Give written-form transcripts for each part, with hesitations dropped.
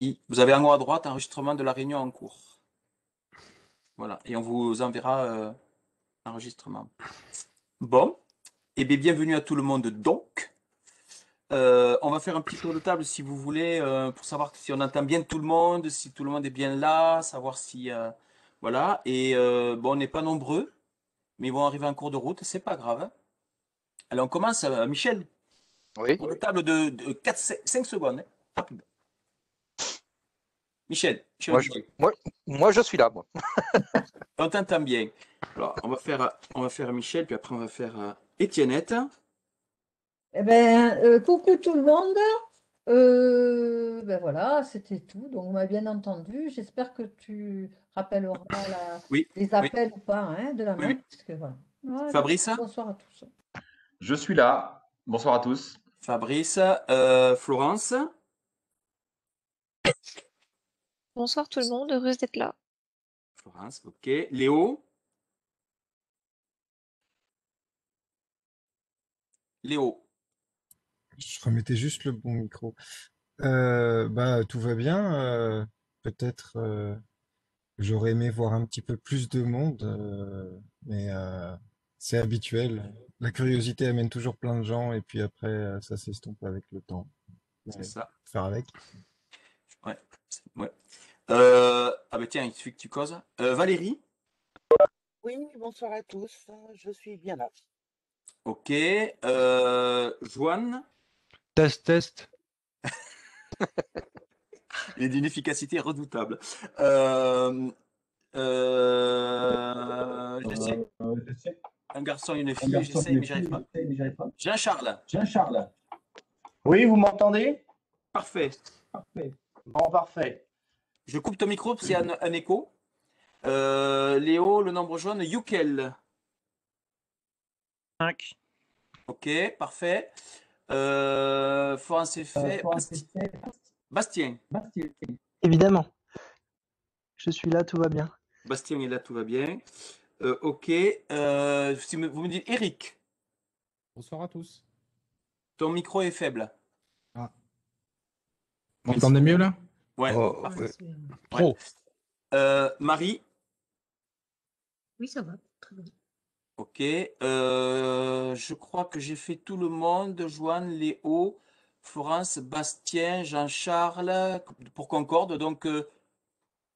Vous avez en haut à droite enregistrement de la réunion en cours. Voilà, et on vous enverra l'enregistrement. Bon, et bien bienvenue à tout le monde donc. On va faire un petit tour de table si vous voulez pour savoir si on entend bien tout le monde, si tout le monde est bien là, savoir si voilà. Et bon, on n'est pas nombreux, mais ils vont arriver en cours de route, c'est pas grave, hein. Allez, on commence. Michel, Oui. tour de table de 4, 5 secondes, hein. Rapide. Michel Moi, je, Guillet, moi, je suis là, moi. on t'entend bien. Alors, on va faire Michel, puis après on va faire Étiennette. Eh ben, coucou tout le monde. Ben voilà, c'était tout. Donc, on m'a bien entendu. J'espère que tu rappelleras Oui, les oui, appels ou pas, hein, de la oui, main. oui. Parce que voilà. Voilà. Fabrice, Bonsoir à tous. Je suis là. Bonsoir à tous. Fabrice, Florence, Bonsoir tout le monde, heureuse d'être là. Florence, ok. Léo, Léo, Je remettais juste le bon micro. Tout va bien. Peut-être j'aurais aimé voir un petit peu plus de monde, mais c'est habituel. La curiosité amène toujours plein de gens et puis après ça s'estompe avec le temps. c'est Mais ça. faire avec. Ouais, ouais. Ah bah tiens, il suffit que tu causes. Valérie, Oui, bonsoir à tous, je suis bien là. ok. Joanne, Test, test. il est d'une efficacité redoutable. J'essaie. Un garçon et une fille, j'essaie, mais j'arrive pas. Jean-Charles, Jean-Charles. Oui, vous m'entendez? parfait. Bon, parfait. Je coupe ton micro parce qu'il y a un écho. Léo, le nombre jaune, Youkel. 5. Ok, parfait. Florence c'est fait. Bastien. Évidemment. Je suis là, tout va bien. Bastien est là, tout va bien. Ok. Si vous me dites Eric, Bonsoir à tous. ton micro est faible. Ah. Vous m'entendez mieux là? Ouais. Oh, Parfait. ouais. Trop. Marie, Oui, ça va. Très bien. ok. Je crois que j'ai fait tout le monde. Joanne, Léo, Florence, Bastien, Jean-Charles, pour Concorde. Donc,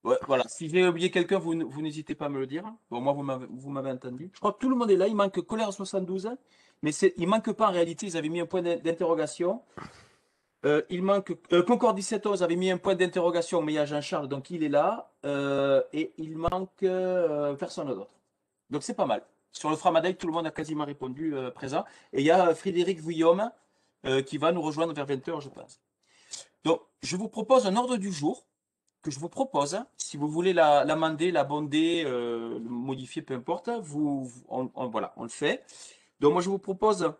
ouais, voilà. Si j'ai oublié quelqu'un, vous n'hésitez pas à me le dire. Bon, moi, vous m'avez entendu. Je crois que tout le monde est là. Il manque Colère 72. Mais il manque pas en réalité. Ils avaient mis un point d'interrogation. Il manque Concorde 1711 avait mis un point d'interrogation, mais il y a Jean-Charles, donc il est là. Et il manque personne d'autre. Donc c'est pas mal. Sur le Framadec, tout le monde a quasiment répondu présent. Et il y a Frédéric Vuillaume qui va nous rejoindre vers 20h, je pense. Donc, je vous propose un ordre du jour que je vous propose. Si vous voulez l'amender, l'abonder, le modifier, peu importe, voilà, on le fait. Donc, moi, je vous propose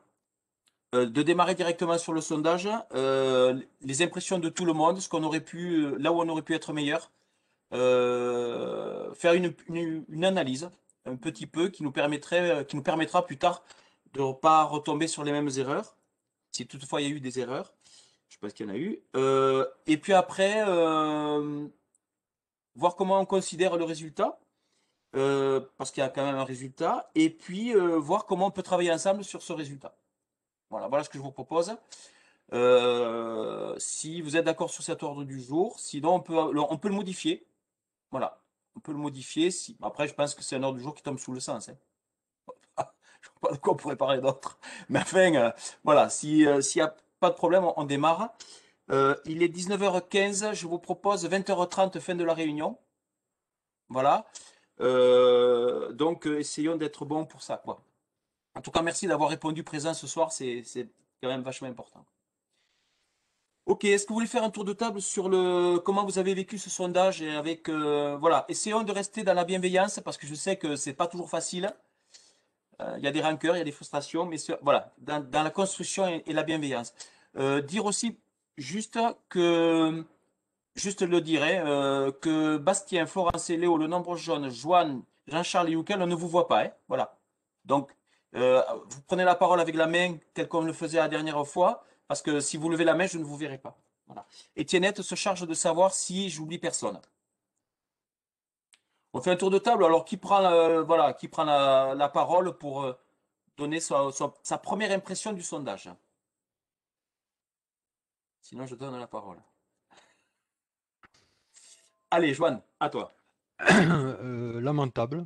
de démarrer directement sur le sondage, les impressions de tout le monde, ce qu'on aurait pu, là où on aurait pu être meilleur, faire une analyse un petit peu qui nous permettra plus tard de ne pas retomber sur les mêmes erreurs, si toutefois il y a eu des erreurs. Je pense qu'il y en a eu. Et puis après, voir comment on considère le résultat, parce qu'il y a quand même un résultat, et puis voir comment on peut travailler ensemble sur ce résultat. Voilà ce que je vous propose. Si vous êtes d'accord sur cet ordre du jour, sinon on peut le modifier. Voilà, on peut le modifier. Après, je pense que c'est un ordre du jour qui tombe sous le sens, hein. Je ne sais pas de quoi on pourrait parler d'autre. Mais enfin, voilà, s'il n'y a pas de problème, on démarre. Il est 19h15, je vous propose 20h30, fin de la réunion. Voilà. Donc, essayons d'être bons pour ça, quoi. En tout cas, merci d'avoir répondu présent ce soir, c'est quand même vachement important. Ok, est-ce que vous voulez faire un tour de table sur comment vous avez vécu ce sondage et avec voilà, essayons de rester dans la bienveillance parce que je sais que c'est pas toujours facile. Il y a des rancœurs, il y a des frustrations, mais voilà, dans la construction et la bienveillance. Dire aussi juste que juste le dire, hein, que Bastien, Florence et Léo, le nombre jaune, Joanne, Jean-Charles et Youkel, on ne vous voit pas, hein, voilà. Donc vous prenez la parole avec la main tel qu'on le faisait la dernière fois, parce que si vous levez la main, je ne vous verrai pas. Voilà. Étiennette se charge de savoir si j'oublie personne. On fait un tour de table. Alors, qui prend, voilà, qui prend la parole pour donner sa première impression du sondage? Sinon, je donne la parole. Allez, Joanne, à toi. Lamentable.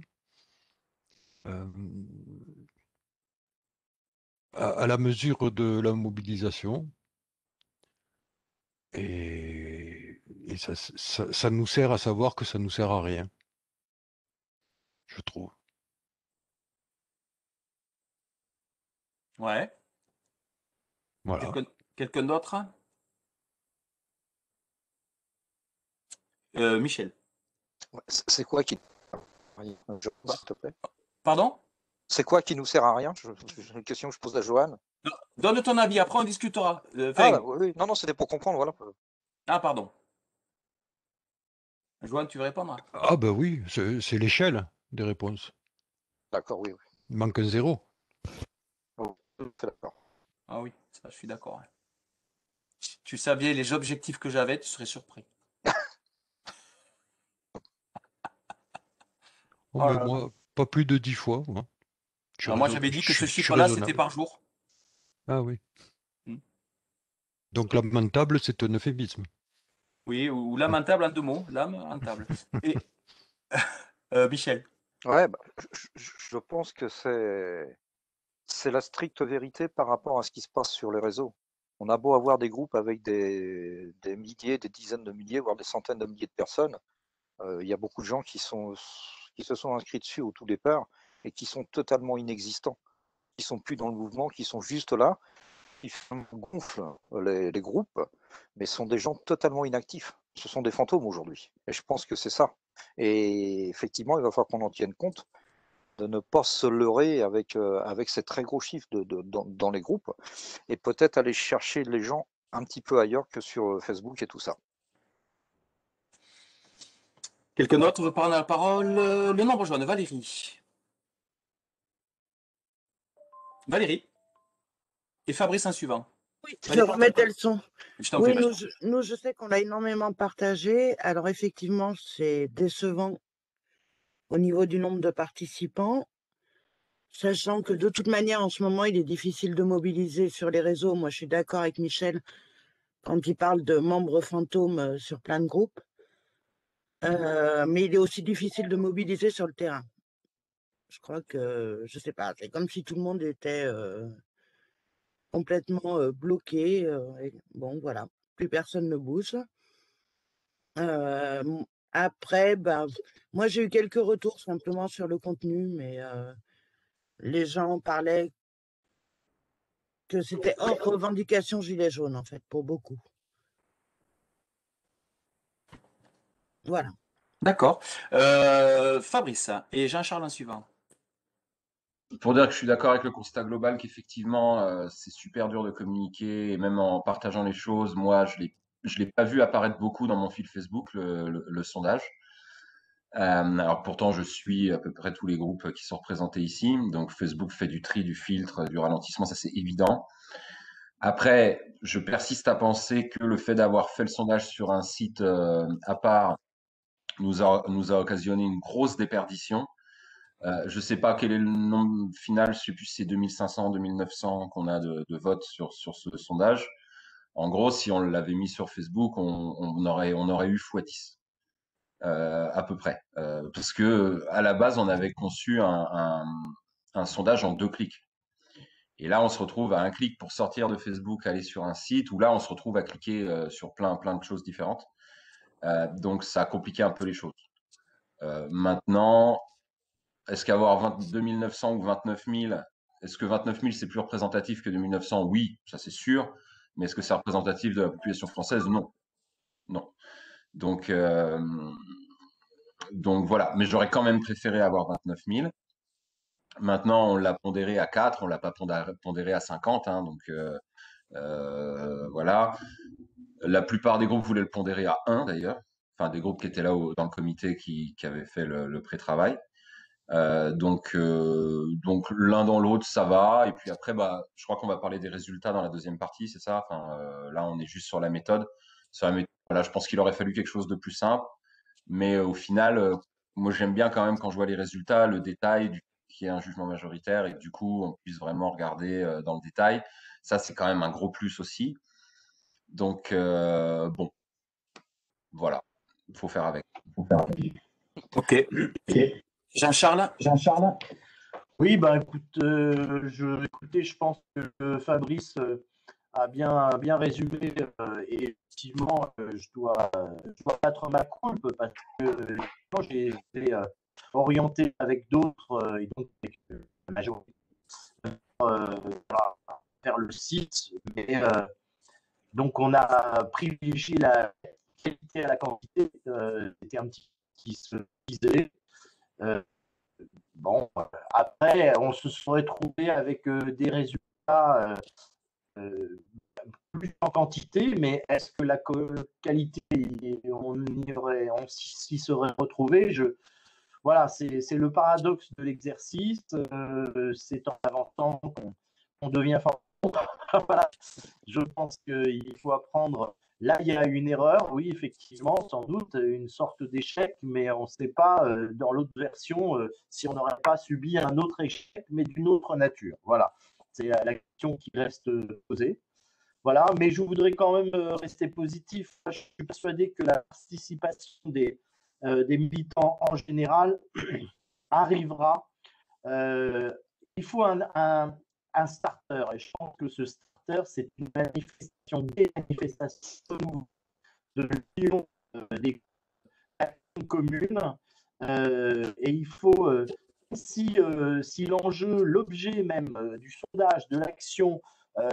À la mesure de la mobilisation. Et ça nous sert à savoir que ça nous sert à rien, je trouve. Ouais. Voilà. Quelqu'un d'autre? Michel. C'est quoi qui... s'il te plaît. Pardon? C'est quoi qui nous sert à rien? C'est une question que je pose à Johan. Donne ton avis, après on discutera. Oui, non, c'était pour comprendre, voilà. Ah, pardon. Joanne, tu veux répondre? Ah ben oui, c'est l'échelle des réponses. D'accord, oui. Il manque un 0. D'accord. Ah oui, ça, je suis d'accord. Si tu savais les objectifs que j'avais, tu serais surpris. Oh, mais moi, pas plus de 10 fois. Hein. Moi, j'avais dit que ce chiffre-là, c'était par jour. Ah oui. Donc lamentable, c'est un euphémisme. Oui, ou lamentable en 2 mots. Lamentable. Et Michel. Ouais, je pense que c'est la stricte vérité par rapport à ce qui se passe sur les réseaux. On a beau avoir des groupes avec des milliers, des dizaines de milliers, voire des centaines de milliers de personnes. Il y a beaucoup de gens qui se sont inscrits dessus au tout départ et qui sont totalement inexistants, qui sont plus dans le mouvement, qui sont juste là, qui gonflent les groupes, mais sont des gens totalement inactifs. Ce sont des fantômes aujourd'hui. Et je pense que c'est ça. Et effectivement, il va falloir qu'on en tienne compte, de ne pas se leurrer avec ces très gros chiffres dans les groupes, et peut-être aller chercher les gens un petit peu ailleurs que sur Facebook et tout ça. Quelqu'un d'autre veut prendre la parole? Le nombre jaune, Valérie. Valérie. Et Fabrice en suivant. Oui, je Valérie, remettais le son. je t'en Oui, prie. nous, je sais qu'on a énormément partagé. Alors, effectivement, c'est décevant au niveau du nombre de participants, sachant que de toute manière, en ce moment, il est difficile de mobiliser sur les réseaux. Moi, je suis d'accord avec Michel quand il parle de membres fantômes sur plein de groupes. Mais il est aussi difficile de mobiliser sur le terrain. Je crois que, je sais pas, c'est comme si tout le monde était complètement bloqué. Et bon, voilà, plus personne ne bouge. Après, moi j'ai eu quelques retours simplement sur le contenu, mais les gens parlaient que c'était hors revendication gilet jaune, en fait, pour beaucoup. Voilà. D'accord. Fabrice et Jean-Charles en suivant. Pour dire que je suis d'accord avec le constat global qu'effectivement, c'est super dur de communiquer, et même en partageant les choses, moi, je l'ai pas vu apparaître beaucoup dans mon fil Facebook, le sondage. Alors pourtant, je suis à peu près tous les groupes qui sont représentés ici. Donc Facebook fait du tri, du filtre, du ralentissement, ça c'est évident. Après, je persiste à penser que le fait d'avoir fait le sondage sur un site à part nous a occasionné une grosse déperdition. Je ne sais pas quel est le nombre final, je sais plus si c'est 2500, 2900 qu'on a de votes sur ce sondage. En gros, si on l'avait mis sur Facebook, on aurait eu x10. À peu près. Parce que à la base, on avait conçu un sondage en 2 clics. Et là, on se retrouve à un clic pour sortir de Facebook, aller sur un site, où là, on se retrouve à cliquer sur plein de choses différentes. Donc, ça a compliqué un peu les choses. Maintenant, est-ce qu'avoir 22 900 ou 29 000, est-ce que 29 000 c'est plus représentatif que 2900? Oui, ça c'est sûr. Mais est-ce que c'est représentatif de la population française? Non. Non. Donc voilà. Mais j'aurais quand même préféré avoir 29 000. Maintenant, on l'a pondéré à 4, on l'a pas pondéré à 50. Hein, donc voilà. La plupart des groupes voulaient le pondérer à 1 d'ailleurs. Enfin, des groupes qui étaient là dans le comité qui avaient fait le pré-travail. Donc l'un dans l'autre, ça va. Et puis après, je crois qu'on va parler des résultats dans la deuxième partie, c'est ça. Enfin, là, on est juste sur la méthode. voilà, je pense qu'il aurait fallu quelque chose de plus simple. Mais au final, moi j'aime bien quand même quand je vois les résultats, le détail qu'il y ait un jugement majoritaire et que du coup on puisse vraiment regarder dans le détail. Ça, c'est quand même un gros plus aussi. Donc bon, voilà, il faut faire avec. Ok. Jean-Charles? Oui, bah écoute, écoutez, je pense que Fabrice a bien résumé et effectivement, je dois battre ma coulpe parce que j'ai été orienté avec d'autres et donc avec la majorité voilà, vers le site, mais donc on a privilégié la qualité à la quantité, c'était un petit peu qui se disait. Bon, après, on se serait trouvé avec des résultats plus en quantité, mais est-ce que la qualité, on s'y serait retrouvé? Voilà, c'est le paradoxe de l'exercice. C'est en avançant qu'on devient fort. Voilà. Je pense qu'il faut apprendre. Là, il y a une erreur, oui, effectivement, sans doute, une sorte d'échec, mais on ne sait pas, dans l'autre version, si on n'aurait pas subi un autre échec, mais d'une autre nature. Voilà, c'est la question qui reste posée. Voilà, mais je voudrais quand même rester positif. Je suis persuadé que la participation des militants en général arrivera. Il faut un starter, et je pense que ce starter, c'est une manifestation, des manifestations de l'union des actions communes. Et il faut, si l'enjeu, l'objet même du sondage, de l'action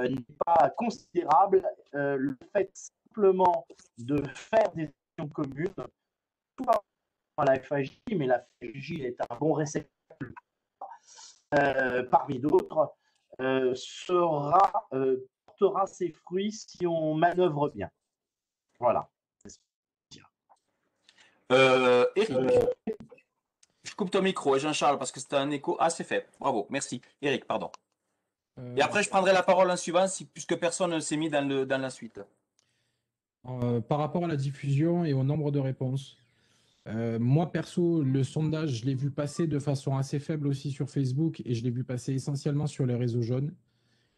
n'est pas considérable, le fait simplement de faire des actions communes, tout à la FAJ, mais la FAJ est un bon réceptacle parmi d'autres, portera ses fruits si on manœuvre bien. Voilà. Eric, je coupe ton micro, Jean-Charles, parce que c'était un écho. Ah, c'est fait. Bravo, merci. Eric, pardon. Et après, je prendrai la parole en suivant, puisque personne ne s'est mis dans la suite. Par rapport à la diffusion et au nombre de réponses, moi, perso, le sondage, je l'ai vu passer de façon assez faible aussi sur Facebook et je l'ai vu passer essentiellement sur les réseaux jaunes.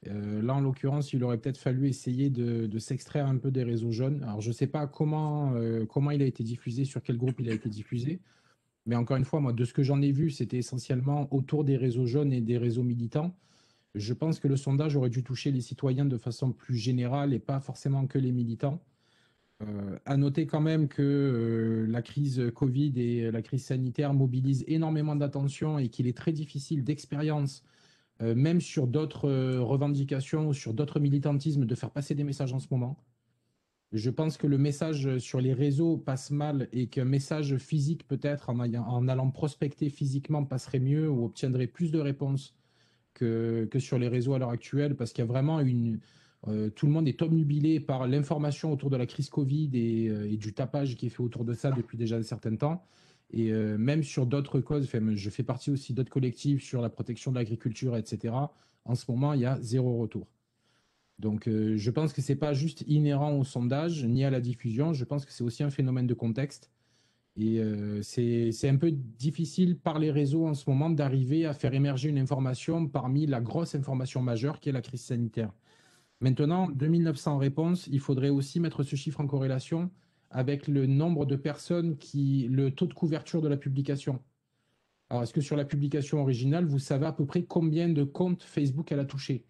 Là, en l'occurrence, il aurait peut-être fallu essayer de s'extraire un peu des réseaux jaunes. Alors, je ne sais pas comment il a été diffusé, sur quel groupe il a été diffusé. Mais encore une fois, moi, de ce que j'en ai vu, c'était essentiellement autour des réseaux jaunes et des réseaux militants. Je pense que le sondage aurait dû toucher les citoyens de façon plus générale et pas forcément que les militants. À noter quand même que la crise Covid et la crise sanitaire mobilisent énormément d'attention et qu'il est très difficile d'expérience, même sur d'autres revendications ou sur d'autres militantismes, de faire passer des messages en ce moment. Je pense que le message sur les réseaux passe mal et qu'un message physique, peut-être, en allant prospecter physiquement, passerait mieux ou obtiendrait plus de réponses que sur les réseaux à l'heure actuelle, parce qu'il y a vraiment tout le monde est obnubilé par l'information autour de la crise Covid et du tapage qui est fait autour de ça depuis déjà un certain temps. Et même sur d'autres causes, je fais partie aussi d'autres collectifs sur la protection de l'agriculture, etc. En ce moment, il y a zéro retour. Donc, je pense que ce n'est pas juste inhérent au sondage ni à la diffusion. Je pense que c'est aussi un phénomène de contexte. Et c'est un peu difficile par les réseaux en ce moment d'arriver à faire émerger une information parmi la grosse information majeure qui est la crise sanitaire. Maintenant, 2900 réponses, il faudrait aussi mettre ce chiffre en corrélation avec le nombre de personnes le taux de couverture de la publication. Alors, est-ce que sur la publication originale, vous savez à peu près combien de comptes Facebook elle a touché?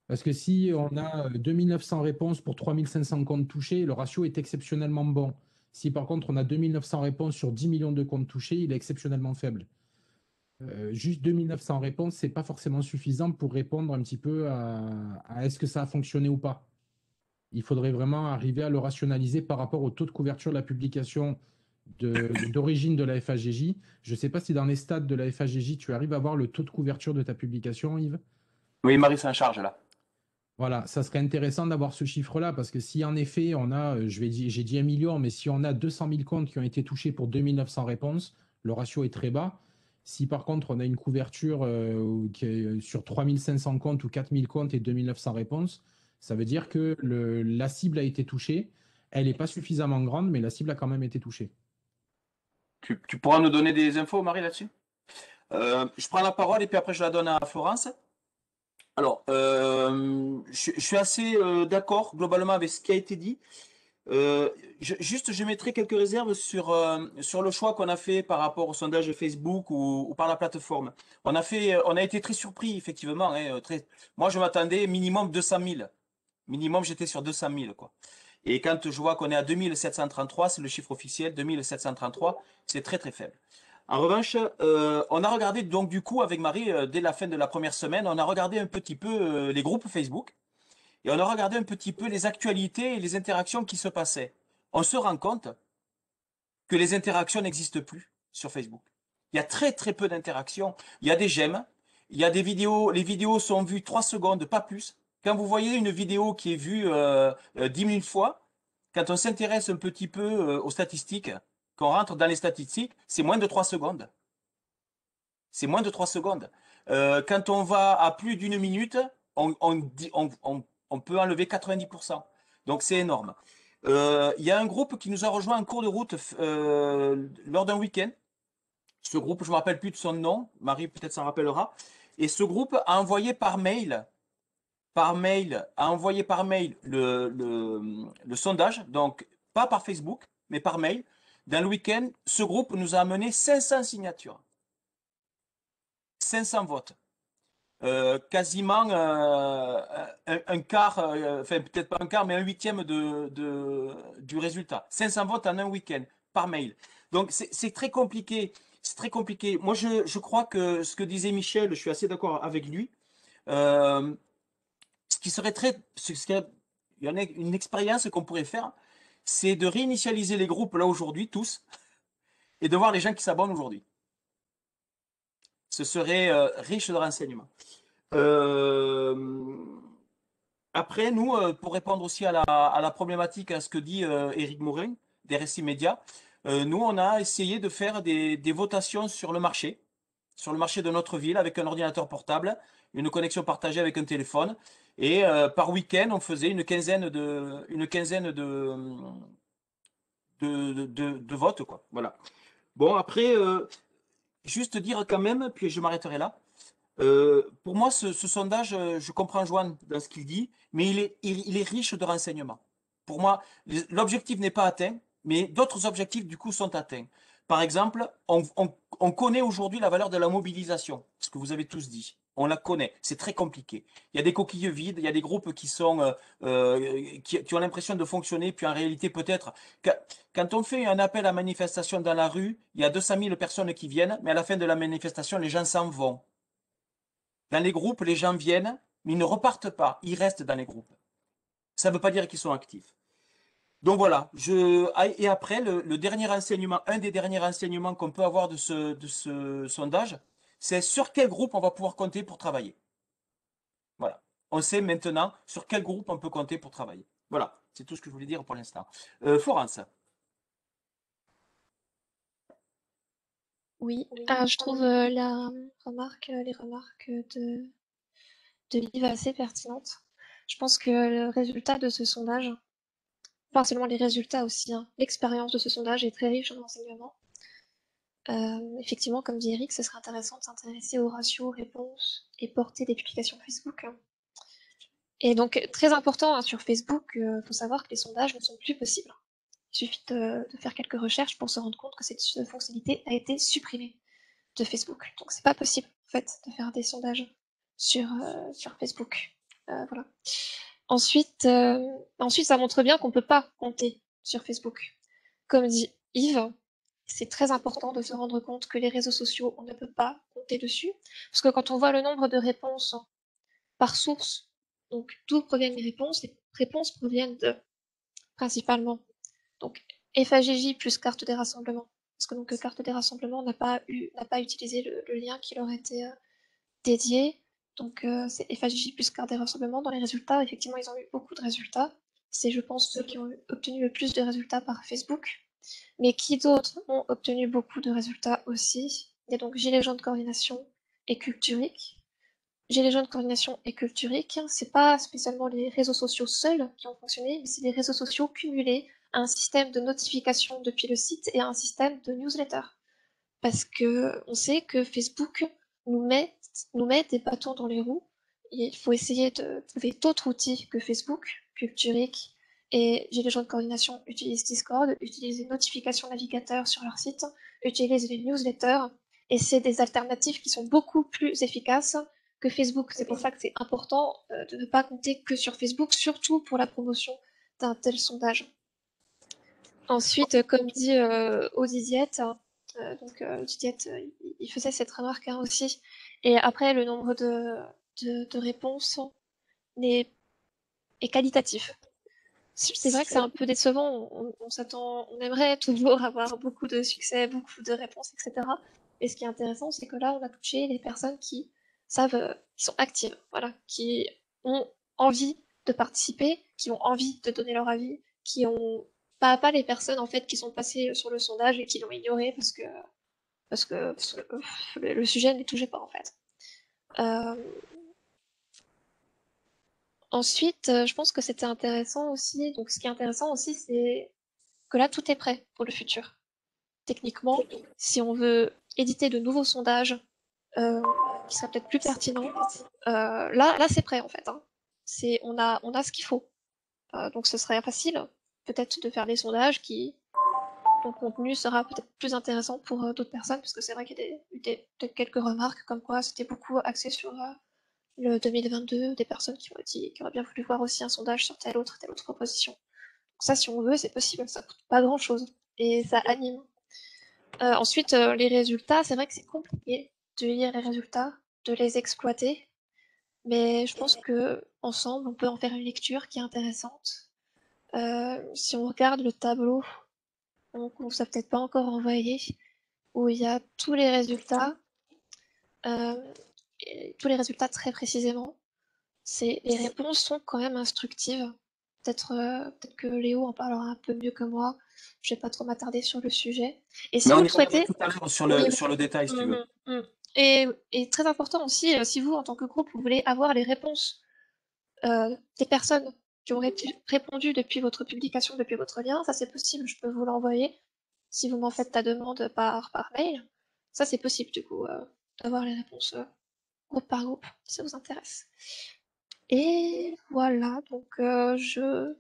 Parce que si on a 2900 réponses pour 3500 comptes touchés, le ratio est exceptionnellement bon. Si par contre on a 2900 réponses sur 10 millions de comptes touchés, il est exceptionnellement faible. Juste 2900 réponses, ce n'est pas forcément suffisant pour répondre un petit peu à est-ce que ça a fonctionné ou pas. Il faudrait vraiment arriver à le rationaliser par rapport au taux de couverture de la publication d'origine de la FAGJ. Je ne sais pas si dans les stades de la FAGJ, tu arrives à voir le taux de couverture de ta publication, Yves. Oui, Marie s'en charge là. Voilà, ça serait intéressant d'avoir ce chiffre-là, parce que si en effet on a, j'ai dit 1 million, mais si on a 200 000 comptes qui ont été touchés pour 2900 réponses, le ratio est très bas. Si par contre on a une couverture qui est sur 3500 comptes ou 4000 comptes et 2900 réponses, ça veut dire que la cible a été touchée. Elle n'est pas suffisamment grande, mais la cible a quand même été touchée. Tu pourras nous donner des infos, Marie, là-dessus? Je prends la parole et puis après je la donne à Florence. Alors, je suis assez d'accord globalement avec ce qui a été dit. Je mettrai quelques réserves sur le choix qu'on a fait par rapport au sondage Facebook ou par la plateforme. On a été très surpris, effectivement. Hein, moi, je m'attendais minimum 200 000. Minimum, j'étais sur 200 000, quoi. Et quand je vois qu'on est à 2733, c'est le chiffre officiel, 2733, c'est très très faible. En revanche, on a regardé donc du coup avec Marie, dès la fin de la première semaine, on a regardé un petit peu les groupes Facebook et on a regardé un petit peu les actualités et les interactions qui se passaient. On se rend compte que les interactions n'existent plus sur Facebook. Il y a très très peu d'interactions. Il y a des j'aime, il y a des vidéos, les vidéos sont vues 3 secondes, pas plus. Quand vous voyez une vidéo qui est vue 10 000 fois, quand on s'intéresse un petit peu aux statistiques, qu'on rentre dans les statistiques, c'est moins de 3 secondes. C'est moins de 3 secondes. Quand on va à plus d'une minute, on peut enlever 90%. Donc c'est énorme. Il y a un groupe qui nous a rejoint en cours de route lors d'un week-end. Ce groupe, je ne me rappelle plus de son nom, Marie peut-être s'en rappellera. Et ce groupe a envoyé par mail le sondage, donc pas par Facebook, mais par mail. Dans le week-end, ce groupe nous a amené 500 signatures. 500 votes. Quasiment un quart, enfin peut-être pas un quart, mais un huitième du résultat. 500 votes en un week-end, par mail. Donc c'est très compliqué. C'est très compliqué. Moi, je crois que ce que disait Michel, je suis assez d'accord avec lui. Ce qui serait il y en a une expérience qu'on pourrait faire, c'est de réinitialiser les groupes là aujourd'hui, tous, et de voir les gens qui s'abonnent aujourd'hui. Ce serait riche de renseignements. Après, nous, pour répondre aussi à la problématique, à ce que dit Éric Morin, des récits médias, nous, on a essayé de faire des votations sur le marché de notre ville, avec un ordinateur portable, une connexion partagée avec un téléphone. Et par week-end, on faisait une quinzaine de votes, quoi. Voilà. Bon, après, juste dire quand même, puis je m'arrêterai là. Pour moi, ce sondage, je comprends Joanne dans ce qu'il dit, mais il est riche de renseignements. Pour moi, l'objectif n'est pas atteint, mais d'autres objectifs, du coup, sont atteints. Par exemple, on connaît aujourd'hui la valeur de la mobilisation, ce que vous avez tous dit. On la connaît, c'est très compliqué. Il y a des coquilles vides, il y a des groupes qui ont l'impression de fonctionner, puis en réalité, peut-être, quand on fait un appel à manifestation dans la rue, il y a 200 000 personnes qui viennent, mais à la fin de la manifestation, les gens s'en vont. Dans les groupes, les gens viennent, mais ils ne repartent pas, ils restent dans les groupes. Ça ne veut pas dire qu'ils sont actifs. Donc voilà, et après, le dernier renseignement, un des derniers renseignements qu'on peut avoir de ce sondage, c'est sur quel groupe on va pouvoir compter pour travailler. Voilà. On sait maintenant sur quel groupe on peut compter pour travailler. Voilà, c'est tout ce que je voulais dire pour l'instant. Florence. Oui, je trouve les remarques de Yves assez pertinentes. Je pense que le résultat de ce sondage, pas seulement les résultats aussi, hein, l'expérience de ce sondage est très riche en enseignements. Effectivement, comme dit Eric, ce serait intéressant de s'intéresser aux ratios, réponses et portée des publications Facebook. Et donc, très important hein, sur Facebook, faut savoir que les sondages ne sont plus possibles. Il suffit de faire quelques recherches pour se rendre compte que cette fonctionnalité a été supprimée de Facebook. Donc, c'est pas possible, en fait, de faire des sondages sur Facebook. Voilà. Ensuite, ça montre bien qu'on peut pas compter sur Facebook. Comme dit Yves, c'est très important de se rendre compte que les réseaux sociaux, on ne peut pas compter dessus. Parce que quand on voit le nombre de réponses par source, donc d'où proviennent les réponses proviennent principalement donc FAJJ plus carte des rassemblements. Parce que donc carte des rassemblements n'a pas utilisé le lien qui leur était dédié. Donc c'est FAJJ plus carte des rassemblements. Dans les résultats, effectivement, ils ont eu beaucoup de résultats. C'est, je pense, ceux qui ont obtenu le plus de résultats par Facebook. Mais qui d'autres ont obtenu beaucoup de résultats aussi? Il y a donc Gilets jaunes coordination et Culturique. Gilets jaunes coordination et Culturique, c'est pas spécialement les réseaux sociaux seuls qui ont fonctionné, mais c'est les réseaux sociaux cumulés un système de notification depuis le site et un système de newsletter. Parce que on sait que Facebook nous met des bâtons dans les roues. Il faut essayer de trouver d'autres outils que Facebook, Culturic et Gilets jaunes coordination utilisent Discord, utilisent les notifications navigateurs sur leur site, utilisent les newsletters, et c'est des alternatives qui sont beaucoup plus efficaces que Facebook. C'est pour ça que c'est important de ne pas compter que sur Facebook, surtout pour la promotion d'un tel sondage. Ensuite, comme dit Odidiette, Odidiette, il faisait cette remarque aussi. Et après, le nombre de réponses est qualitatif. C'est vrai que c'est un peu décevant. On aimerait toujours avoir beaucoup de succès, beaucoup de réponses, etc. Et ce qui est intéressant, c'est que là, on a touché les personnes qui savent, qui sont actives, voilà, qui ont envie de participer, qui ont envie de donner leur avis, qui ont pas les personnes en fait qui sont passées sur le sondage et qui l'ont ignoré parce que le sujet ne les touchait pas en fait. Ensuite, je pense que c'était intéressant aussi. Donc, ce qui est intéressant aussi, c'est que là, tout est prêt pour le futur. Techniquement, si on veut éditer de nouveaux sondages qui seraient peut-être plus pertinents, là, c'est prêt en fait. Hein. On a ce qu'il faut. Donc, ce serait facile, peut-être, de faire des sondages dont le contenu sera peut-être plus intéressant pour d'autres personnes, parce que c'est vrai qu'il y a eu peut-être quelques remarques comme quoi c'était beaucoup axé sur le 2022, des personnes qui auraient bien voulu voir aussi un sondage sur telle autre proposition. Donc ça, si on veut, c'est possible, ça coûte pas grand-chose et ça anime. Ensuite, les résultats, c'est vrai que c'est compliqué de lire les résultats, de les exploiter, mais je pense que ensemble, on peut en faire une lecture qui est intéressante. Si on regarde le tableau, on ne vous a peut-être pas encore envoyé, où il y a tous les résultats très précisément. Les réponses sont quand même instructives. Peut-être que Léo en parlera un peu mieux que moi. Je vais pas trop m'attarder sur le sujet. Et si Mais vous on le y reviendra souhaitez, tout à l'heure oui. sur le détail, si tu veux. Et très important aussi, si vous, en tant que groupe, vous voulez avoir les réponses des personnes qui ont répondu depuis votre publication, depuis votre lien, ça c'est possible, je peux vous l'envoyer. Si vous m'en faites ta demande par mail, ça c'est possible du coup, d'avoir les réponses groupe par groupe, si ça vous intéresse. Et voilà, donc je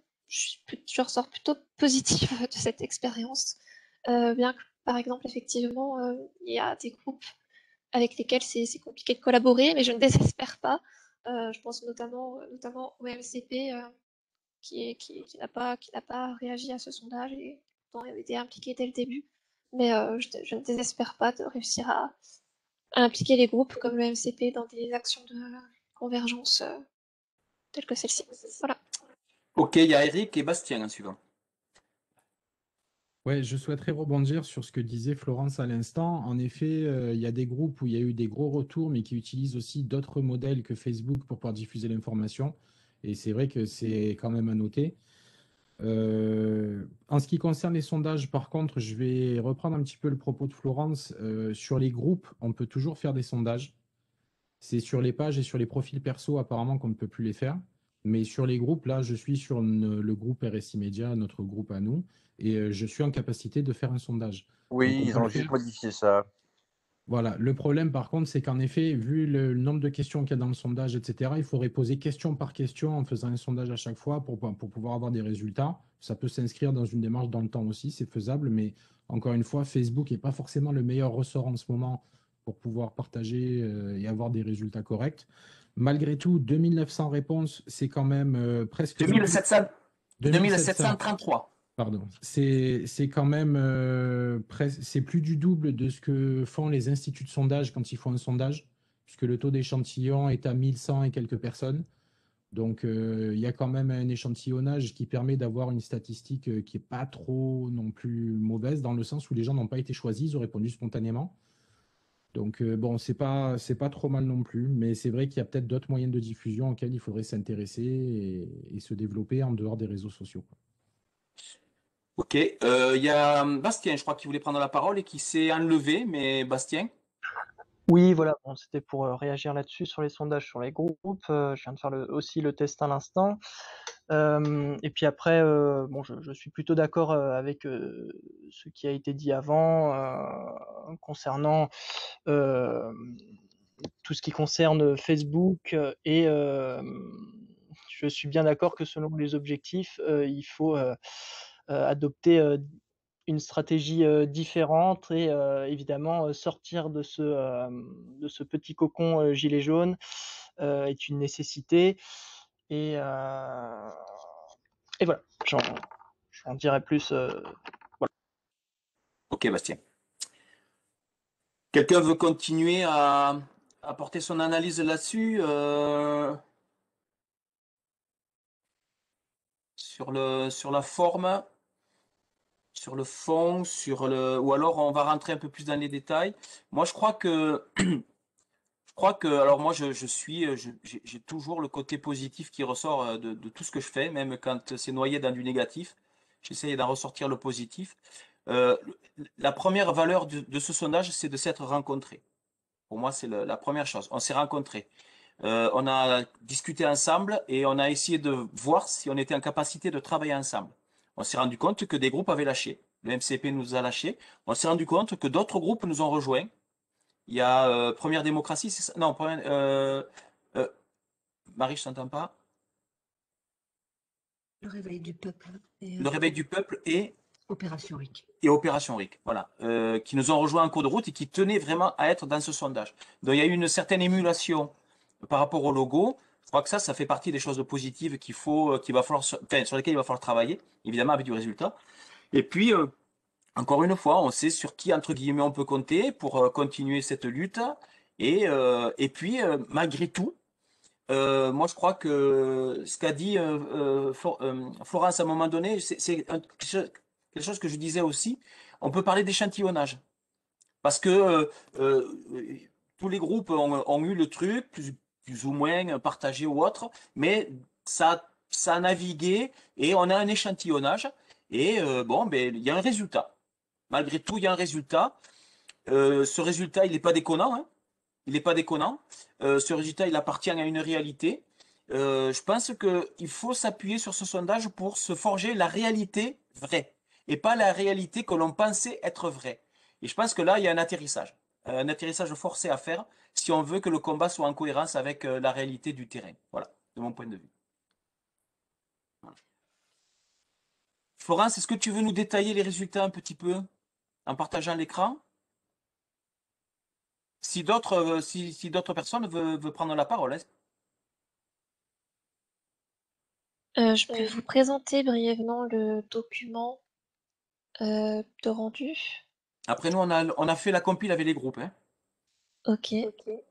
ressors plutôt positive de cette expérience, bien que par exemple effectivement il y a des groupes avec lesquels c'est compliqué de collaborer, mais je ne désespère pas. Je pense notamment au MCP qui n'a pas réagi à ce sondage et dont il était impliqué dès le début. Mais je ne désespère pas de réussir à impliquer les groupes comme le MCP dans des actions de convergence telles que celle-ci. Voilà. Ok, il y a Eric et Bastien en suivant. Ouais, je souhaiterais rebondir sur ce que disait Florence à l'instant. En effet, il y a des groupes où il y a eu des gros retours, mais qui utilisent aussi d'autres modèles que Facebook pour pouvoir diffuser l'information. Et c'est vrai que c'est quand même à noter. En ce qui concerne les sondages, par contre, je vais reprendre un petit peu le propos de Florence. Sur les groupes, on peut toujours faire des sondages. C'est sur les pages et sur les profils perso, apparemment, qu'on ne peut plus les faire. Mais sur les groupes, là, je suis sur le groupe RSI Média, notre groupe à nous, et je suis en capacité de faire un sondage. Oui, Donc, ils ont juste modifié ça. Voilà. Le problème, par contre, c'est qu'en effet, vu le nombre de questions qu'il y a dans le sondage, etc., il faudrait poser question par question en faisant un sondage à chaque fois pour pouvoir avoir des résultats. Ça peut s'inscrire dans une démarche dans le temps aussi, c'est faisable, mais encore une fois, Facebook n'est pas forcément le meilleur ressort en ce moment pour pouvoir partager et avoir des résultats corrects. Malgré tout, 2900 réponses, c'est quand même presque... 2733. Pardon. C'est quand même c'est plus du double de ce que font les instituts de sondage quand ils font un sondage, puisque le taux d'échantillon est à 1100 et quelques personnes. Donc, il y a quand même un échantillonnage qui permet d'avoir une statistique qui n'est pas trop non plus mauvaise, dans le sens où les gens n'ont pas été choisis, ils ont répondu spontanément. Donc, bon, c'est pas trop mal non plus, mais c'est vrai qu'il y a peut-être d'autres moyens de diffusion auxquels il faudrait s'intéresser et se développer en dehors des réseaux sociaux. Ok, il y a Bastien, je crois, qui voulait prendre la parole et qui s'est enlevé, mais Bastien? Oui, voilà, bon, c'était pour réagir là-dessus sur les sondages sur les groupes. Je viens de faire aussi le test à l'instant. Et puis après, bon, je suis plutôt d'accord avec ce qui a été dit avant concernant tout ce qui concerne Facebook et je suis bien d'accord que selon les objectifs, il faut adopter une stratégie différente et évidemment sortir de ce petit cocon gilet jaune est une nécessité et, euh, et voilà, j'en dirai plus. Voilà. Ok, Bastien. Quelqu'un veut continuer à apporter son analyse là-dessus sur la forme, sur le fond, ou alors on va rentrer un peu plus dans les détails. Moi, alors moi, j'ai toujours le côté positif qui ressort de tout ce que je fais, même quand c'est noyé dans du négatif. J'essaye d'en ressortir le positif. Euh, la première valeur de ce sondage, c'est de s'être rencontrés. Pour moi, c'est la première chose. On s'est rencontrés. On a discuté ensemble et on a essayé de voir si on était en capacité de travailler ensemble. On s'est rendu compte que des groupes avaient lâché. Le MCP nous a lâchés. On s'est rendu compte que d'autres groupes nous ont rejoints. Il y a Première Démocratie, c'est ça? Non, euh, Marie, je t'entends pas. Le réveil du peuple et Le Réveil du Peuple Opération RIC. et Opération RIC, voilà, qui nous ont rejoints en cours de route et qui tenaient vraiment à être dans ce sondage. Donc il y a eu une certaine émulation par rapport au logo. Je crois que ça fait partie des choses positives qu'il va falloir, enfin, sur lesquelles il va falloir travailler, évidemment avec du résultat. Et puis, encore une fois, on sait sur qui, entre guillemets, on peut compter pour continuer cette lutte. Et puis, malgré tout, moi, je crois que ce qu'a dit Florence à un moment donné, c'est quelque chose que je disais aussi. On peut parler d'échantillonnage. Parce que tous les groupes ont eu le truc, plus ou moins partagé ou autre, mais ça a navigué et on a un échantillonnage. Et bon, ben, il y a un résultat. Malgré tout, il y a un résultat. Ce résultat, il n'est pas déconnant, hein. Il n'est pas déconnant. Ce résultat, il appartient à une réalité. Je pense qu'il faut s'appuyer sur ce sondage pour se forger la réalité vraie et pas la réalité que l'on pensait être vraie. Et je pense que là, il y a un atterrissage forcé à faire si on veut que le combat soit en cohérence avec la réalité du terrain. Voilà, de mon point de vue. Voilà. Florence, est-ce que tu veux nous détailler les résultats un petit peu en partageant l'écran? Si d'autres personnes veulent prendre la parole, hein. Je peux vous présenter brièvement le document de rendu. Après, nous, on a fait la compile avec les groupes, hein. Ok.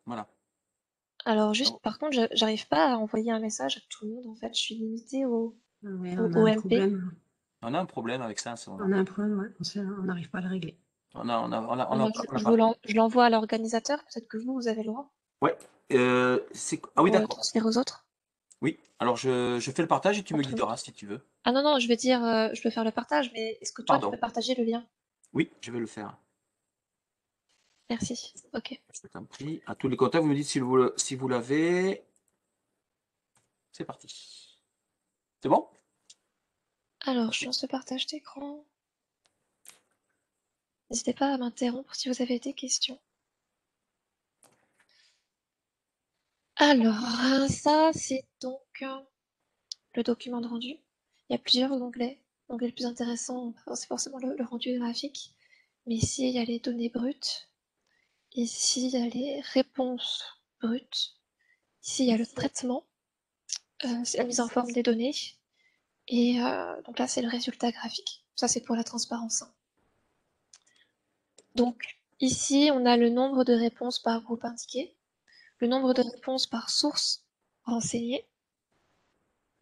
Voilà. Alors juste, par contre, j'arrive pas à envoyer un message à tout le monde, en fait. Je suis limitée Ouais, au on a un MP. problème. On a un problème avec ça. On a un problème, ouais. On n'arrive pas à le régler. Alors, je l'envoie à l'organisateur, peut-être que vous avez le droit Ouais. Ah oui, pour le d'accord. transférer aux autres. Oui. Alors, je fais le partage et tu me guideras si tu veux. Ah non, je veux dire, je peux faire le partage, mais est-ce que toi, tu Pardon. peux partager le lien? Oui, je vais le faire. Merci. Ok. Je t'en prie. À tous les contacts, vous me dites si vous l'avez. C'est parti. C'est bon? Alors, je lance le partage d'écran. N'hésitez pas à m'interrompre si vous avez des questions. Alors, ça, c'est donc le document de rendu. Il y a plusieurs onglets. L'onglet le plus intéressant, c'est forcément le rendu graphique. Mais ici, il y a les données brutes. Ici, il y a les réponses brutes. Ici, il y a le traitement. C'est la mise en forme des données. Et donc là, c'est le résultat graphique. Ça, c'est pour la transparence. Donc, ici, on a le nombre de réponses par groupe indiqué, le nombre de réponses par source renseignée,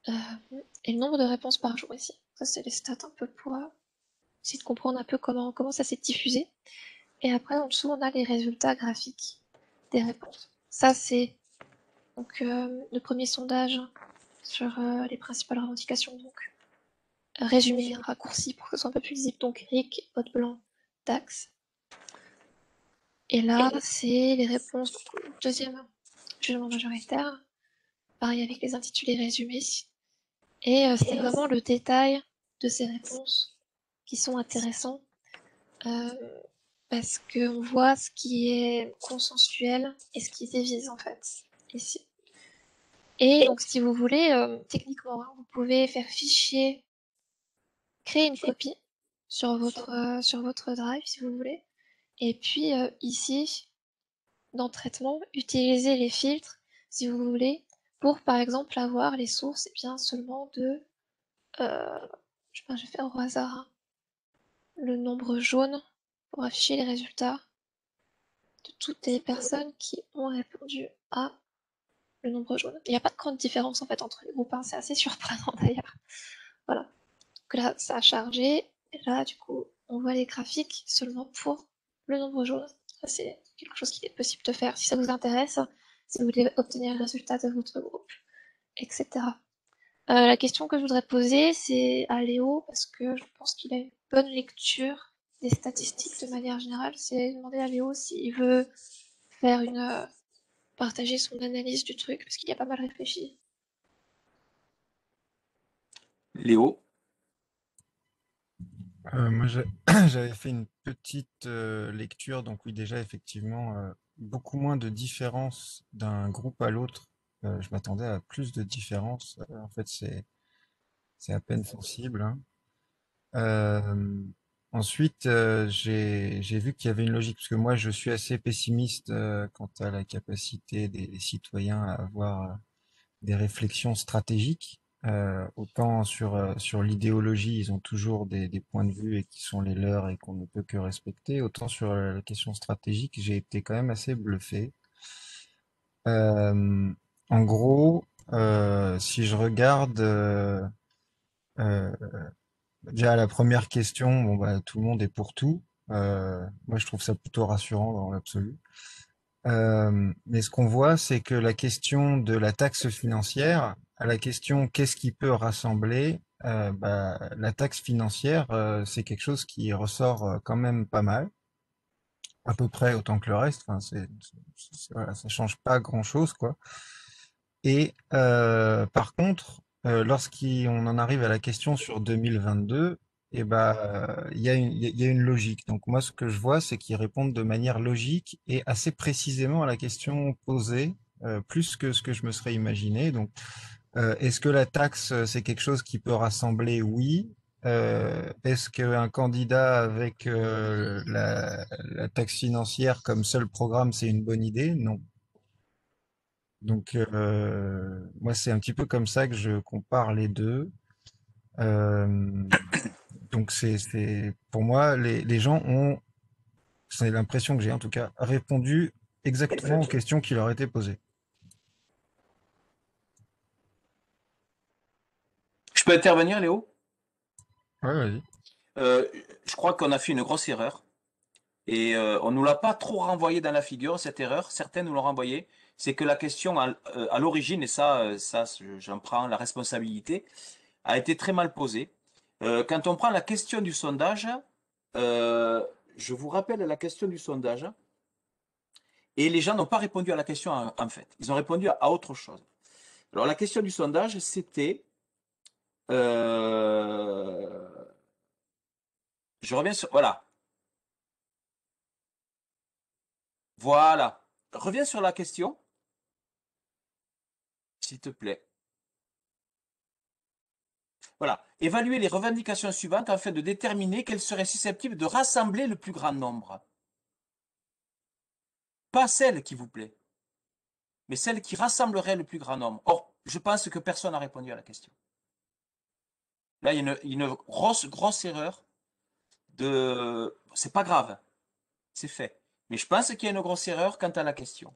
et le nombre de réponses par jour ici. Ça, c'est les stats un peu pour essayer de comprendre un peu comment ça s'est diffusé. Et après, en dessous, on a les résultats graphiques des réponses. Ça, c'est donc le premier sondage sur les principales revendications. Donc, résumé, raccourci pour que ce soit un peu plus lisible. Donc, RIC, vote blanc, taxe. Et là, c'est les réponses. Donc, deuxième jugement majoritaire. Pareil avec les intitulés résumés. Et c'est vraiment le détail de ces réponses qui sont intéressants. Parce qu'on voit ce qui est consensuel et ce qui divise en fait, ici. Et donc si vous voulez, techniquement, vous pouvez faire fichier, créer une copie sur votre drive si vous voulez. Et puis ici, dans traitement, utiliser les filtres, si vous voulez, pour par exemple avoir les sources et bien seulement de, je vais faire au hasard, hein, le nombre jaune pour afficher les résultats de toutes les personnes qui ont répondu à le nombre jaune. Il n'y a pas de grande différence en fait entre les groupes, hein. C'est assez surprenant d'ailleurs. Voilà. Donc là, ça a chargé. Et là, du coup, on voit les graphiques seulement pour le nombre jaune. Ça, c'est quelque chose qui est possible de faire si ça vous intéresse, si vous voulez obtenir le résultat de votre groupe, etc. La question que je voudrais poser, c'est à Léo, parce que je pense qu'il a une bonne lecture des statistiques de manière générale. C'est demander à Léo s'il veut faire partager son analyse du truc, parce qu'il y a pas mal réfléchi. Léo? Moi, j'avais fait une petite lecture, donc oui, déjà, effectivement, beaucoup moins de différences d'un groupe à l'autre. Je m'attendais à plus de différences. En fait, c'est à peine sensible, hein. Ensuite, j'ai vu qu'il y avait une logique, parce que moi, je suis assez pessimiste quant à la capacité des citoyens à avoir des réflexions stratégiques. Autant sur l'idéologie, ils ont toujours des points de vue et qui sont les leurs et qu'on ne peut que respecter. Autant sur la question stratégique, j'ai été quand même assez bluffé. En gros, si je regarde euh, déjà la première question, bon bah tout le monde est pour tout. Moi, je trouve ça plutôt rassurant dans l'absolu. Mais ce qu'on voit, c'est que la question de la taxe financière, à la question qu'est-ce qui peut rassembler, bah, la taxe financière, c'est quelque chose qui ressort quand même pas mal, à peu près autant que le reste. Enfin, voilà, ça change pas grand-chose, quoi. Et par contre, lorsqu'on en arrive à la question sur 2022, eh ben, il y a une logique. Donc moi, ce que je vois, c'est qu'ils répondent de manière logique et assez précisément à la question posée, plus que ce que je me serais imaginé. Donc, est-ce que la taxe, c'est quelque chose qui peut rassembler? Oui. Est-ce qu'un candidat avec la taxe financière comme seul programme, c'est une bonne idée? Non. Donc, moi, c'est un petit peu comme ça que je compare les deux. Euh, donc, pour moi, les gens ont, c'est l'impression que j'ai en tout cas, répondu exactement aux questions qui leur étaient posées. Je peux intervenir, Léo? Ouais, vas-y. Je crois qu'on a fait une grosse erreur. Et on nous l'a pas trop renvoyé dans la figure, cette erreur. Certains nous l'ont renvoyé. C'est que la question à l'origine, et ça j'en prends la responsabilité, a été très mal posée. Quand on prend la question du sondage, je vous rappelle la question du sondage, et les gens n'ont pas répondu à la question en fait. Ils ont répondu à autre chose. Alors la question du sondage, c'était, je reviens sur, voilà, voilà. Reviens sur la question, s'il te plaît. Voilà. Évaluer les revendications suivantes afin de déterminer quelles seraient susceptibles de rassembler le plus grand nombre. Pas celle qui vous plaît, mais celle qui rassemblerait le plus grand nombre. Or, je pense que personne n'a répondu à la question. Là, il y a une grosse erreur de... C'est pas grave, c'est fait. Mais je pense qu'il y a une grosse erreur quant à la question.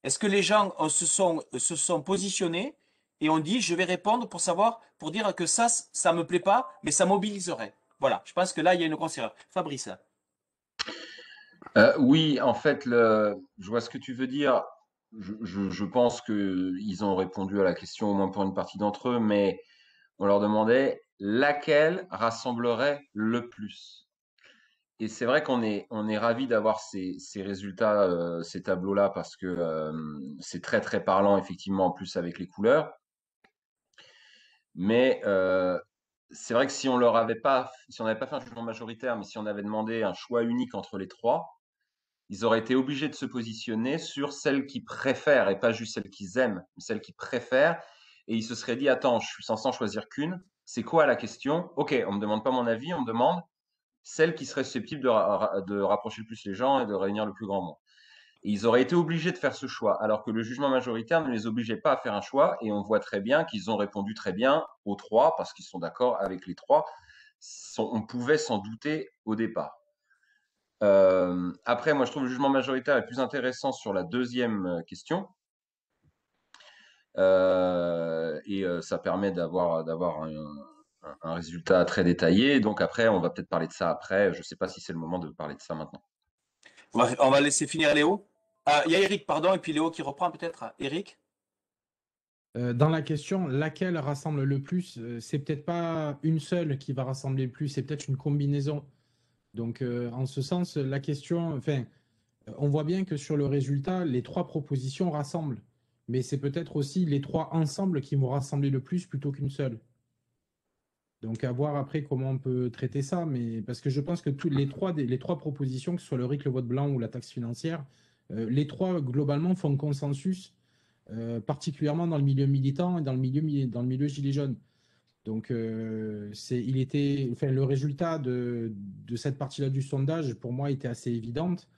Est-ce que les gens se sont positionnés et ont dit, je vais répondre pour savoir, pour dire que ça me plaît pas, mais ça mobiliserait. Voilà, je pense que là, il y a une grosse erreur. Fabrice. Oui, en fait, je vois ce que tu veux dire. Je pense qu'ils ont répondu à la question, au moins pour une partie d'entre eux, mais on leur demandait laquelle rassemblerait le plus. et c'est vrai on est ravis d'avoir ces résultats, ces tableaux-là, parce que c'est très très parlant, effectivement, en plus avec les couleurs. Mais c'est vrai que si on n'avait pas fait un jugement majoritaire, mais si on avait demandé un choix unique entre les trois, ils auraient été obligés de se positionner sur celles qu'ils préfèrent, et pas juste celles qu'ils aiment, mais celles qu'ils préfèrent. Et ils se seraient dit, attends, je suis censé en choisir qu'une. C'est quoi la question? Ok, on me demande pas mon avis, on me demande celle qui serait susceptible de rapprocher le plus les gens et de réunir le plus grand nombre. Et ils auraient été obligés de faire ce choix, alors que le jugement majoritaire ne les obligeait pas à faire un choix. Et on voit très bien qu'ils ont répondu très bien aux trois, parce qu'ils sont d'accord avec les trois. On pouvait s'en douter au départ. Après, moi, je trouve le jugement majoritaire est plus intéressant sur la deuxième question. Et ça permet d'avoir un résultat très détaillé. Donc après, on va peut-être parler de ça après. Je ne sais pas si c'est le moment de parler de ça maintenant. On va laisser finir Léo. Ah, il y a Eric, pardon, et puis Léo qui reprend peut-être. Eric? Dans la question, laquelle rassemble le plus, c'est peut-être pas une seule qui va rassembler le plus, c'est peut-être une combinaison. Donc, en ce sens, la question, enfin, on voit bien que sur le résultat, les trois propositions rassemblent. Mais c'est peut-être aussi les trois ensemble qui vont rassembler le plus plutôt qu'une seule. Donc, à voir après comment on peut traiter ça. Mais parce que je pense que les trois propositions, que ce soit le RIC, le vote blanc ou la taxe financière, les trois, globalement, font consensus, particulièrement dans le milieu militant et dans le milieu gilet jaune. Donc, le résultat de cette partie-là du sondage, pour moi, était assez évidente.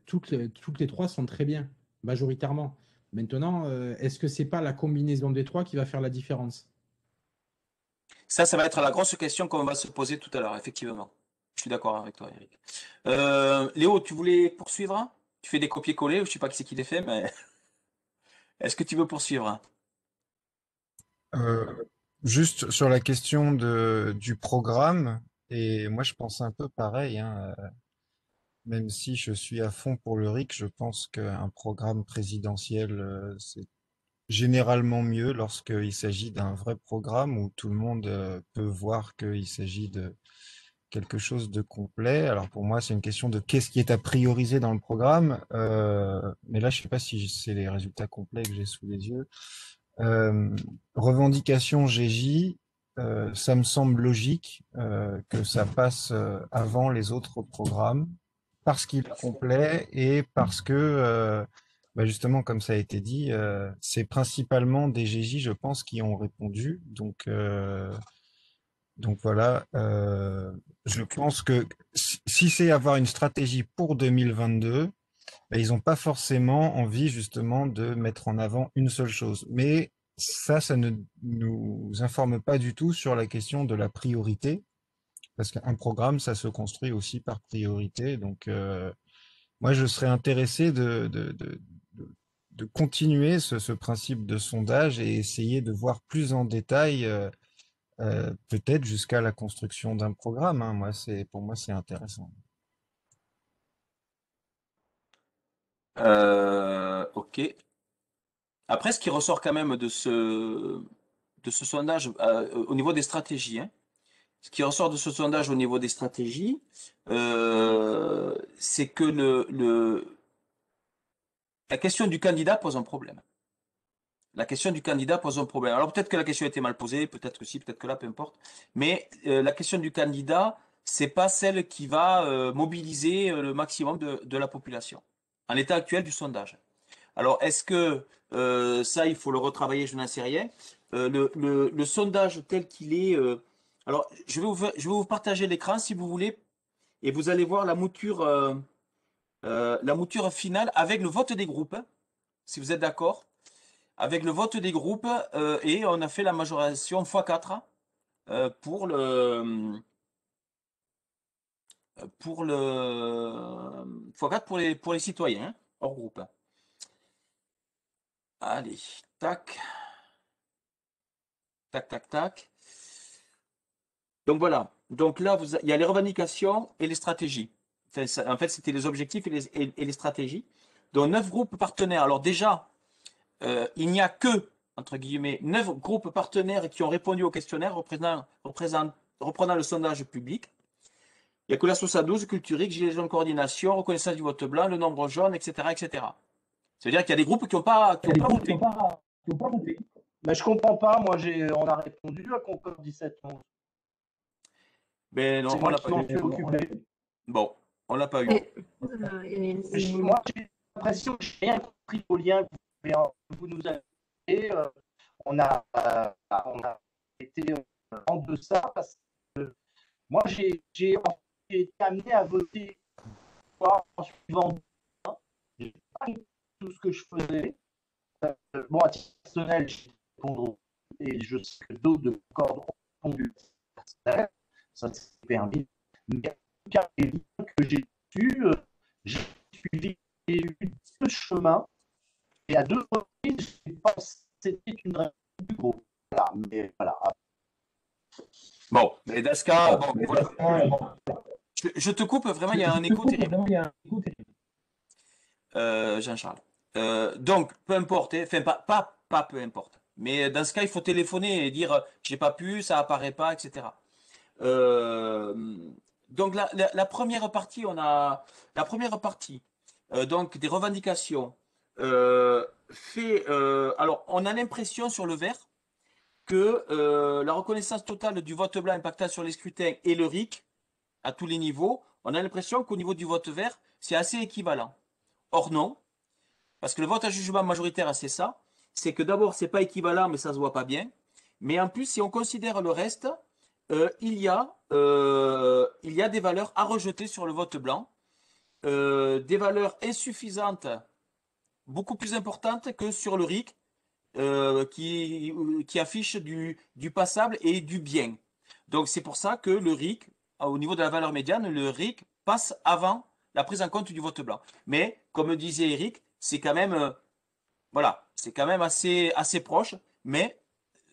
Toutes les trois sont très bien, majoritairement. Maintenant, est-ce que c'est pas la combinaison des trois qui va faire la différence? Ça va être la grosse question qu'on va se poser tout à l'heure, effectivement. Je suis d'accord avec toi, Eric. Léo, tu voulais poursuivre? Tu fais des copier-coller, je ne sais pas qui c'est qui les fait, mais est-ce que tu veux poursuivre? Euh, Juste sur la question du programme, et moi je pense un peu pareil, hein, même si je suis à fond pour le RIC, je pense qu'un programme présidentiel, c'est généralement mieux lorsqu'il s'agit d'un vrai programme où tout le monde peut voir qu'il s'agit de quelque chose de complet. Alors pour moi, c'est une question de qu'est-ce qui est à prioriser dans le programme. Mais là, je sais pas si c'est les résultats complets que j'ai sous les yeux. Euh, Revendication GJ, ça me semble logique que ça passe avant les autres programmes parce qu'il est complet et parce que bah justement, comme ça a été dit, c'est principalement des GJ, je pense, qui ont répondu. Donc voilà, je pense que si c'est avoir une stratégie pour 2022, ben, ils n'ont pas forcément envie justement de mettre en avant une seule chose. Mais ça ne nous informe pas du tout sur la question de la priorité, parce qu'un programme, ça se construit aussi par priorité. Donc moi, je serais intéressé de continuer ce principe de sondage et essayer de voir plus en détail peut-être jusqu'à la construction d'un programme, hein. Pour moi, c'est intéressant. Ok. Après, ce qui ressort quand même de ce sondage au niveau des stratégies, hein, ce qui ressort de ce sondage au niveau des stratégies, c'est que la question du candidat pose un problème. La question du candidat pose un problème. Alors peut-être que la question a été mal posée, peut-être que si, peut-être que là, peu importe. Mais la question du candidat, c'est pas celle qui va mobiliser le maximum de la population, en l'état actuel du sondage. Alors est-ce que ça, il faut le retravailler, je n'en sais rien. Le sondage tel qu'il est. Alors je vais vous partager l'écran si vous voulez, et vous allez voir la mouture finale avec le vote des groupes, hein, si vous êtes d'accord avec le vote des groupes et on a fait la majoration x4 pour le x4 pour les citoyens hein, hors groupe. Allez, tac, tac, tac, tac. Donc voilà. Donc là, il y a les revendications et les stratégies. Enfin, en fait, c'était les objectifs et les stratégies. Donc 9 groupes partenaires. Alors déjà, il n'y a que, entre guillemets, 9 groupes partenaires qui ont répondu au questionnaire reprenant le sondage public. Il n'y a que la 72, culturique, gilet jaune coordination, reconnaissance du vote blanc, le nombre jaune, etc., etc. Ça veut dire qu'il y a des groupes qui n'ont pas voté. Mais je comprends pas, moi on a répondu à Concorde 17-11. Ben non, C'est on moi l'a qui pas m'en eu. suis occupé. Bon, on l'a pas eu. Moi j'ai l'impression que j'ai rien compris au lien que vous nous avez fait. On a été en deçà parce que moi j'ai été amené à voter en suivant j'ai pas compris tout ce que je faisais. Bon, à titre personnel, je répondre et je sais que d'autres de cordes ont répondu personnel, ça s'est permis. Mais en tout cas, les liens que j'ai eus, j'ai suivi et eu deux chemins et à deux reprises, j'ai pensé que c'était une réponse du groupe. Voilà, mais voilà. Bon, mais dans ce cas, bon, voilà. Je te coupe, vraiment, il y a un écho terrible. Jean-Charles. Donc, peu importe, enfin, pas peu importe. Mais dans ce cas, il faut téléphoner et dire j'ai pas pu, ça apparaît pas, etc. Donc, la première partie, on a la première partie donc des revendications. Alors, on a l'impression sur le vert que la reconnaissance totale du vote blanc impactant sur les scrutins et le RIC à tous les niveaux, on a l'impression qu'au niveau du vote vert, c'est assez équivalent. Or non, parce que le vote à jugement majoritaire, c'est ça. C'est que d'abord, c'est pas équivalent, mais ça se voit pas bien. Mais en plus, si on considère le reste, il y a des valeurs à rejeter sur le vote blanc, des valeurs insuffisantes, beaucoup plus importantes que sur le RIC, qui affiche du passable et du bien. Donc c'est pour ça que le RIC, au niveau de la valeur médiane, le RIC passe avant la prise en compte du vote blanc. Mais comme disait Eric, c'est quand même voilà, c'est quand même assez proche, mais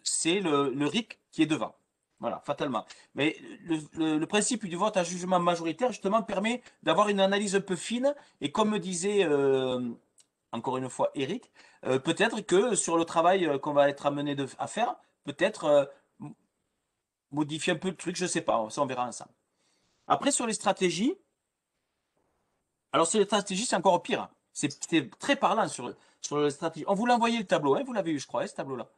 c'est le RIC qui est devant. Voilà, fatalement. Mais le principe du vote à jugement majoritaire, justement, permet d'avoir une analyse un peu fine. Et comme me disait encore une fois Eric, peut-être que sur le travail qu'on va être amené à faire, peut-être modifier un peu le truc, je ne sais pas, ça on verra ensemble. Après, sur les stratégies, alors sur les stratégies, c'est encore pire. C'est très parlant sur les stratégies. On vous l'a envoyé le tableau, hein, vous l'avez eu, je crois, ce tableau-là.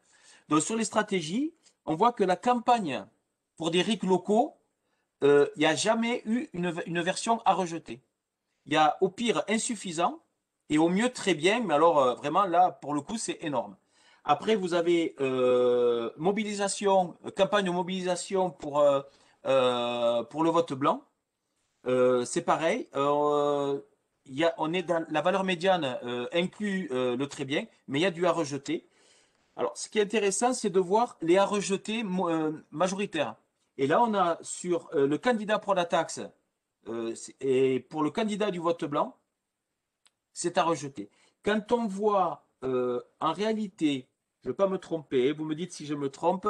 Donc sur les stratégies, on voit que la campagne pour des RIC locaux, il n'y a jamais eu une version à rejeter. Il y a au pire insuffisant et au mieux très bien, mais alors vraiment là, pour le coup, c'est énorme. Après, vous avez campagne de mobilisation pour le vote blanc. C'est pareil. On est dans la valeur médiane inclut le très bien, mais il y a du à rejeter. Alors, ce qui est intéressant, c'est de voir les à rejeter majoritaires. Et là, on a sur le candidat pour la taxe et pour le candidat du vote blanc, c'est à rejeter. Quand on voit en réalité, je ne vais pas me tromper, vous me dites si je me trompe,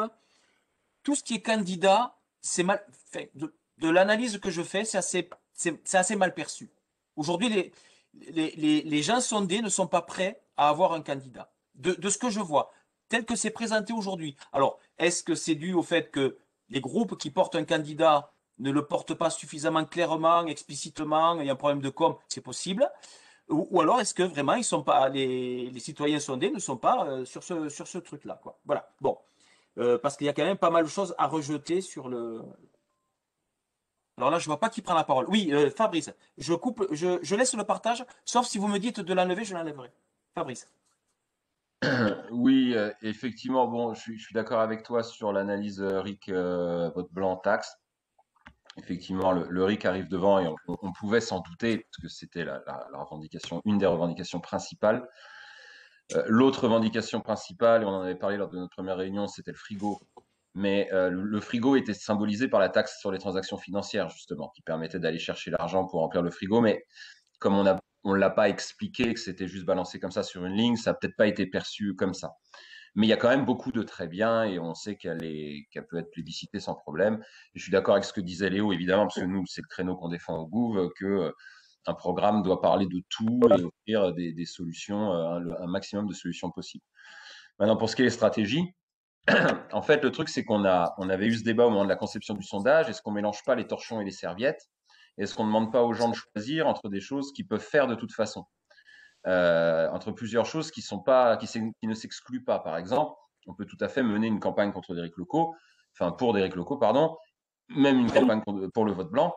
tout ce qui est candidat, c'est mal. Enfin, de l'analyse que je fais, c'est assez mal perçu. Aujourd'hui, les gens sondés ne sont pas prêts à avoir un candidat. De ce que je vois, tel que c'est présenté aujourd'hui. Alors, est-ce que c'est dû au fait que les groupes qui portent un candidat ne le portent pas suffisamment clairement, explicitement, il y a un problème de com, c'est possible. Ou alors est-ce que vraiment ils sont pas, les citoyens sondés ne sont pas sur ce truc-là, quoi. Voilà. Bon. Parce qu'il y a quand même pas mal de choses à rejeter sur le. Alors là, je vois pas qui prend la parole. Oui, Fabrice, je laisse le partage, sauf si vous me dites de l'enlever, je l'enlèverai. Fabrice. Oui, effectivement, bon, je suis d'accord avec toi sur l'analyse RIC vote blanc taxe. Effectivement, le RIC arrive devant et on pouvait s'en douter parce que c'était la revendication, une des revendications principales. L'autre revendication principale, et on en avait parlé lors de notre première réunion, c'était le frigo. Mais le frigo était symbolisé par la taxe sur les transactions financières, justement, qui permettait d'aller chercher l'argent pour remplir le frigo. Mais comme on ne l'a pas expliqué, que c'était juste balancé comme ça sur une ligne, ça n'a peut-être pas été perçu comme ça. Mais il y a quand même beaucoup de très bien et on sait qu'elle peut être plébiscitée sans problème. Et je suis d'accord avec ce que disait Léo, évidemment, parce que nous, c'est le créneau qu'on défend au Gouv, que un programme doit parler de tout et offrir des solutions, un maximum de solutions possibles. Maintenant, pour ce qui est des stratégies, en fait, le truc, c'est on avait eu ce débat au moment de la conception du sondage. Est-ce qu'on mélange pas les torchons et les serviettes? Est-ce qu'on ne demande pas aux gens de choisir entre des choses qu'ils peuvent faire de toute façon, entre plusieurs choses qui ne s'excluent pas. Par exemple, on peut tout à fait mener une campagne contre Derrick Locaux, pour Derrick Locaux, pardon, même une campagne pour le vote blanc,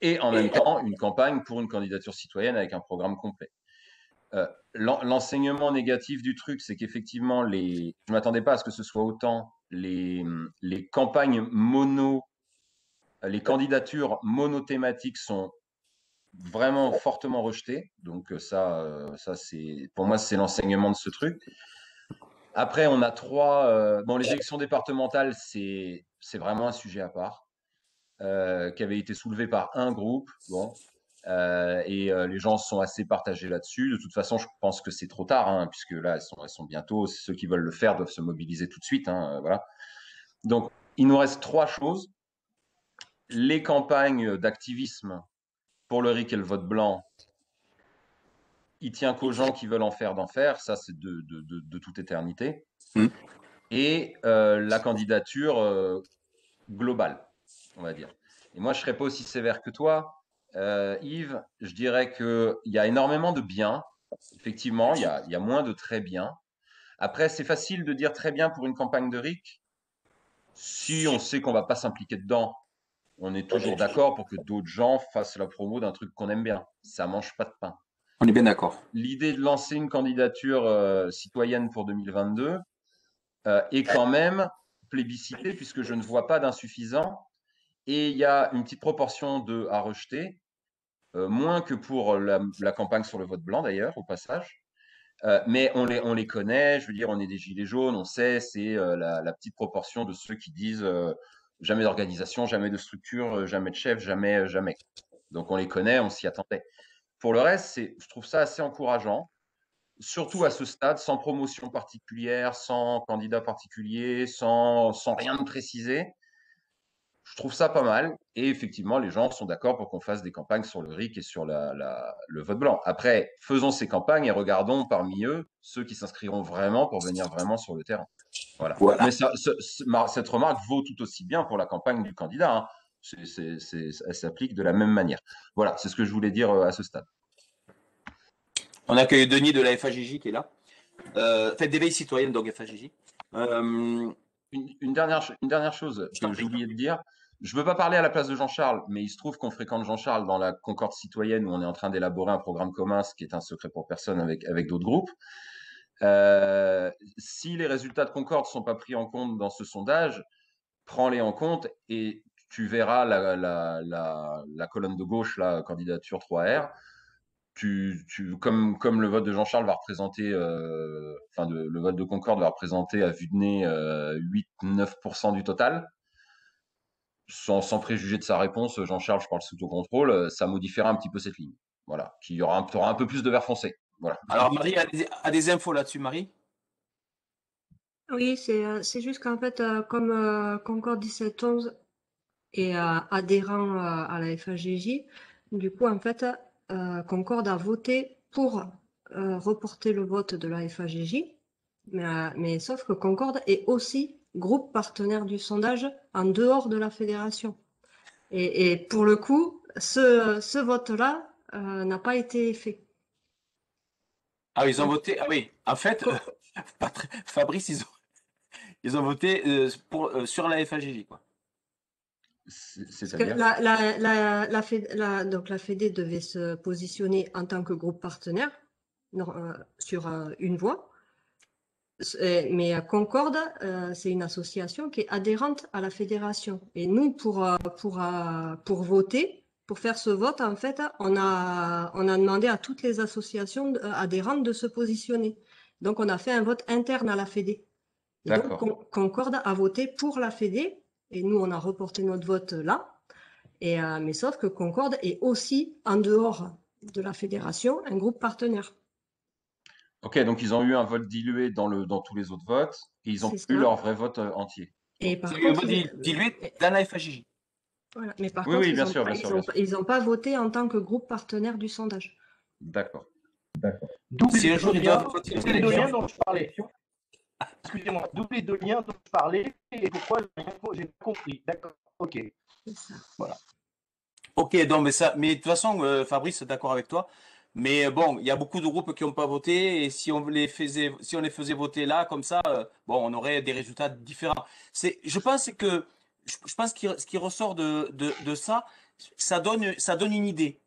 et en même temps une campagne pour une candidature citoyenne avec un programme complet. L'enseignement négatif du truc, c'est qu'effectivement, je ne m'attendais pas à ce que ce soit autant les campagnes les candidatures monothématiques sont vraiment fortement rejetées. Donc ça pour moi, c'est l'enseignement de ce truc. Après, on a les élections départementales, c'est vraiment un sujet à part, qui avait été soulevé par un groupe. Les gens sont assez partagés là-dessus. De toute façon, je pense que c'est trop tard, hein, puisque là, elles sont bientôt. Ceux qui veulent le faire doivent se mobiliser tout de suite. Voilà. Donc, il nous reste 3 choses. Les campagnes d'activisme pour le RIC et le vote blanc, il tient qu'aux gens qui veulent en faire d'en faire. Ça, c'est de toute éternité. Et la candidature globale, on va dire. Et moi, je ne serais pas aussi sévère que toi. Yves, je dirais qu'il y a énormément de bien. Effectivement, il y a moins de très bien. Après, c'est facile de dire très bien pour une campagne de RIC. Si on sait qu'on ne va pas s'impliquer dedans, on est toujours d'accord pour que d'autres gens fassent la promo d'un truc qu'on aime bien. Ça ne mange pas de pain. On est bien d'accord. L'idée de lancer une candidature citoyenne pour 2022 est quand même plébiscitée, puisque je ne vois pas d'insuffisant. Et il y a une petite proportion à rejeter, moins que pour la campagne sur le vote blanc d'ailleurs, au passage. Mais on les connaît, je veux dire, on est des gilets jaunes, on sait, c'est la petite proportion de ceux qui disent jamais d'organisation, jamais de structure, jamais de chef, jamais. Donc on les connaît, on s'y attendait. Pour le reste, je trouve ça assez encourageant, surtout à ce stade, sans promotion particulière, sans candidat particulier, sans rien de précisé. Je trouve ça pas mal. Et effectivement, les gens sont d'accord pour qu'on fasse des campagnes sur le RIC et sur le vote blanc. Après, faisons ces campagnes et regardons parmi eux ceux qui s'inscriront vraiment pour venir vraiment sur le terrain. Voilà. Mais cette remarque vaut tout aussi bien pour la campagne du candidat. Hein. Elle s'applique de la même manière. Voilà, c'est ce que je voulais dire à ce stade. On accueille Denis de la FAJJ qui est là. Faites d'éveil citoyenne, donc FAJJ. Une dernière chose que j'ai oublié de dire. Je ne veux pas parler à la place de Jean-Charles, mais il se trouve qu'on fréquente Jean-Charles dans la Concorde citoyenne où on est en train d'élaborer un programme commun, ce qui est un secret pour personne avec d'autres groupes. Si les résultats de Concorde ne sont pas pris en compte dans ce sondage, prends-les en compte et tu verras la colonne de gauche, la candidature 3R. Comme le vote de Jean-Charles va représenter, le vote de Concorde va représenter à vue de nez 8-9% du total. Sans préjuger de sa réponse, Jean-Charles, je parle sous ton contrôle, ça modifiera un petit peu cette ligne. Voilà, tu auras un peu plus de vert foncé. Voilà. Alors Marie a des infos là-dessus, Marie? Oui, c'est juste qu'en fait, comme Concorde 1711 est adhérent à la FAJJ, du coup, en fait, Concorde a voté pour reporter le vote de la FAJJ, mais sauf que Concorde est aussi groupe partenaire du sondage en dehors de la fédération. Et pour le coup, ce vote-là n'a pas été fait. Ah, ils ont voté. Ah oui, en fait, Fabrice, ils ont voté sur la FAJJ, quoi. C'est-à-dire donc la Fédé devait se positionner en tant que groupe partenaire sur une voie. Mais Concorde, c'est une association qui est adhérente à la fédération. Et nous, pour voter, pour faire ce vote, en fait, on a demandé à toutes les associations adhérentes de se positionner. Donc, on a fait un vote interne à la Fédé. Et donc, Concorde a voté pour la Fédé, et nous, on a reporté notre vote là. Mais sauf que Concorde est aussi, en dehors de la fédération, un groupe partenaire. Ok, donc ils ont eu un vote dilué dans tous les autres votes, et ils ont eu leur vrai vote entier. Et par contre, dilué dans la FAJJ. Voilà. Mais par Oui, contre, oui, bien sûr, bien sûr. Ils n'ont pas voté en tant que groupe partenaire du sondage. D'accord. D'où les deux liens dont je parlais. Excusez-moi, d'où les deux liens dont je parlais et pourquoi j'ai compris. D'accord, ok. C'est ça. Voilà. Ok, donc, mais de toute façon, Fabrice, d'accord avec toi. Mais bon, il y a beaucoup de groupes qui n'ont pas voté, et si on les faisait voter là, comme ça, bon, on aurait des résultats différents. Je pense que, je pense ce qui ressort de ça, ça donne une idée.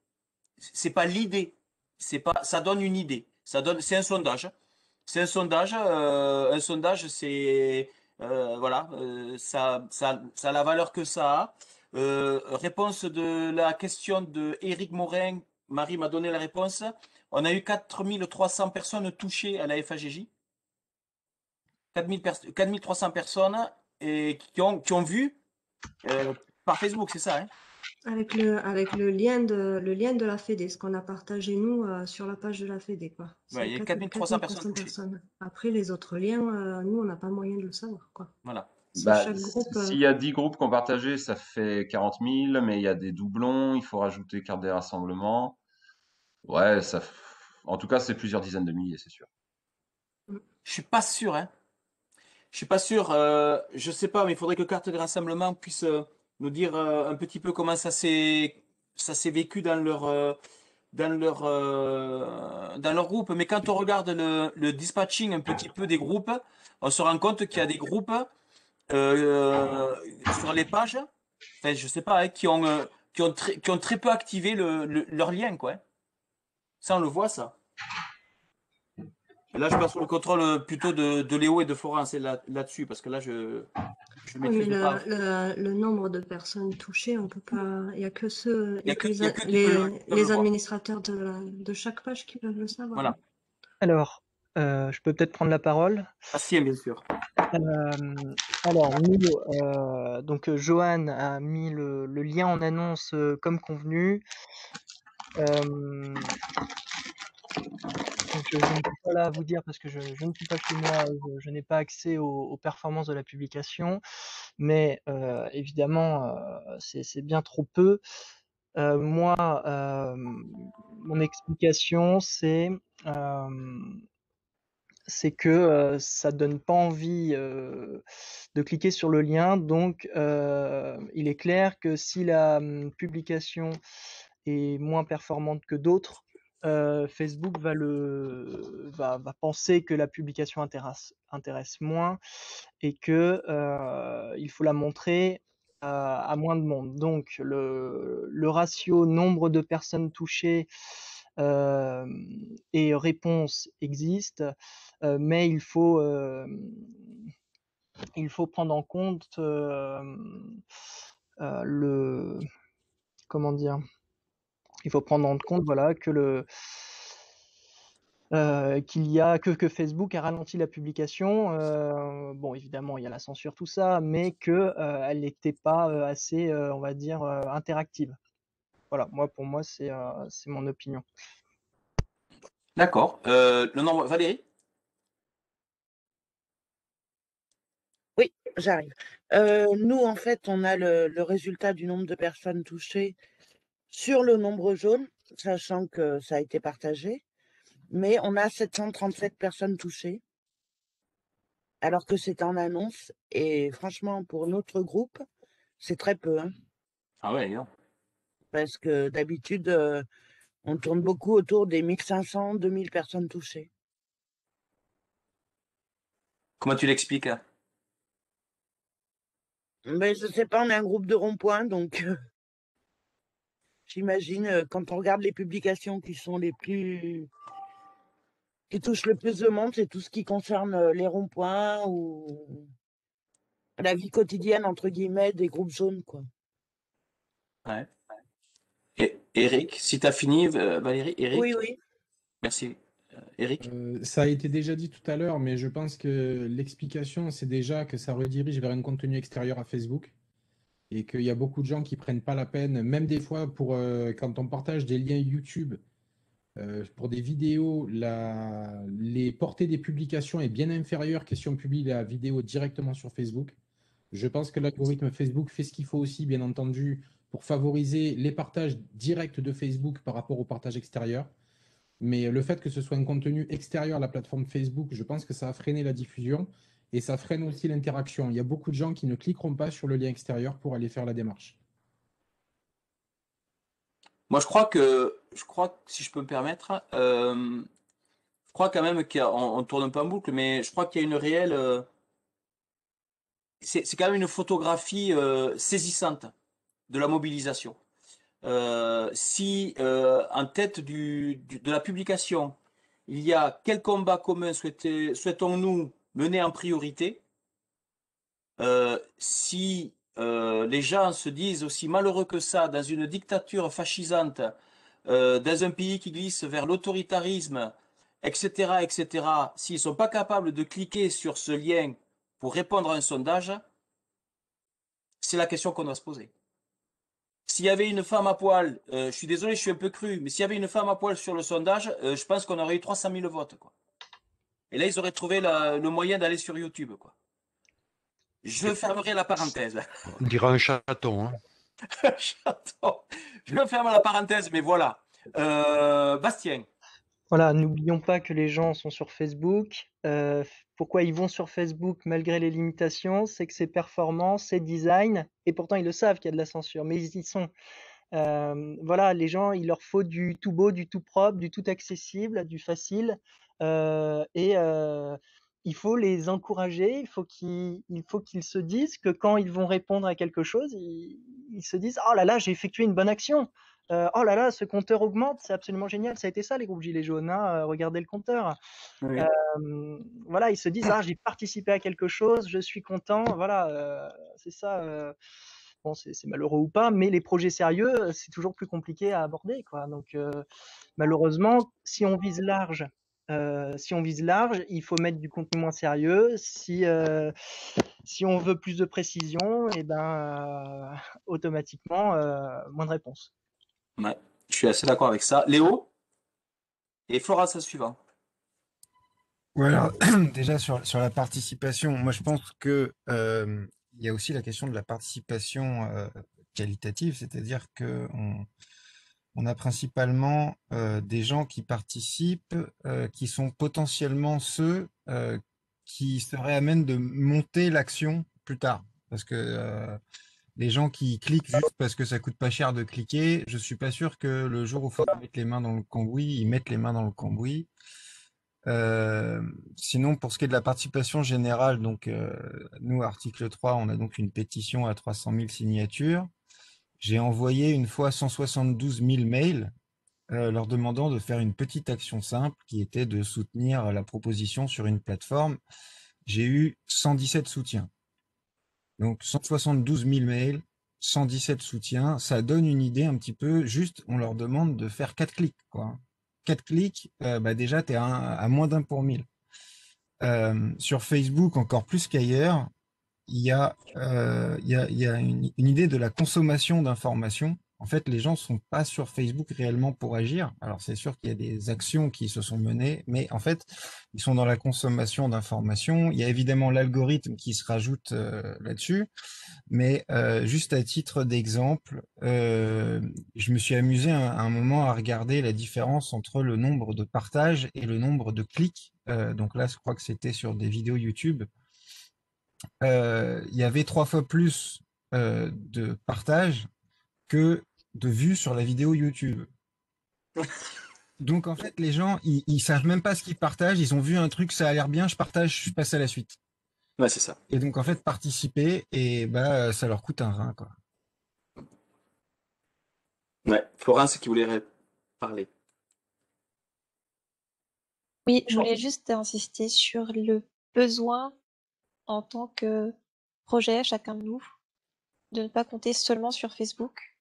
C'est pas l'idée, ça donne une idée. C'est un sondage. C'est un sondage, voilà, ça a la valeur que ça a. Réponse de la question de Éric Morin. Marie m'a donné la réponse. On a eu 4300 personnes touchées à la FAGJ. 4300 personnes et qui ont vu par Facebook, c'est ça, hein? Avec le lien de la Fédé, ce qu'on a partagé nous sur la page de la Fédé, quoi. Ouais, C'est il y a 4300 personnes touchées. Après, les autres liens, nous, on n'a pas moyen de le savoir, quoi. Voilà. Si Bah, chaque groupe, s'il y a 10 groupes qui ont partagé, ça fait 40 000, mais il y a des doublons, il faut rajouter carte des rassemblements. Ouais, en tout cas, c'est plusieurs dizaines de milliers, c'est sûr. Je suis pas sûr, hein. Je suis pas sûr. Je sais pas, mais il faudrait que Carte de Rassemblement puisse nous dire un petit peu comment ça s'est vécu dans leur groupe. Mais quand on regarde le dispatching un petit peu des groupes, on se rend compte qu'il y a des groupes sur les pages, enfin, je sais pas, hein, qui ont très peu activé leur lien, quoi, hein. Ça, on le voit, ça. Et là, je passe sur le contrôle plutôt de Léo et de Florence là-dessus, parce que là, je mais maîtrise pas. le nombre de personnes touchées, on peut pas. Il n'y a que ceux, Il y a que qui peuvent le les voir. administrateurs de chaque page qui peuvent le savoir. Voilà. Alors, je peux peut-être prendre la parole. Ah si, bien sûr. Alors, nous, donc Johan a mis le lien en annonce comme convenu. Donc, je ne peux pas là vous dire parce que je ne suis pas chez moi, je n'ai pas accès aux performances de la publication, mais évidemment, c'est bien trop peu. Moi, mon explication, c'est que ça donne pas envie de cliquer sur le lien. Donc, il est clair que si la publication est moins performante que d'autres, Facebook va penser que la publication intéresse moins et que il faut la montrer à moins de monde. Donc, le ratio nombre de personnes touchées et réponses existe, mais il faut prendre en compte comment dire, il faut prendre en compte voilà que que Facebook a ralenti la publication. Bon, évidemment, il y a la censure, tout ça, mais que elle n'était pas assez, on va dire, interactive. Voilà, pour moi, c'est mon opinion. D'accord. Le nombre, Valérie? Oui, j'arrive. Nous, en fait, on a le résultat du nombre de personnes touchées sur le nombre jaune, sachant que ça a été partagé, mais on a 737 personnes touchées, alors que c'est en annonce, et franchement, pour notre groupe, c'est très peu, hein, Ah ouais, non. parce que d'habitude, on tourne beaucoup autour des 1500, 2000 personnes touchées. Comment tu l'expliques, hein? Mais je sais pas, on est un groupe de ronds-points, donc j'imagine, quand on regarde les publications qui sont qui touchent le plus de monde, c'est tout ce qui concerne les ronds-points ou la vie quotidienne, entre guillemets, des groupes jaunes, quoi. Ouais. Et Eric, si tu as fini, Valérie, Eric? Oui, oui. Merci. Eric? Ça a été déjà dit tout à l'heure, mais je pense que l'explication, c'est déjà que ça redirige vers un contenu extérieur à Facebook et qu'il y a beaucoup de gens qui prennent pas la peine, même des fois quand on partage des liens YouTube pour des vidéos, les portées des publications est bien inférieure que si on publie la vidéo directement sur Facebook. Je pense que l'algorithme Facebook fait ce qu'il faut aussi, bien entendu, pour favoriser les partages directs de Facebook par rapport au partage extérieur. Mais le fait que ce soit un contenu extérieur à la plateforme Facebook, je pense que ça a freiné la diffusion et ça freine aussi l'interaction. Il y a beaucoup de gens qui ne cliqueront pas sur le lien extérieur pour aller faire la démarche. Moi, je crois que, si je peux me permettre, je crois quand même on tourne un peu en boucle, mais je crois qu'il y a une réelle, c'est quand même une photographie saisissante de la mobilisation. Si en tête de la publication, il y a quel combat commun souhaitons-nous mener en priorité, si les gens se disent aussi malheureux que ça, dans une dictature fascisante, dans un pays qui glisse vers l'autoritarisme, etc., etc., s'ils ne sont pas capables de cliquer sur ce lien pour répondre à un sondage, c'est la question qu'on doit se poser. S'il y avait une femme à poil, je suis désolé, je suis un peu cru, mais s'il y avait une femme à poil sur le sondage, je pense qu'on aurait eu 300 000 votes, quoi. Et là, ils auraient trouvé le moyen d'aller sur YouTube, quoi. Je fermerai la parenthèse. On dirait un chaton. Hein. Chaton. Je ferme la parenthèse, mais voilà. Bastien. Voilà, n'oublions pas que les gens sont sur Facebook. Pourquoi ils vont sur Facebook malgré les limitations? C'est que c'est performant, c'est design, et pourtant ils le savent qu'il y a de la censure, mais ils y sont. Voilà, les gens, il leur faut du tout beau, du tout propre, du tout accessible, du facile, et il faut les encourager. Il faut qu'ils se disent que quand ils vont répondre à quelque chose, ils se disent: oh là là, j'ai effectué une bonne action. Oh là là, ce compteur augmente, c'est absolument génial. Ça a été ça les groupes Gilets jaunes, hein, regardez le compteur. Oui. Voilà, ils se disent: ah, j'ai participé à quelque chose, je suis content. Voilà, c'est ça. Bon, c'est malheureux ou pas, mais les projets sérieux, c'est toujours plus compliqué à aborder, quoi. Donc, malheureusement, si on vise large, il faut mettre du contenu moins sérieux. Si on veut plus de précision, et ben, automatiquement, moins de réponses. Ouais, je suis assez d'accord avec ça. Léo et Flora, ça suivant. Voilà, déjà sur la participation, moi je pense que il y a aussi la question de la participation qualitative, c'est-à-dire que on a principalement des gens qui participent, qui sont potentiellement ceux qui seraient à même de monter l'action plus tard, parce que les gens qui cliquent juste parce que ça coûte pas cher de cliquer, je suis pas sûr que le jour où il faut mettre les mains dans le cambouis, ils mettent les mains dans le cambouis. Sinon, pour ce qui est de la participation générale, donc nous, article 3, on a donc une pétition à 300 000 signatures. J'ai envoyé une fois 172 000 mails leur demandant de faire une petite action simple qui était de soutenir la proposition sur une plateforme. J'ai eu 117 soutiens. Donc 172 000 mails, 117 soutiens, ça donne une idée un petit peu. Juste, on leur demande de faire 4 clics, quoi. 4 clics, bah déjà, tu es à moins d'1 pour 1000. Sur Facebook, encore plus qu'ailleurs, il y a une idée de la consommation d'informations. En fait, les gens ne sont pas sur Facebook réellement pour agir. Alors, c'est sûr qu'il y a des actions qui se sont menées, mais en fait, ils sont dans la consommation d'informations. Il y a évidemment l'algorithme qui se rajoute là-dessus. Mais juste à titre d'exemple, je me suis amusé à un moment à regarder la différence entre le nombre de partages et le nombre de clics. Donc là, je crois que c'était sur des vidéos YouTube. Il y avait 3 fois plus de partages que de vues sur la vidéo YouTube. Donc en fait, les gens, ils savent même pas ce qu'ils partagent. Ils ont vu un truc, ça a l'air bien, je partage, je passe à la suite. Ouais, c'est ça. Et donc en fait, participer, et bah ça leur coûte un rein, quoi. Ouais, Florence qui voulait parler. Oui, je voulais juste insister sur le besoin en tant que projet, chacun de nous, de ne pas compter seulement sur Facebook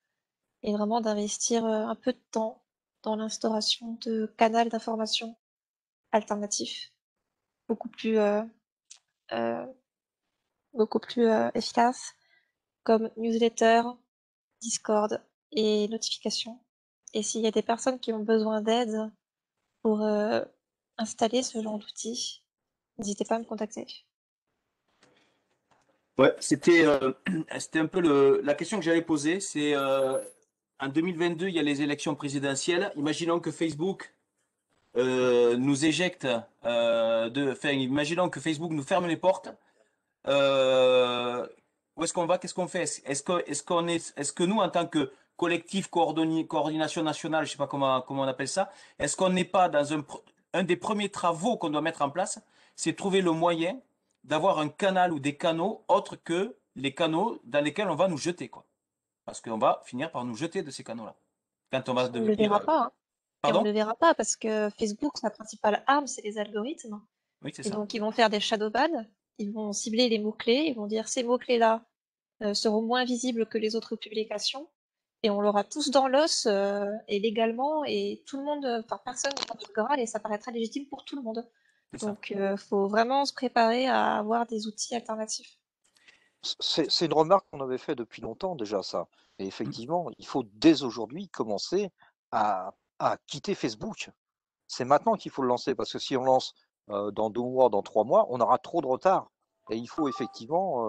et vraiment d'investir un peu de temps dans l'instauration de canaux d'information alternatifs, beaucoup plus efficaces, comme newsletter, Discord et notifications. Et s'il y a des personnes qui ont besoin d'aide pour installer ce genre d'outils, n'hésitez pas à me contacter. Ouais, c'était un peu la question que j'allais poser. C'est en 2022, il y a les élections présidentielles. Imaginons que Facebook nous éjecte imaginons que Facebook nous ferme les portes. Où est-ce qu'on va? Qu'est-ce qu'on fait? Est-ce que nous, en tant que collectif coordination nationale, je sais pas comment on appelle ça, est-ce qu'on n'est pas dans un des premiers travaux qu'on doit mettre en place, c'est trouver le moyen d'avoir un canal ou des canaux autres que les canaux dans lesquels on va nous jeter, quoi. Parce qu'on va finir par nous jeter de ces canaux-là. Quand on va On ne le verra devenir... pas, hein. Et on ne Pardon? le verra pas parce que Facebook, sa principale arme, c'est les algorithmes. Oui, c'est Et ça. donc, ils vont faire des shadow bans, ils vont cibler les mots-clés, ils vont dire ces mots-clés-là seront moins visibles que les autres publications. Et on l'aura tous dans l'os et légalement, et tout le monde, enfin personne ne remarquera et ça paraîtra légitime pour tout le monde. C'est ça. Donc, faut vraiment se préparer à avoir des outils alternatifs. C'est une remarque qu'on avait fait depuis longtemps déjà, ça. Et effectivement, il faut dès aujourd'hui commencer à quitter Facebook. C'est maintenant qu'il faut le lancer, parce que si on lance dans 2 mois, dans 3 mois, on aura trop de retard. Et il faut effectivement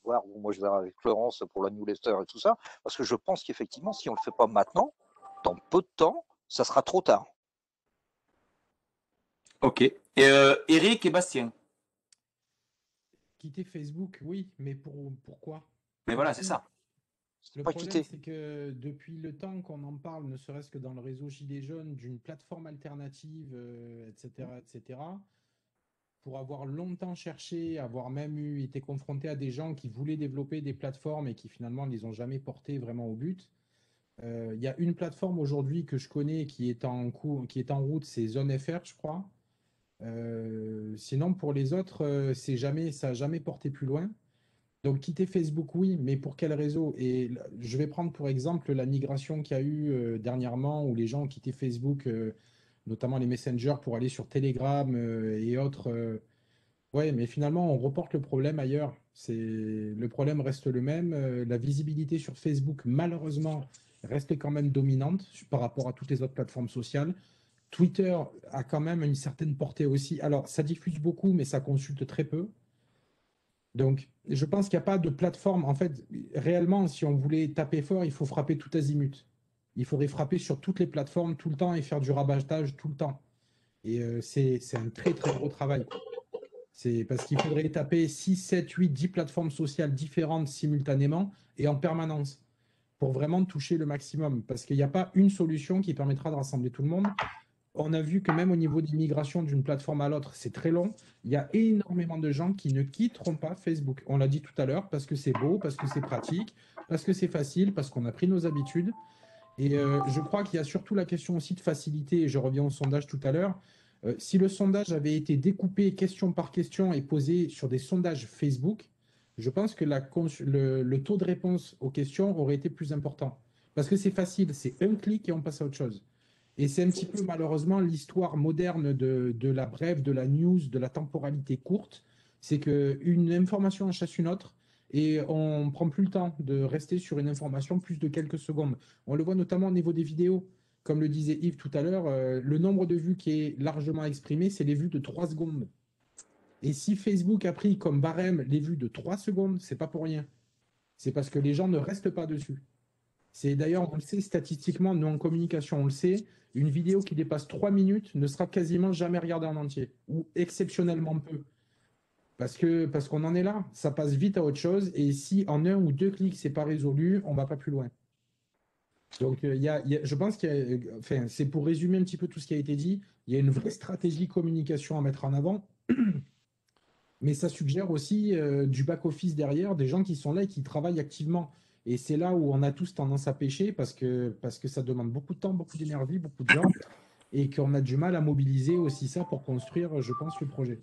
voir, moi je verrai avec Florence pour la newsletter et tout ça, parce que je pense qu'effectivement, si on ne le fait pas maintenant, dans peu de temps, ça sera trop tard. Ok. Et Eric et Bastien. Quitter Facebook, oui, mais pourquoi? Mais voilà, c'est ça. Le Pas problème, quitter. c'est que depuis le temps qu'on en parle, ne serait-ce que dans le réseau Gilets jaunes, d'une plateforme alternative, etc., etc., pour avoir longtemps cherché, avoir même été confronté à des gens qui voulaient développer des plateformes et qui finalement ne les ont jamais portées vraiment au but. Il y a une plateforme aujourd'hui que je connais qui est en route, c'est ZoneFR, je crois. Sinon, pour les autres, ça n'a jamais porté plus loin. Donc, quitter Facebook, oui, mais pour quel réseau? Et je vais prendre pour exemple la migration qu'il y a eu dernièrement où les gens ont quitté Facebook, notamment les messengers, pour aller sur Telegram et autres. Ouais, mais finalement, on reporte le problème ailleurs. Le problème reste le même. La visibilité sur Facebook, malheureusement, reste quand même dominante par rapport à toutes les autres plateformes sociales. Twitter a quand même une certaine portée aussi. Alors, ça diffuse beaucoup, mais ça consulte très peu. Donc, je pense qu'il n'y a pas de plateforme. En fait, réellement, si on voulait taper fort, il faut frapper tout azimut. Il faudrait frapper sur toutes les plateformes tout le temps et faire du rabattage tout le temps. Et c'est un très, très gros travail. C'est parce qu'il faudrait taper 6, 7, 8, 10 plateformes sociales différentes simultanément et en permanence pour vraiment toucher le maximum. Parce qu'il n'y a pas une solution qui permettra de rassembler tout le monde. On a vu que même au niveau des migrations d'une plateforme à l'autre, c'est très long. Il y a énormément de gens qui ne quitteront pas Facebook. On l'a dit tout à l'heure, parce que c'est beau, parce que c'est pratique, parce que c'est facile, parce qu'on a pris nos habitudes. Et je crois qu'il y a surtout la question aussi de facilité, et je reviens au sondage tout à l'heure. Si le sondage avait été découpé question par question et posé sur des sondages Facebook, je pense que le taux de réponse aux questions aurait été plus important. Parce que c'est facile, c'est un clic et on passe à autre chose. Et c'est un petit peu malheureusement l'histoire moderne de la brève, de la news, de la temporalité courte. C'est qu'une information en chasse une autre et on ne prend plus le temps de rester sur une information plus de quelques secondes. On le voit notamment au niveau des vidéos. Comme le disait Yves tout à l'heure, le nombre de vues qui est largement exprimé, c'est les vues de 3 secondes. Et si Facebook a pris comme barème les vues de 3 secondes, c'est pas pour rien. C'est parce que les gens ne restent pas dessus. C'est d'ailleurs, on le sait statistiquement, nous en communication, on le sait, une vidéo qui dépasse 3 minutes ne sera quasiment jamais regardée en entier, ou exceptionnellement peu. Parce qu'on en est là, ça passe vite à autre chose, et si en 1 ou 2 clics, c'est pas résolu, on va pas plus loin. Donc, je pense enfin, c'est pour résumer un petit peu tout ce qui a été dit, il y a une vraie stratégie communication à mettre en avant, mais ça suggère aussi du back-office derrière, des gens qui sont là et qui travaillent activement. Et c'est là où on a tous tendance à pêcher parce que ça demande beaucoup de temps, beaucoup d'énergie, beaucoup de gens, et qu'on a du mal à mobiliser aussi ça pour construire, je pense, le projet.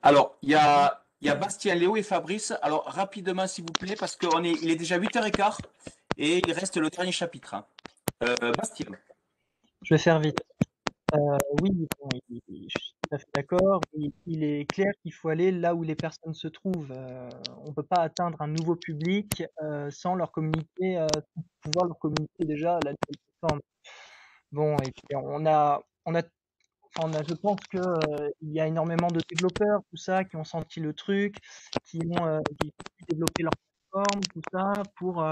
Alors, il y a Bastien, Léo et Fabrice. Alors, rapidement, s'il vous plaît, parce qu'il est déjà 8h15 et il reste le dernier chapitre. Bastien. Je vais faire vite. Oui, bon, je suis tout à fait d'accord. Il est clair qu'il faut aller là où les personnes se trouvent. On ne peut pas atteindre un nouveau public sans leur communiquer, pouvoir leur communiquer déjà la nouvelle plateforme. Bon, et puis je pense que il y a énormément de développeurs, tout ça, qui ont senti le truc, qui ont développé leur plateforme, tout ça, pour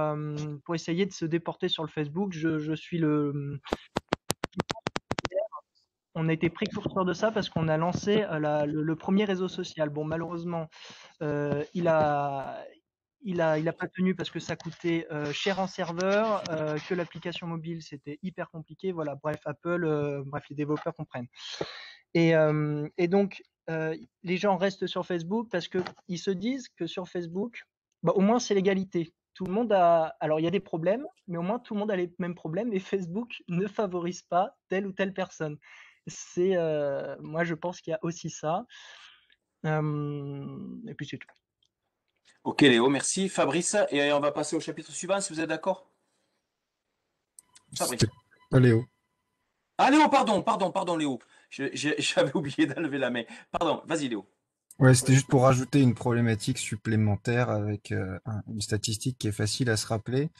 essayer de se déporter sur le Facebook. Je suis on a été précurseur de ça parce qu'on a lancé le premier réseau social. Bon, malheureusement, il a il a pas tenu parce que ça coûtait cher en serveur, que l'application mobile c'était hyper compliqué. Voilà, bref, Apple, bref, les développeurs comprennent. Et donc, les gens restent sur Facebook parce qu'ils se disent que sur Facebook, bah, au moins c'est l'égalité. Tout le monde a. Alors, il y a des problèmes, mais au moins tout le monde a les mêmes problèmes et Facebook ne favorise pas telle ou telle personne. Moi, je pense qu'il y a aussi ça. Et puis c'est tout. Ok Léo, merci. Fabrice, et on va passer au chapitre suivant si vous êtes d'accord. Fabrice. C'était pas Léo. Ah Léo, pardon Léo. J'avais oublié d'enlever la main. Pardon, vas-y Léo. Ouais, c'était juste pour rajouter une problématique supplémentaire avec une statistique qui est facile à se rappeler.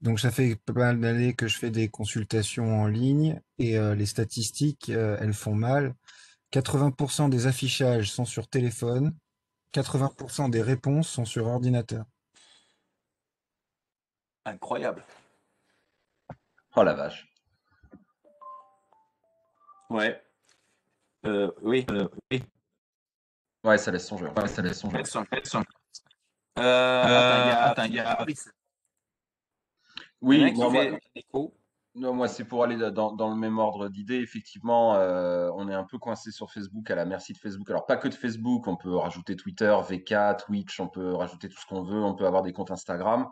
Donc, ça fait pas mal d'années que je fais des consultations en ligne et les statistiques, elles font mal. 80% des affichages sont sur téléphone, 80% des réponses sont sur ordinateur. Incroyable. Oh la vache. Ouais. Oui. Ouais, ça laisse songer. Attends, il y a Fabrice. Il y en a Oui, qui non, fait moi, l'écho. non, moi c'est pour aller dans le même ordre d'idées. Effectivement, on est un peu coincé sur Facebook, à la merci de Facebook. Alors, pas que de Facebook, on peut rajouter Twitter, VK, Twitch, on peut rajouter tout ce qu'on veut, on peut avoir des comptes Instagram.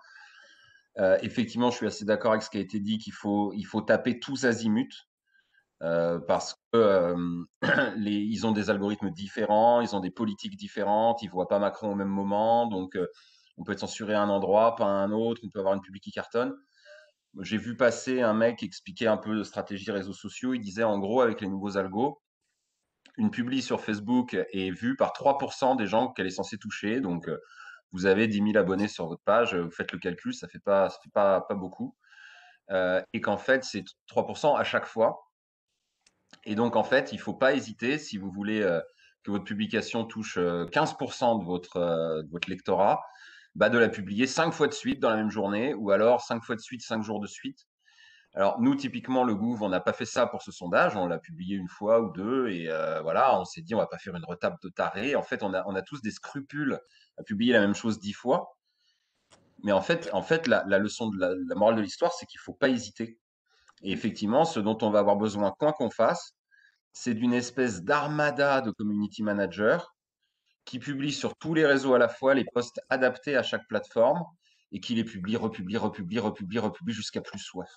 Effectivement, je suis assez d'accord avec ce qui a été dit, il faut taper tous azimuts. Parce que ils ont des algorithmes différents, ils ont des politiques différentes, ils voient pas Macron au même moment, donc on peut être censuré à un endroit, pas à un autre, on peut avoir une publique qui cartonne. J'ai vu passer un mec expliquer un peu de stratégie réseaux sociaux, il disait en gros avec les nouveaux algos, une publi sur Facebook est vue par 3% des gens qu'elle est censée toucher, donc vous avez 10 000 abonnés sur votre page, vous faites le calcul, ça fait pas beaucoup, et qu'en fait c'est 3% à chaque fois. Et donc, en fait, il ne faut pas hésiter, si vous voulez que votre publication touche 15% de votre lectorat, bah, de la publier 5 fois de suite dans la même journée, ou alors 5 fois de suite, 5 jours de suite. Alors, nous, typiquement, le Gouv, on n'a pas fait ça pour ce sondage, on l'a publié une fois ou deux, et voilà, on s'est dit, on va pas faire une retape de taré. En fait, on a tous des scrupules à publier la même chose 10 fois. Mais en fait la leçon de la morale de l'histoire, c'est qu'il ne faut pas hésiter. Et effectivement, ce dont on va avoir besoin, quoi qu'on fasse, c'est d'une espèce d'armada de community managers qui publient sur tous les réseaux à la fois les posts adaptés à chaque plateforme et qui les publient, republient jusqu'à plus soif.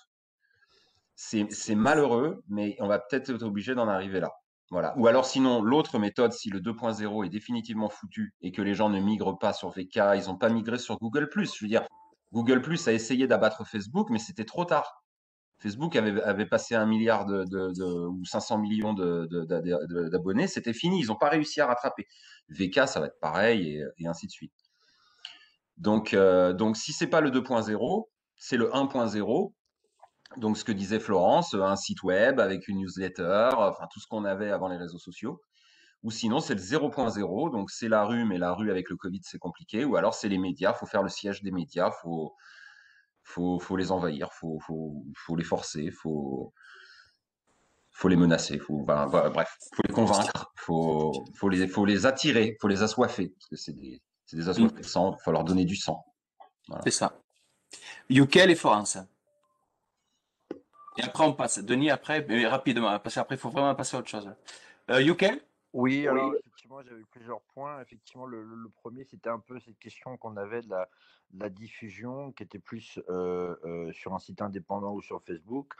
C'est malheureux, mais on va peut-être être obligé d'en arriver là. Voilà. Ou alors sinon, l'autre méthode, si le 2.0 est définitivement foutu et que les gens ne migrent pas sur VK, ils n'ont pas migré sur Google+. Je veux dire, Google+ a essayé d'abattre Facebook, mais c'était trop tard. Facebook avait passé 1 milliard ou 500 millions d'abonnés, c'était fini, ils n'ont pas réussi à rattraper. VK, ça va être pareil, et ainsi de suite. Donc si c'est pas le 2.0, c'est le 1.0. Donc, ce que disait Florence, un site web avec une newsletter, enfin tout ce qu'on avait avant les réseaux sociaux. Ou sinon, c'est le 0.0, donc c'est la rue, mais la rue avec le Covid, c'est compliqué. Ou alors, c'est les médias, il faut faire le siège des médias, faut les envahir, faut les forcer, faut les menacer, bref, faut les convaincre, faut les attirer, faut les assoiffer, parce que c'est des assoiffés de sang, il faut leur donner du sang. Voilà. C'est ça. Youkel et Florence. Et après, on passe. Denis, après, mais rapidement, parce qu'après, il faut vraiment passer à autre chose. Youkel? Oui, alors effectivement, j'avais plusieurs points. Effectivement, le premier, c'était un peu cette question qu'on avait de la diffusion, qui était plus sur un site indépendant ou sur Facebook.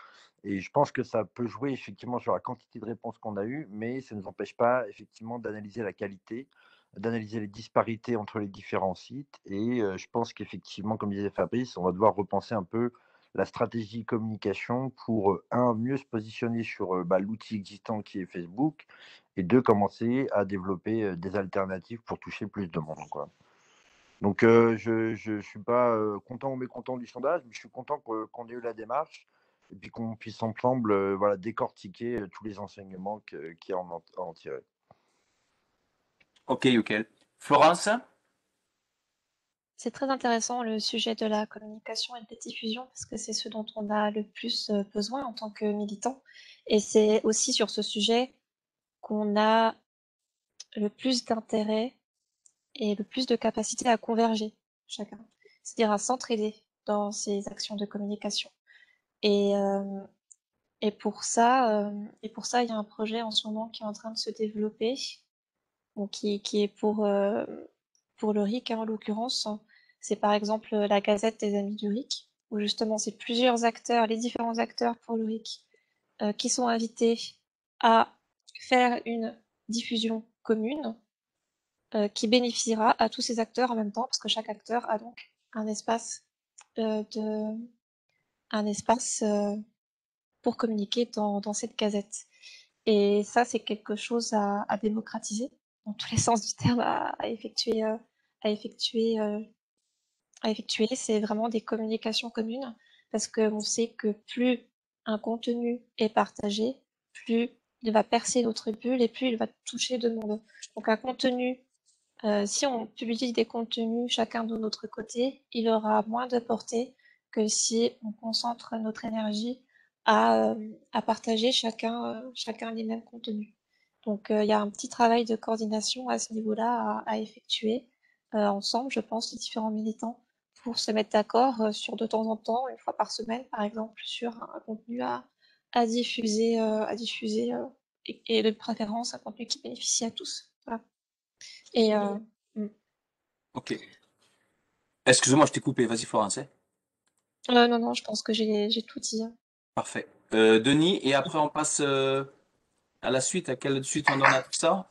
Et je pense que ça peut jouer effectivement sur la quantité de réponses qu'on a eues, mais ça ne nous empêche pas effectivement d'analyser la qualité, d'analyser les disparités entre les différents sites. Et je pense qu'effectivement, comme disait Fabrice, on va devoir repenser un peu la stratégie communication pour, mieux se positionner sur l'outil existant qui est Facebook, et deux, commencer à développer des alternatives pour toucher plus de monde, quoi. Donc, je suis pas content ou mécontent du sondage, mais je suis content qu'on ait eu la démarche et puis qu'on puisse ensemble décortiquer tous les enseignements qu'il y a à en tirer. Ok, Youkel. Florence? C'est très intéressant le sujet de la communication et de la diffusion parce que c'est ce dont on a le plus besoin en tant que militant. Et c'est aussi sur ce sujet qu'on a le plus d'intérêt et le plus de capacité à converger. chacun. C'est-à-dire à s'entraider dans ces actions de communication. Et, pour ça, il y a un projet en ce moment qui est en train de se développer, donc qui est pour le RIC, hein, en l'occurrence. C'est par exemple la Gazette des Amis du RIC, où justement c'est plusieurs acteurs, les différents acteurs pour le RIC, qui sont invités à faire une diffusion commune qui bénéficiera à tous ces acteurs en même temps, parce que chaque acteur a donc un espace pour communiquer dans cette gazette. Et ça, c'est quelque chose à démocratiser, dans tous les sens du terme, à effectuer. C'est vraiment des communications communes, parce qu'on sait que plus un contenu est partagé, plus il va percer notre bulle et plus il va toucher de monde. Donc un contenu, si on publie des contenus chacun de notre côté, il aura moins de portée que si on concentre notre énergie à partager chacun les mêmes contenus. Donc il y a un petit travail de coordination à ce niveau-là à effectuer ensemble, je pense, les différents militants, pour se mettre d'accord sur de temps en temps, une fois par semaine par exemple, sur un contenu à diffuser, et de préférence un contenu qui bénéficie à tous. Voilà. Et Ok. Excuse-moi, je t'ai coupé. Vas-y, Florence. Hein. non, je pense que j'ai tout dit. Parfait. Denis, et après on passe à la suite. À quelle suite on donne à tout ça?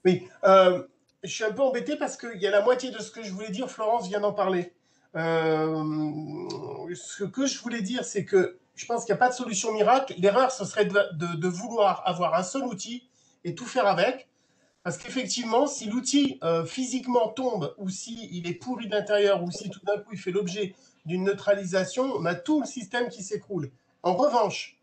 Oui, je suis un peu embêté parce qu'il y a la moitié de ce que je voulais dire, Florence vient d'en parler. Ce que je voulais dire, c'est que je pense qu'il n'y a pas de solution miracle. L'erreur, ce serait de vouloir avoir un seul outil et tout faire avec. Parce qu'effectivement, si l'outil physiquement tombe, ou s'il est pourri d'intérieur, ou si tout d'un coup il fait l'objet d'une neutralisation, on a tout le système qui s'écroule. En revanche,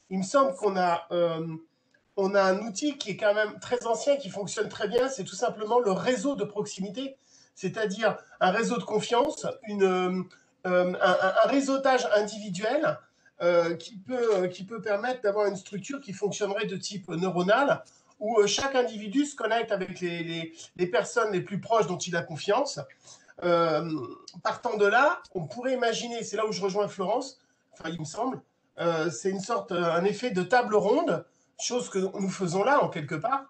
il me semble qu'on a un outil qui est quand même très ancien, qui fonctionne très bien, c'est tout simplement le réseau de proximité, c'est-à-dire un réseau de confiance, un réseautage individuel qui peut permettre d'avoir une structure qui fonctionnerait de type neuronal, où chaque individu se connecte avec les personnes les plus proches dont il a confiance. Partant de là, on pourrait imaginer, c'est là où je rejoins Florence, enfin il me semble, c'est une sorte, un effet de table ronde, chose que nous faisons là en quelque part,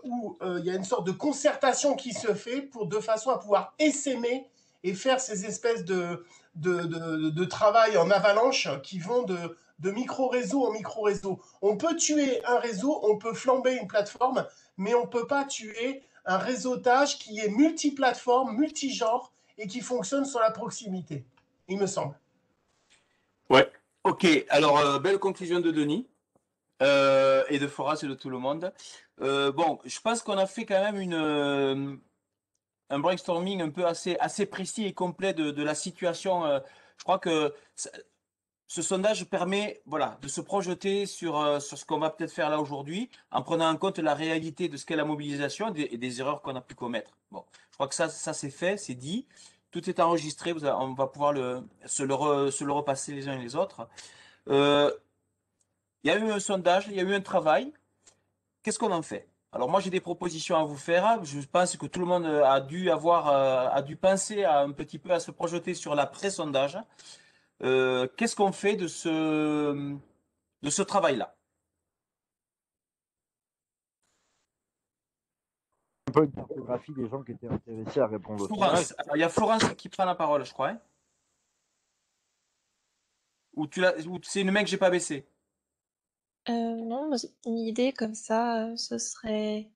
où il y a une sorte de concertation qui se fait de façon à pouvoir essaimer et faire ces espèces de travail en avalanche qui vont de micro-réseau en micro-réseau. On peut tuer un réseau, on peut flamber une plateforme, mais on ne peut pas tuer un réseautage qui est multiplateforme, multigenre et qui fonctionne sur la proximité, il me semble. Ouais. Ok, alors belle conclusion de Denis et de Florence et de tout le monde. Bon, je pense qu'on a fait quand même un brainstorming un peu assez précis et complet de la situation. Je crois que ce sondage permet, voilà, de se projeter sur ce qu'on va peut-être faire là aujourd'hui, en prenant en compte la réalité de ce qu'est la mobilisation et des erreurs qu'on a pu commettre. Bon, je crois que ça c'est fait, c'est dit. Tout est enregistré, on va pouvoir se le repasser les uns et les autres. Il y a eu un sondage, il y a eu un travail. Qu'est-ce qu'on en fait? Alors moi j'ai des propositions à vous faire. Je pense que tout le monde a dû penser un petit peu à se projeter sur l'après-sondage. Qu'est-ce qu'on fait de ce travail-là? Un peu une cartographie des gens qui étaient intéressés à répondre au sondage. Florence, alors, il y a Florence qui prend la parole, je crois. Hein, ou c'est une main que j'ai pas baissée. Non, mais une idée comme ça, ce serait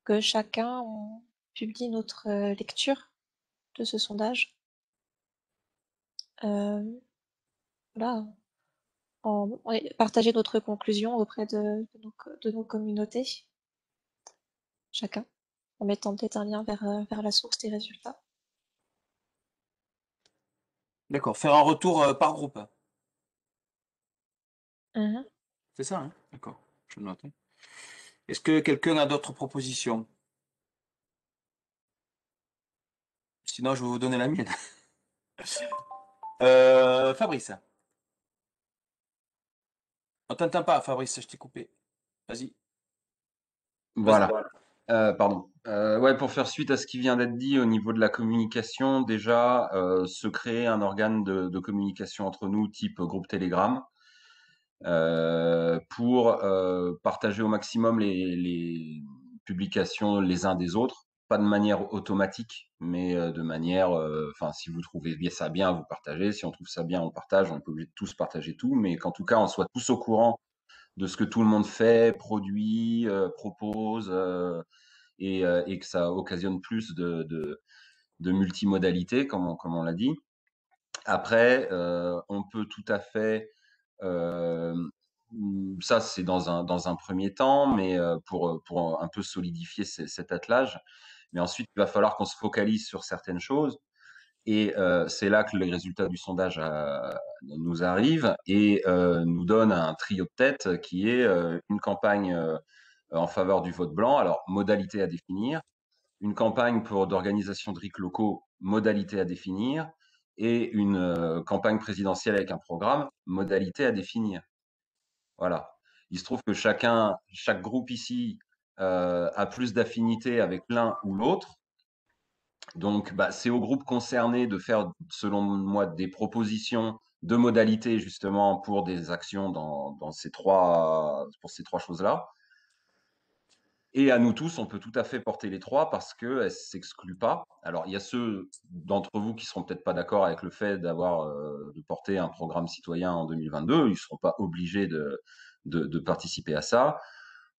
que chacun on publie notre lecture de ce sondage. Voilà, et partager notre conclusion auprès de nos communautés, chacun, en mettant peut-être un lien vers la source des résultats. D'accord, faire un retour par groupe. Mhm. C'est ça, hein? D'accord, je note. Hein. Est-ce que quelqu'un a d'autres propositions? Sinon, je vais vous donner la mienne. Fabrice. On t'entend pas, Fabrice, je t'ai coupé. Vas-y. Voilà. Pardon. Ouais, pour faire suite à ce qui vient d'être dit au niveau de la communication, déjà, se créer un organe de communication entre nous, type groupe Telegram, pour partager au maximum les publications les uns des autres, pas de manière automatique, mais de manière, enfin, si vous trouvez ça bien, vous partagez, si on trouve ça bien, on partage, on n'est pas obligé de tous partager tout, mais qu'en tout cas, on soit tous au courant de ce que tout le monde fait, produit, propose, et que ça occasionne plus de multimodalité, comme on l'a dit. Après, on peut tout à fait, ça c'est dans un premier temps, mais pour un peu solidifier cet attelage. Mais ensuite, il va falloir qu'on se focalise sur certaines choses. Et c'est là que les résultats du sondage nous arrivent et nous donnent un trio de tête qui est une campagne en faveur du vote blanc, alors modalité à définir, une campagne d'organisation de RIC locaux, modalité à définir, et une campagne présidentielle avec un programme, modalité à définir. Voilà. Il se trouve que chaque groupe ici a plus d'affinité avec l'un ou l'autre. Donc, c'est au groupe concerné de faire, selon moi, des propositions de modalités justement pour des actions pour ces trois choses-là. Et à nous tous, on peut tout à fait porter les trois parce qu'elles ne s'excluent pas. Alors, il y a ceux d'entre vous qui ne seront peut-être pas d'accord avec le fait de porter un programme citoyen en 2022. Ils ne seront pas obligés de participer à ça.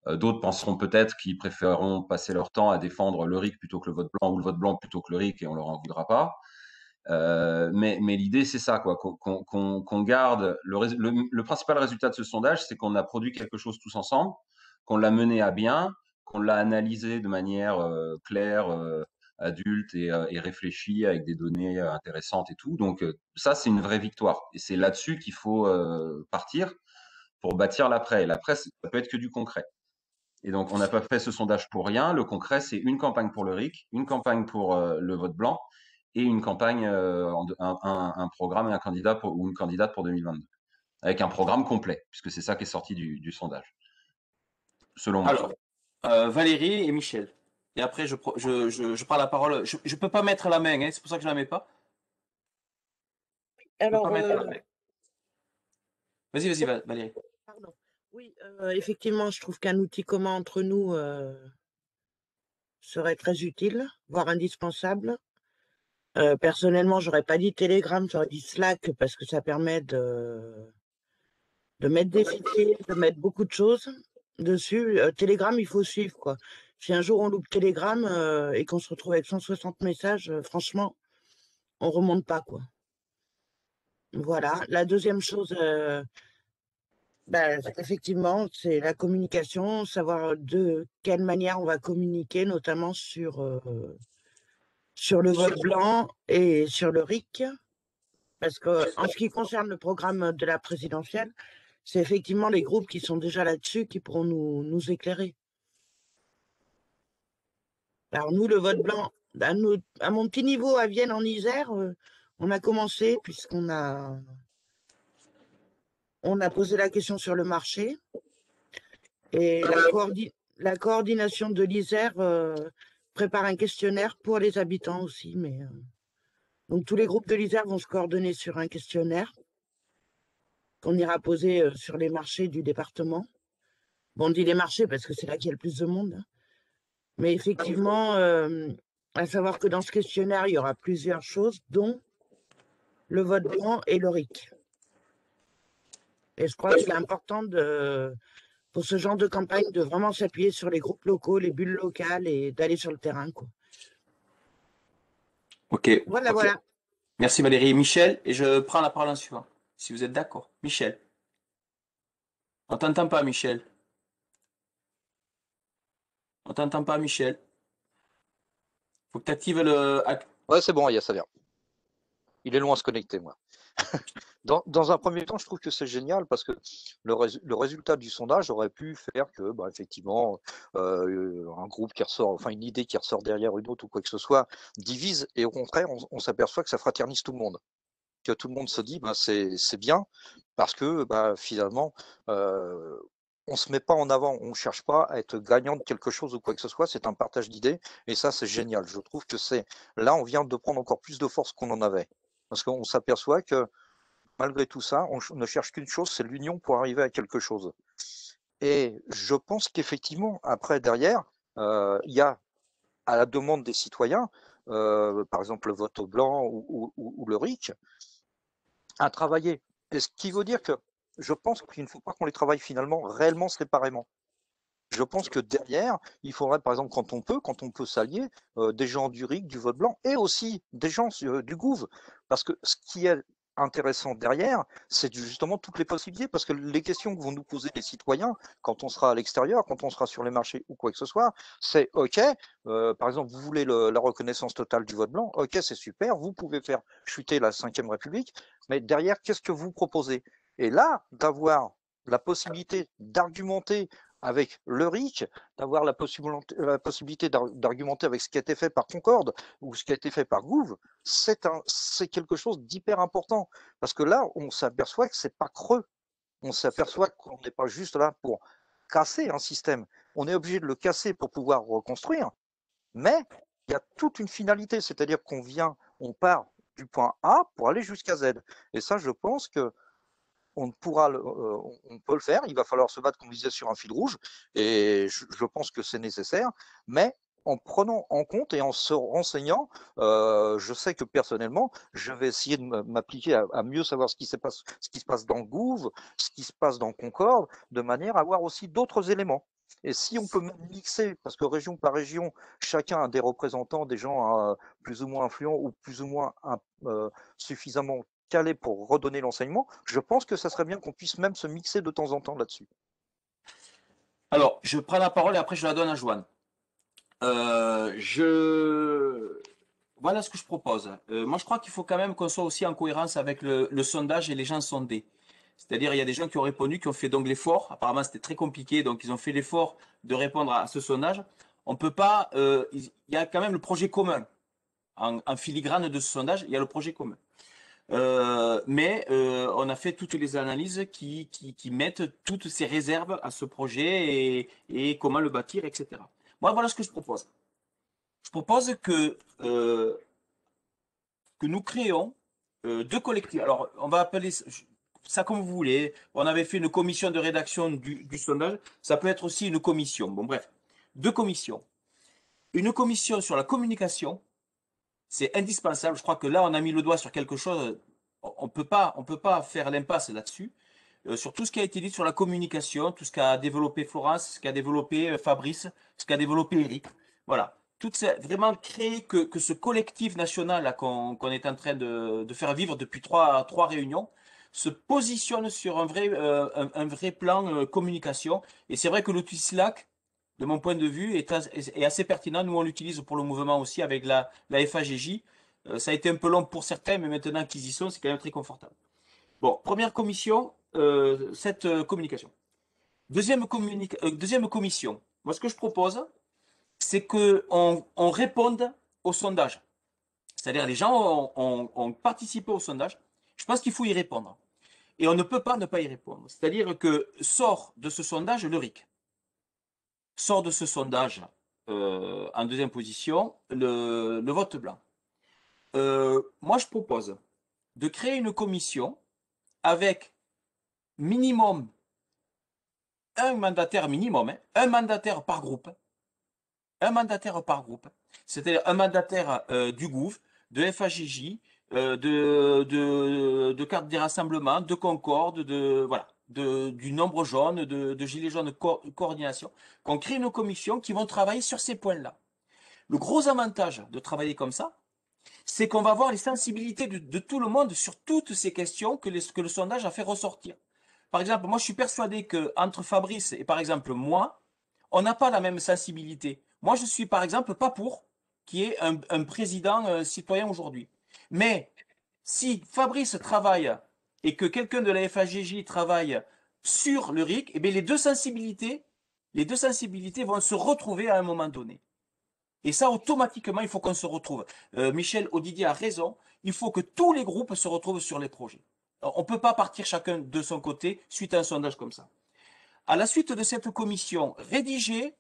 D'autres penseront peut-être qu'ils préféreront passer leur temps à défendre le RIC plutôt que le vote blanc ou le vote blanc plutôt que le RIC et on leur en voudra pas. Mais l'idée, c'est ça, quoi, qu'on garde le principal résultat de ce sondage, c'est qu'on a produit quelque chose tous ensemble, qu'on l'a mené à bien, qu'on l'a analysé de manière claire, adulte et réfléchie avec des données intéressantes et tout. Donc ça, c'est une vraie victoire. Et c'est là-dessus qu'il faut partir pour bâtir l'après. Et l'après, ça peut être que du concret. Et donc, on n'a pas fait ce sondage pour rien. Le concret, c'est une campagne pour le RIC, une campagne pour le vote blanc et une campagne, un programme et un candidat ou une candidate pour 2022. Avec un programme complet, puisque c'est ça qui est sorti du sondage. Selon moi. Alors, Valérie et Michel. Et après, je prends la parole. Je ne peux pas mettre la main, hein, c'est pour ça que je ne la mets pas. Alors, Vas-y, Valérie. pardon. Oui, effectivement, je trouve qu'un outil commun entre nous serait très utile, voire indispensable. Personnellement, j'aurais pas dit Telegram, j'aurais dit Slack parce que ça permet de mettre des fichiers, de mettre beaucoup de choses dessus. Telegram, il faut suivre, quoi. Si un jour on loupe Telegram et qu'on se retrouve avec 160 messages, franchement, on remonte pas, quoi. Voilà. La deuxième chose, effectivement, c'est la communication, savoir de quelle manière on va communiquer, notamment sur le vote blanc et sur le RIC. Parce que en ce qui concerne le programme de la présidentielle, c'est effectivement les groupes qui sont déjà là-dessus qui pourront nous éclairer. Alors nous, le vote blanc, à mon petit niveau à Vienne en Isère, on a commencé puisqu'on a posé la question sur le marché. Et la coordination de l'Isère prépare un questionnaire pour les habitants aussi. Donc tous les groupes de l'Isère vont se coordonner sur un questionnaire qu'on ira poser sur les marchés du département. Bon, on dit les marchés parce que c'est là qu'il y a le plus de monde. Hein. Mais effectivement, à savoir que dans ce questionnaire, il y aura plusieurs choses, dont le vote blanc et le RIC. Et je crois que c'est important pour ce genre de campagne de vraiment s'appuyer sur les groupes locaux, les bulles locales et d'aller sur le terrain, quoi. Ok. Voilà. Merci Valérie. Michel, et je prends la parole en suivant, si vous êtes d'accord. Michel. On t'entend pas, Michel. On t'entend pas, Michel. Faut que tu actives le... Ouais, c'est bon, ça vient. Il est loin à se connecter, moi. Dans un premier temps, je trouve que c'est génial parce que le résultat du sondage aurait pu faire que, effectivement, un groupe qui ressort, enfin une idée qui ressort derrière une autre ou quoi que ce soit, divise et au contraire, on s'aperçoit que ça fraternise tout le monde. Que tout le monde se dit, c'est bien parce que finalement, on se met pas en avant, on cherche pas à être gagnant de quelque chose ou quoi que ce soit, c'est un partage d'idées, et ça, c'est génial. Je trouve que là, on vient de prendre encore plus de force qu'on en avait. Parce qu'on s'aperçoit que, malgré tout ça, on ne cherche qu'une chose, c'est l'union pour arriver à quelque chose. Et je pense qu'effectivement, après, derrière, il y a, à la demande des citoyens, par exemple le vote blanc ou le RIC, à travailler. Et ce qui veut dire que je pense qu'il ne faut pas qu'on les travaille finalement réellement séparément. Je pense que derrière, il faudrait, par exemple, quand on peut s'allier, des gens du RIC, du vote blanc, et aussi des gens du Gouv. Parce que ce qui est intéressant derrière, c'est justement toutes les possibilités, parce que les questions que vont nous poser les citoyens, quand on sera à l'extérieur, quand on sera sur les marchés ou quoi que ce soit, c'est OK, par exemple, vous voulez la reconnaissance totale du vote blanc, OK, c'est super, vous pouvez faire chuter la Ve République, mais derrière, qu'est-ce que vous proposez? Et là, d'avoir la possibilité d'argumenter avec le RIC, d'avoir la possibilité d'argumenter avec ce qui a été fait par Concorde ou ce qui a été fait par Gouv, c'est quelque chose d'hyper important. Parce que là, on s'aperçoit que c'est pas creux. On s'aperçoit qu'on n'est pas juste là pour casser un système. On est obligé de le casser pour pouvoir reconstruire, mais il y a toute une finalité, c'est-à-dire on part du point A pour aller jusqu'à Z. Et ça, je pense que on peut le faire, il va falloir se battre, comme je disais, sur un fil rouge, et je pense que c'est nécessaire, mais en prenant en compte et en se renseignant, je sais que personnellement, je vais essayer de m'appliquer à mieux savoir ce qui se passe dans Gouv, ce qui se passe dans Concorde, de manière à avoir aussi d'autres éléments. Et si on peut même mixer, parce que région par région, chacun a des représentants, des gens plus ou moins influents ou plus ou moins suffisamment calés pour redonner l'enseignement, je pense que ça serait bien qu'on puisse même se mixer de temps en temps là-dessus. Alors, je prends la parole et après je la donne à Joanne. Voilà ce que je propose. Moi, je crois qu'il faut quand même qu'on soit aussi en cohérence avec le sondage et les gens sondés. C'est-à-dire, il y a des gens qui ont répondu, qui ont fait donc l'effort. Apparemment, c'était très compliqué, donc ils ont fait l'effort de répondre à ce sondage. On peut pas. Il y a quand même le projet commun. En filigrane de ce sondage, il y a le projet commun. Mais on a fait toutes les analyses qui mettent toutes ces réserves à ce projet et comment le bâtir, etc. Moi, voilà ce que je propose. Je propose que nous créons deux collectifs. Alors, on va appeler ça comme vous voulez. On avait fait une commission de rédaction du sondage. Ça peut être aussi une commission. Bon, bref, deux commissions. Une commission sur la communication, c'est indispensable. Je crois que là, on a mis le doigt sur quelque chose. On peut pas faire l'impasse là-dessus. Sur tout ce qui a été dit sur la communication, tout ce qu'a développé Florence, ce qu'a développé Fabrice, ce qu'a développé Eric. Voilà. Vraiment créer que ce collectif national qu'on est en train de faire vivre depuis trois réunions se positionne sur un vrai plan communication. Et c'est vrai que l'outil Slack, de mon point de vue, est assez pertinent. Nous, on l'utilise pour le mouvement aussi avec la FAGJ. Ça a été un peu long pour certains, mais maintenant qu'ils y sont, c'est quand même très confortable. Bon, première commission, cette communication. Deuxième commission. Moi, ce que je propose, c'est qu'on réponde au sondage. C'est-à-dire, les gens ont participé au sondage. Je pense qu'il faut y répondre. Et on ne peut pas ne pas y répondre. C'est-à-dire que sort de ce sondage le RIC. Sort de ce sondage, en deuxième position, le vote blanc. Moi, je propose de créer une commission avec minimum un mandataire minimum, un mandataire par groupe. Un mandataire par groupe. C'est-à-dire un mandataire du Gouv, de FAGJ, de carte des rassemblements, de Concorde, du nombre jaune, de gilets jaunes coordination. Qu'on crée une commission qui vont travailler sur ces points-là. Le gros avantage de travailler comme ça, c'est qu'on va voir les sensibilités de tout le monde sur toutes ces questions que le sondage a fait ressortir. Par exemple, moi je suis persuadé qu'entre Fabrice et par exemple moi, on n'a pas la même sensibilité. Moi je suis par exemple pas pour qu'il y ait un président citoyen aujourd'hui. Mais si Fabrice travaille et que quelqu'un de la FAGJ travaille sur le RIC, eh bien les deux sensibilités vont se retrouver à un moment donné. Et ça, automatiquement, il faut qu'on se retrouve. Michel Odidier a raison. Il faut que tous les groupes se retrouvent sur les projets. Alors, on ne peut pas partir chacun de son côté suite à un sondage comme ça. à la suite de cette commission, rédiger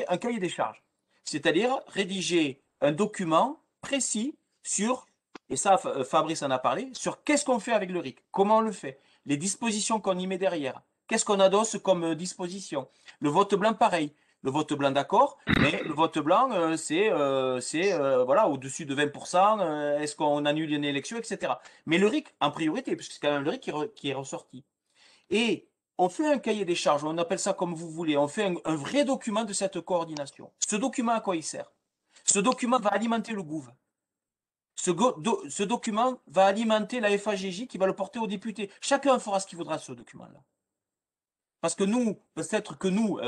un cahier des charges. C'est-à-dire rédiger un document précis sur, et ça Fabrice en a parlé, sur qu'est-ce qu'on fait avec le RIC, comment on le fait, les dispositions qu'on y met derrière, qu'est-ce qu'on adosse comme disposition. Le vote blanc, pareil. Le vote blanc, d'accord, mais le vote blanc, c'est voilà, au-dessus de 20%, est-ce qu'on annule une élection, etc. Mais le RIC en priorité, puisque c'est quand même le RIC qui est ressorti. Et on fait un cahier des charges, on appelle ça comme vous voulez, on fait un vrai document de cette coordination. Ce document, à quoi il sert? Ce document va alimenter le GOUV. Ce document va alimenter la FAGJ qui va le porter aux députés. Chacun fera ce qu'il voudra de ce document-là. Parce que nous, peut-être que nous,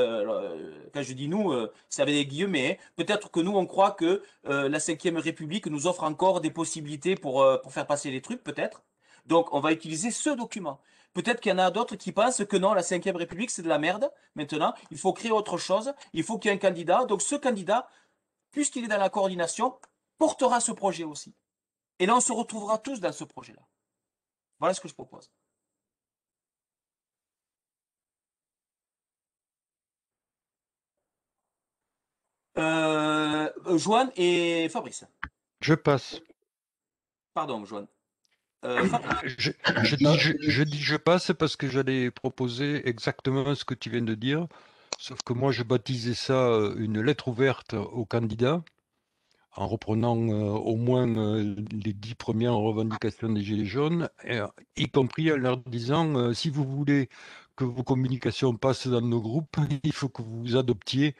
quand je dis nous, c'est avec des guillemets, peut-être que nous, on croit que la Ve République nous offre encore des possibilités pour faire passer les trucs, peut-être. Donc, on va utiliser ce document. Peut-être qu'il y en a d'autres qui pensent que non, la Ve République, c'est de la merde. Maintenant, il faut créer autre chose. Il faut qu'il y ait un candidat. Donc, ce candidat, puisqu'il est dans la coordination, portera ce projet aussi. Et là, on se retrouvera tous dans ce projet-là. Voilà ce que je propose. Joanne et Fabrice. Je passe. Pardon, Joanne. Je dis je passe parce que j'allais proposer exactement ce que tu viens de dire, sauf que moi je baptisais ça une lettre ouverte aux candidats, en reprenant au moins les 10 premières revendications des Gilets jaunes, y compris en leur disant si vous voulez que vos communications passent dans nos groupes, il faut que vous adoptiez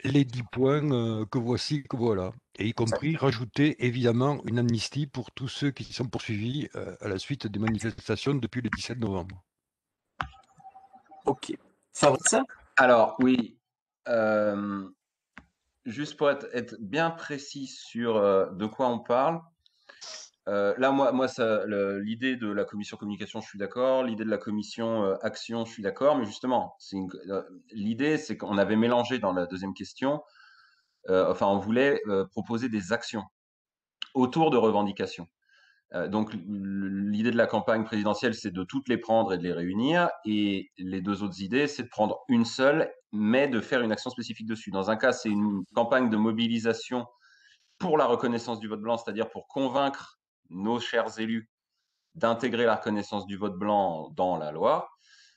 les 10 points que voici, que voilà. Et y compris rajouter évidemment une amnistie pour tous ceux qui sont poursuivis à la suite des manifestations depuis le 17 novembre. Ok. Fabrice? Alors, oui. Juste pour être bien précis sur de quoi on parle. Là, moi l'idée de la commission communication, je suis d'accord. L'idée de la commission action, je suis d'accord. Mais justement, l'idée, c'est qu'on avait mélangé dans la deuxième question. Enfin, on voulait proposer des actions autour de revendications. Donc, l'idée de la campagne présidentielle, c'est de toutes les prendre et de les réunir. Et les deux autres idées, c'est de prendre une seule, mais de faire une action spécifique dessus. Dans un cas, c'est une campagne de mobilisation pour la reconnaissance du vote blanc, c'est-à-dire pour convaincre nos chers élus d'intégrer la reconnaissance du vote blanc dans la loi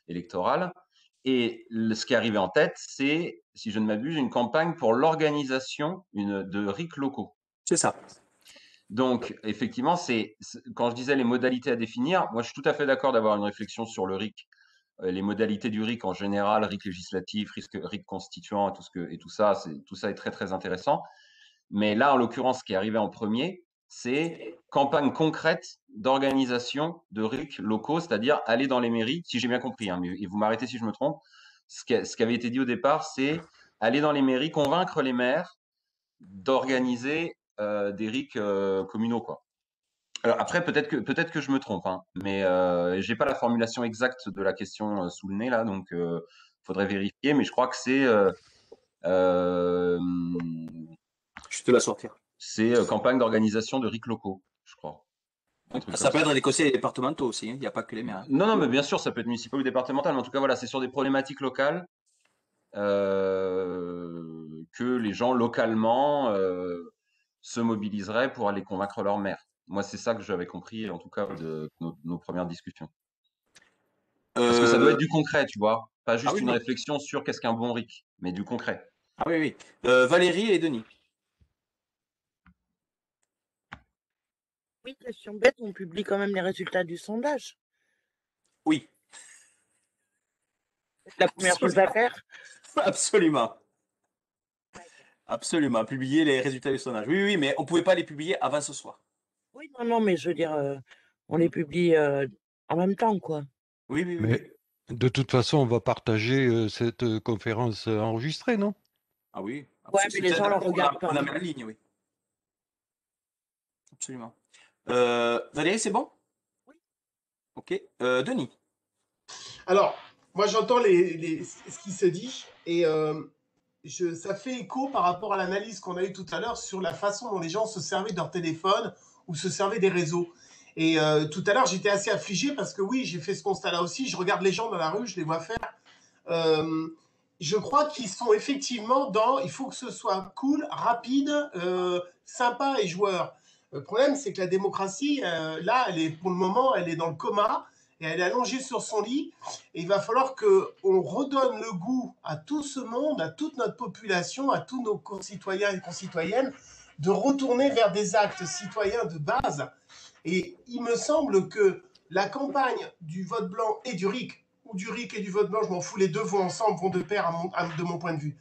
électorale. Et ce qui est arrivé en tête, c'est, si je ne m'abuse, une campagne pour l'organisation de RIC locaux. C'est ça. Donc, effectivement, quand je disais les modalités à définir, moi, je suis tout à fait d'accord d'avoir une réflexion sur le RIC, les modalités du RIC en général, RIC législatif, RIC constituant et tout ça est très, très intéressant. Mais là, en l'occurrence, ce qui est arrivé en premier, c'est campagne concrète d'organisation de RIC locaux, c'est-à-dire aller dans les mairies, si j'ai bien compris, hein, et vous m'arrêtez si je me trompe, ce qui avait été dit au départ, c'est aller dans les mairies, convaincre les maires d'organiser des RIC communaux, quoi. Alors après, peut-être que je me trompe, hein, mais j'ai pas la formulation exacte de la question sous le nez là, donc faudrait vérifier, mais je crois que c'est je te la sortir. C'est campagne d'organisation de RIC locaux, je crois. Ça peut être des conseils départementaux aussi, il n'y a pas que les maires. Non, mais bien sûr, ça peut être municipal ou départemental, mais en tout cas, voilà, c'est sur des problématiques locales que les gens localement se mobiliseraient pour aller convaincre leur maire. Moi, c'est ça que j'avais compris, en tout cas, de nos premières discussions. Parce que ça doit être du concret, tu vois, pas juste une réflexion sur qu'est-ce qu'un bon RIC, mais du concret. Ah oui. Valérie et Denis. Oui, question bête, on publie quand même les résultats du sondage. Oui. C'est la première chose à faire. Absolument. Absolument, publier les résultats du sondage. Oui, mais on ne pouvait pas les publier avant ce soir. Oui, non, mais je veux dire, on les publie en même temps, quoi. Oui. Mais de toute façon, on va partager cette conférence enregistrée, non? Ah oui. Ouais, mais les gens ne regardent pas. On la met en ligne, oui. Absolument. Valérie, c'est bon? Oui. Ok. Denis. Alors, moi j'entends ce qui se dit et ça fait écho par rapport à l'analyse qu'on a eue tout à l'heure sur la façon dont les gens se servaient de leur téléphone ou se servaient des réseaux. Et tout à l'heure, j'étais assez affligé parce que oui, j'ai fait ce constat-là aussi. Je regarde les gens dans la rue, je les vois faire je crois qu'ils sont effectivement dans, il faut que ce soit cool, rapide, sympa et joueur. Le problème, c'est que la démocratie, là, pour le moment, elle est dans le coma et elle est allongée sur son lit. Et il va falloir qu'on redonne le goût à tout ce monde, à toute notre population, à tous nos concitoyens et concitoyennes, de retourner vers des actes citoyens de base. Et il me semble que la campagne du vote blanc et du RIC, ou du RIC et du vote blanc, je m'en fous, les deux vont ensemble, vont de pair de mon point de vue,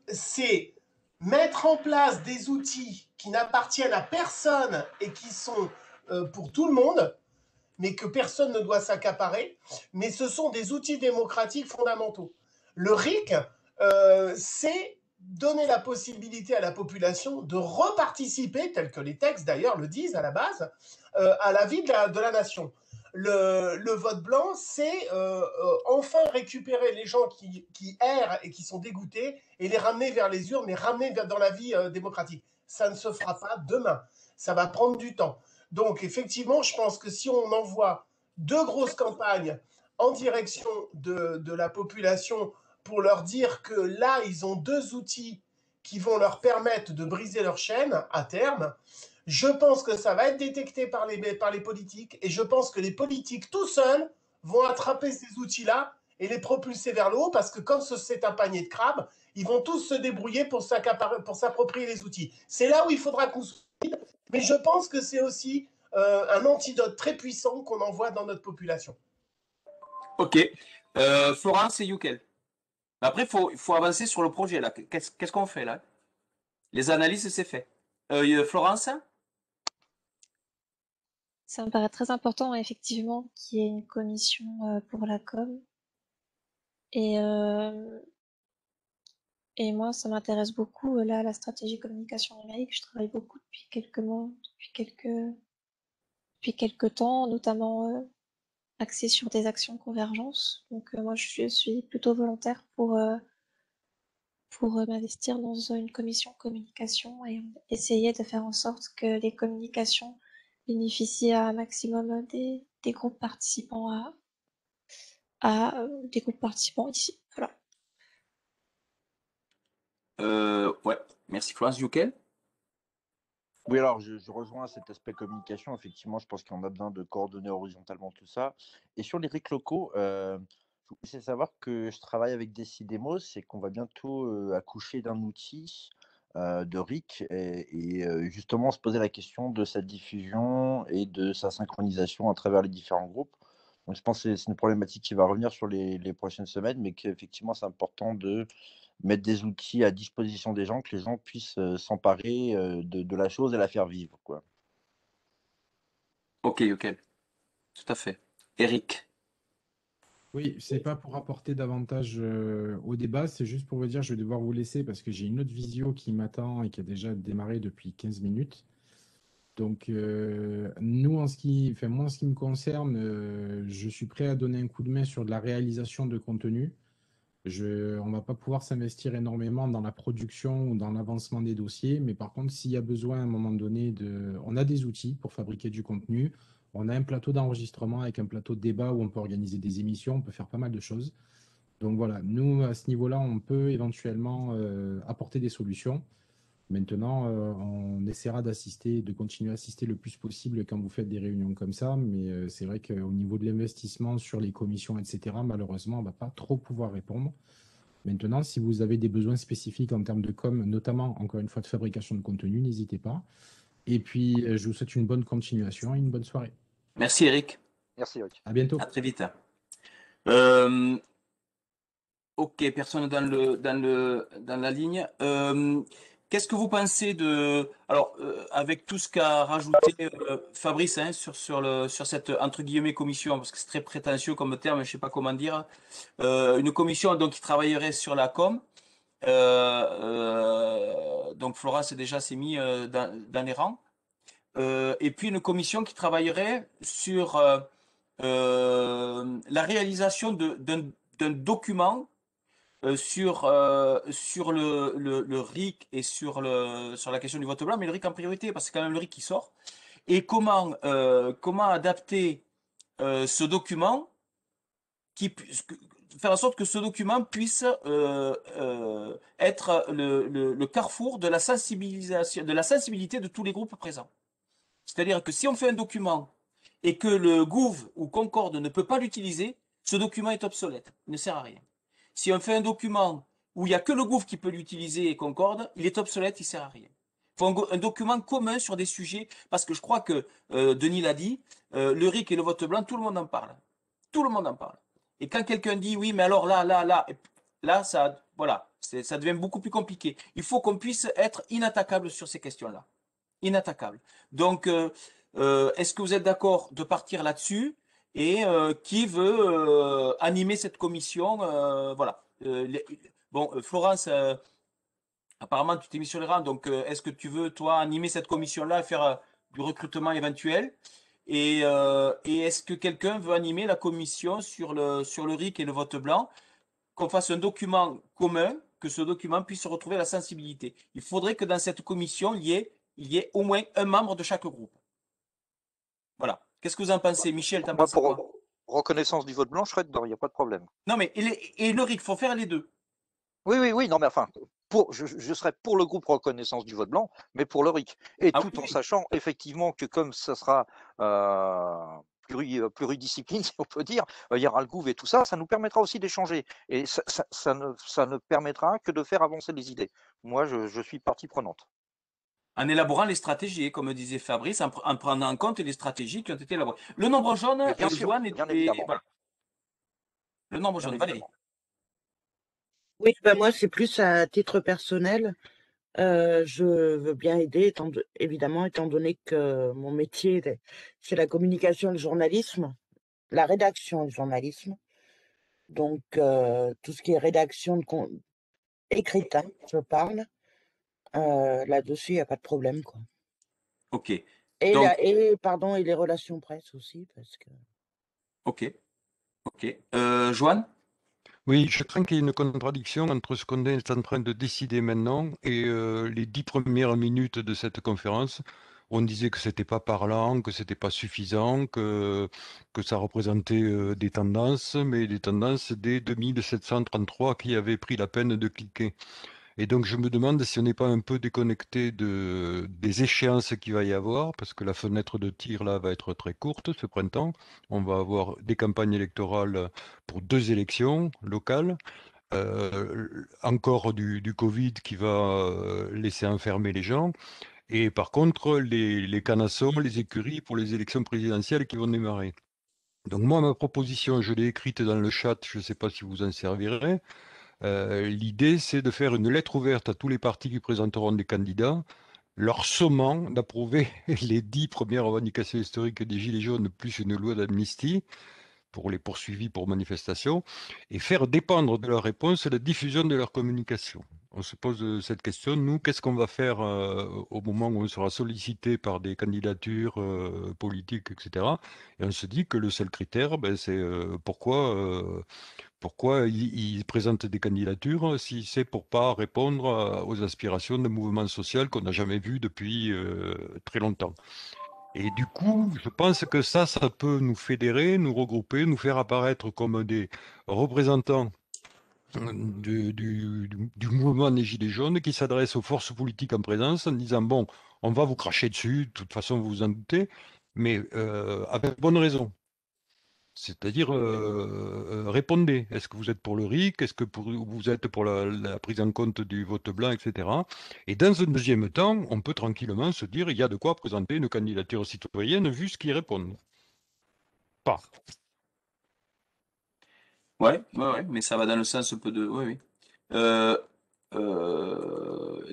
c'est mettre en place des outils qui n'appartiennent à personne et qui sont pour tout le monde, mais que personne ne doit s'accaparer, mais ce sont des outils démocratiques fondamentaux. Le RIC, c'est donner la possibilité à la population de reparticiper, tel que les textes d'ailleurs le disent à la base, à la vie de la nation. Le vote blanc, c'est enfin récupérer les gens qui errent et qui sont dégoûtés et les ramener vers les urnes, les ramener dans la vie démocratique. Ça ne se fera pas demain. Ça va prendre du temps. Donc, effectivement, je pense que si on envoie 2 grosses campagnes en direction de la population pour leur dire que là, ils ont 2 outils qui vont leur permettre de briser leur chaîne à terme, je pense que ça va être détecté par les politiques et je pense que les politiques tout seuls vont attraper ces outils-là et les propulser vers le haut parce que comme c'est un panier de crabes, ils vont tous se débrouiller pour s'approprier les outils. C'est là où il faudra qu'on soit solide, mais je pense que c'est aussi un antidote très puissant qu'on envoie dans notre population. Ok. Florence et Youkel. Après, il faut avancer sur le projet là. Qu'est-ce qu'on fait là? Les analyses, c'est fait. Florence? Ça me paraît très important, effectivement, qu'il y ait une commission pour la com. Et moi, ça m'intéresse beaucoup, là, la stratégie communication numérique. Je travaille beaucoup depuis quelques mois, depuis quelques temps, notamment axée sur des actions convergence. Donc, moi, je suis plutôt volontaire pour m'investir dans une commission communication et essayer de faire en sorte que les communications bénéficient à un maximum des groupes participants des groupes participants ici. Voilà. Ouais, merci Florence. Youkel? Oui, alors je rejoins cet aspect communication. Effectivement, je pense qu'on a besoin de coordonner horizontalement tout ça. Et sur les RIC locaux, je vous laisse savoir que je travaille avec Decidemos et qu'on va bientôt accoucher d'un outil de RIC et justement se poser la question de sa diffusion et de sa synchronisation à travers les différents groupes. Donc je pense que c'est une problématique qui va revenir sur les prochaines semaines, mais qu'effectivement c'est important de mettre des outils à disposition des gens, que les gens puissent s'emparer de la chose et la faire vivre, quoi. Ok, Youkel. Tout à fait. Eric? Oui, c'est pas pour apporter davantage au débat, c'est juste pour vous dire, je vais devoir vous laisser parce que j'ai une autre visio qui m'attend et qui a déjà démarré depuis 15 minutes. Donc, moi, en ce qui me concerne, je suis prêt à donner un coup de main sur de la réalisation de contenu. On ne va pas pouvoir s'investir énormément dans la production ou dans l'avancement des dossiers, mais par contre, s'il y a besoin à un moment donné, on a des outils pour fabriquer du contenu. On a un plateau d'enregistrement avec un plateau de débat où on peut organiser des émissions, on peut faire pas mal de choses. Donc voilà, nous, à ce niveau-là, on peut éventuellement apporter des solutions. Maintenant, on essaiera de continuer à assister le plus possible quand vous faites des réunions comme ça, mais c'est vrai qu'au niveau de l'investissement sur les commissions, etc., malheureusement, on ne va pas trop pouvoir répondre. Maintenant, si vous avez des besoins spécifiques en termes de com, notamment, encore une fois, de fabrication de contenu, n'hésitez pas. Et puis, je vous souhaite une bonne continuation et une bonne soirée. Merci Eric. Merci Eric. À bientôt. À très vite. Ok, personne dans la ligne. Qu'est-ce que vous pensez alors, avec tout ce qu'a rajouté Fabrice sur cette entre guillemets commission, parce que c'est très prétentieux comme terme, je ne sais pas comment dire, une commission donc qui travaillerait sur la com. Donc Florence déjà s'est mis dans les rangs. Et puis une commission qui travaillerait sur la réalisation d'un document sur le RIC et sur la question du vote blanc, mais le RIC en priorité, parce que c'est quand même le RIC qui sort. Et comment adapter ce document faire en sorte que ce document puisse être le carrefour de la sensibilisation, de la sensibilité de tous les groupes présents. C'est-à-dire que si on fait un document et que le Gouv ou Concorde ne peut pas l'utiliser, ce document est obsolète, il ne sert à rien. Si on fait un document où il n'y a que le Gouv qui peut l'utiliser et Concorde, il est obsolète, il ne sert à rien. Il faut un document commun sur des sujets, parce que je crois que Denis l'a dit, le RIC et le vote blanc, tout le monde en parle. Tout le monde en parle. Et quand quelqu'un dit oui, mais alors là, ça, voilà, ça devient beaucoup plus compliqué. Il faut qu'on puisse être inattaquable sur ces questions-là. Inattaquable. Donc, est-ce que vous êtes d'accord de partir là-dessus? Et qui veut animer cette commission? Voilà. Bon, Florence, apparemment, tu t'es mis sur les rangs. Donc, est-ce que tu veux, toi, animer cette commission-là et faire du recrutement éventuel? Et est-ce que quelqu'un veut animer la commission sur le RIC et le vote blanc? Qu'on fasse un document commun, que ce document puisse retrouver la sensibilité. Il faudrait que dans cette commission, il y ait au moins un membre de chaque groupe. Voilà. Qu'est-ce que vous en pensez? Michel, t'en Moi, penses quoi? pour reconnaissance du vote blanc, je serais dedans, il n'y a pas de problème. Non, mais et le RIC, il faut faire les deux. Oui, non, mais enfin, je serais pour le groupe reconnaissance du vote blanc, mais pour le RIC. Et tout en sachant effectivement que comme ça sera pluridiscipline, si on peut dire, il y aura le Gouv et tout ça, ça nous permettra aussi d'échanger. Et ça ne permettra que de faire avancer les idées. Moi, je suis partie prenante. En élaborant les stratégies, comme disait Fabrice, en prenant en compte les stratégies qui ont été élaborées. Le nombre jaune, bien sûr, Joanne, bien évidemment. voilà. Le nombre Bien jaune, Valérie. Oui, ben moi, c'est plus à titre personnel. Je veux bien aider, évidemment, étant donné que mon métier, c'est la communication et le journalisme, la rédaction et le journalisme. Donc, tout ce qui est rédaction écrite, hein, je parle, là-dessus, il n'y a pas de problème, quoi. Ok. Et, Donc, et les relations presse aussi, parce que... ok. Joanne? Oui, je crains qu'il y ait une contradiction entre ce qu'on est en train de décider maintenant et les 10 premières minutes de cette conférence. On disait que c'était pas parlant, que c'était pas suffisant, que ça représentait des tendances, mais des tendances des 2733 qui avaient pris la peine de cliquer. Et donc, je me demande si on n'est pas un peu déconnecté des échéances qu'il va y avoir, parce que la fenêtre de tir, là, va être très courte ce printemps. On va avoir des campagnes électorales pour 2 élections locales, encore du Covid qui va laisser enfermer les gens. Et par contre, les canassons, les écuries pour les élections présidentielles qui vont démarrer. Donc moi, ma proposition, je l'ai écrite dans le chat, je ne sais pas si vous en servirez. L'idée, c'est de faire une lettre ouverte à tous les partis qui présenteront des candidats, leur sommant d'approuver les 10 premières revendications historiques des Gilets jaunes, plus une loi d'amnistie pour les poursuivis pour manifestation, et faire dépendre de leur réponse la diffusion de leur communication. On se pose cette question, nous, qu'est-ce qu'on va faire au moment où on sera sollicité par des candidatures politiques, etc. Et on se dit que le seul critère, c'est pourquoi ils présentent des candidatures si c'est pour pas répondre aux aspirations d'un mouvement social qu'on n'a jamais vu depuis très longtemps. Et du coup, je pense que ça peut nous fédérer, nous regrouper, nous faire apparaître comme des représentants du mouvement des Gilets jaunes qui s'adresse aux forces politiques en présence en disant, bon, on va vous cracher dessus, de toute façon vous vous en doutez, mais avec bonne raison. C'est-à-dire, répondez. Est-ce que vous êtes pour le RIC? Est-ce que vous êtes pour la prise en compte du vote blanc, etc. Et dans un deuxième temps, on peut tranquillement se dire, il y a de quoi présenter une candidature citoyenne vu ce qu'ils répondent. Pas. Ouais, mais ça va dans le sens un peu de... Oui.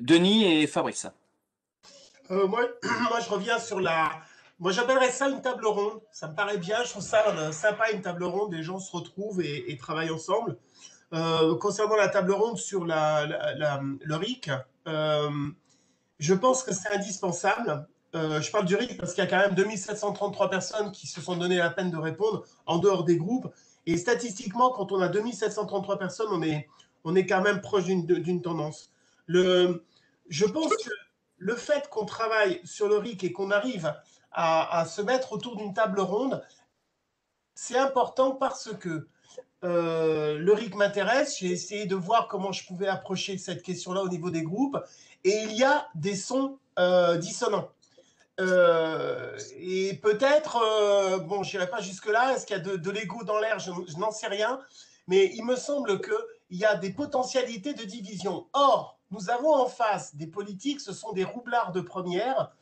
Denis et Fabrice. Moi, je reviens sur Moi, j'appellerais ça une table ronde. Ça me paraît bien. Je trouve ça sympa, une table ronde. Les gens se retrouvent et travaillent ensemble. Concernant la table ronde sur le RIC, je pense que c'est indispensable. Je parle du RIC parce qu'il y a quand même 2733 personnes qui se sont donné la peine de répondre en dehors des groupes. Et statistiquement, quand on a 2733 personnes, on est quand même proche d'une tendance. Je pense que le fait qu'on travaille sur le RIC et qu'on arrive à se mettre autour d'une table ronde, c'est important parce que le RIC m'intéresse. J'ai essayé de voir comment je pouvais approcher cette question-là au niveau des groupes. Et il y a des sons dissonants. Et peut-être, bon, je n'irai pas jusque-là, est-ce qu'il y a de l'ego dans l'air? Je n'en sais rien. Mais il me semble qu'il y a des potentialités de division. Or, nous avons en face des politiques, ce sont des roublards de première.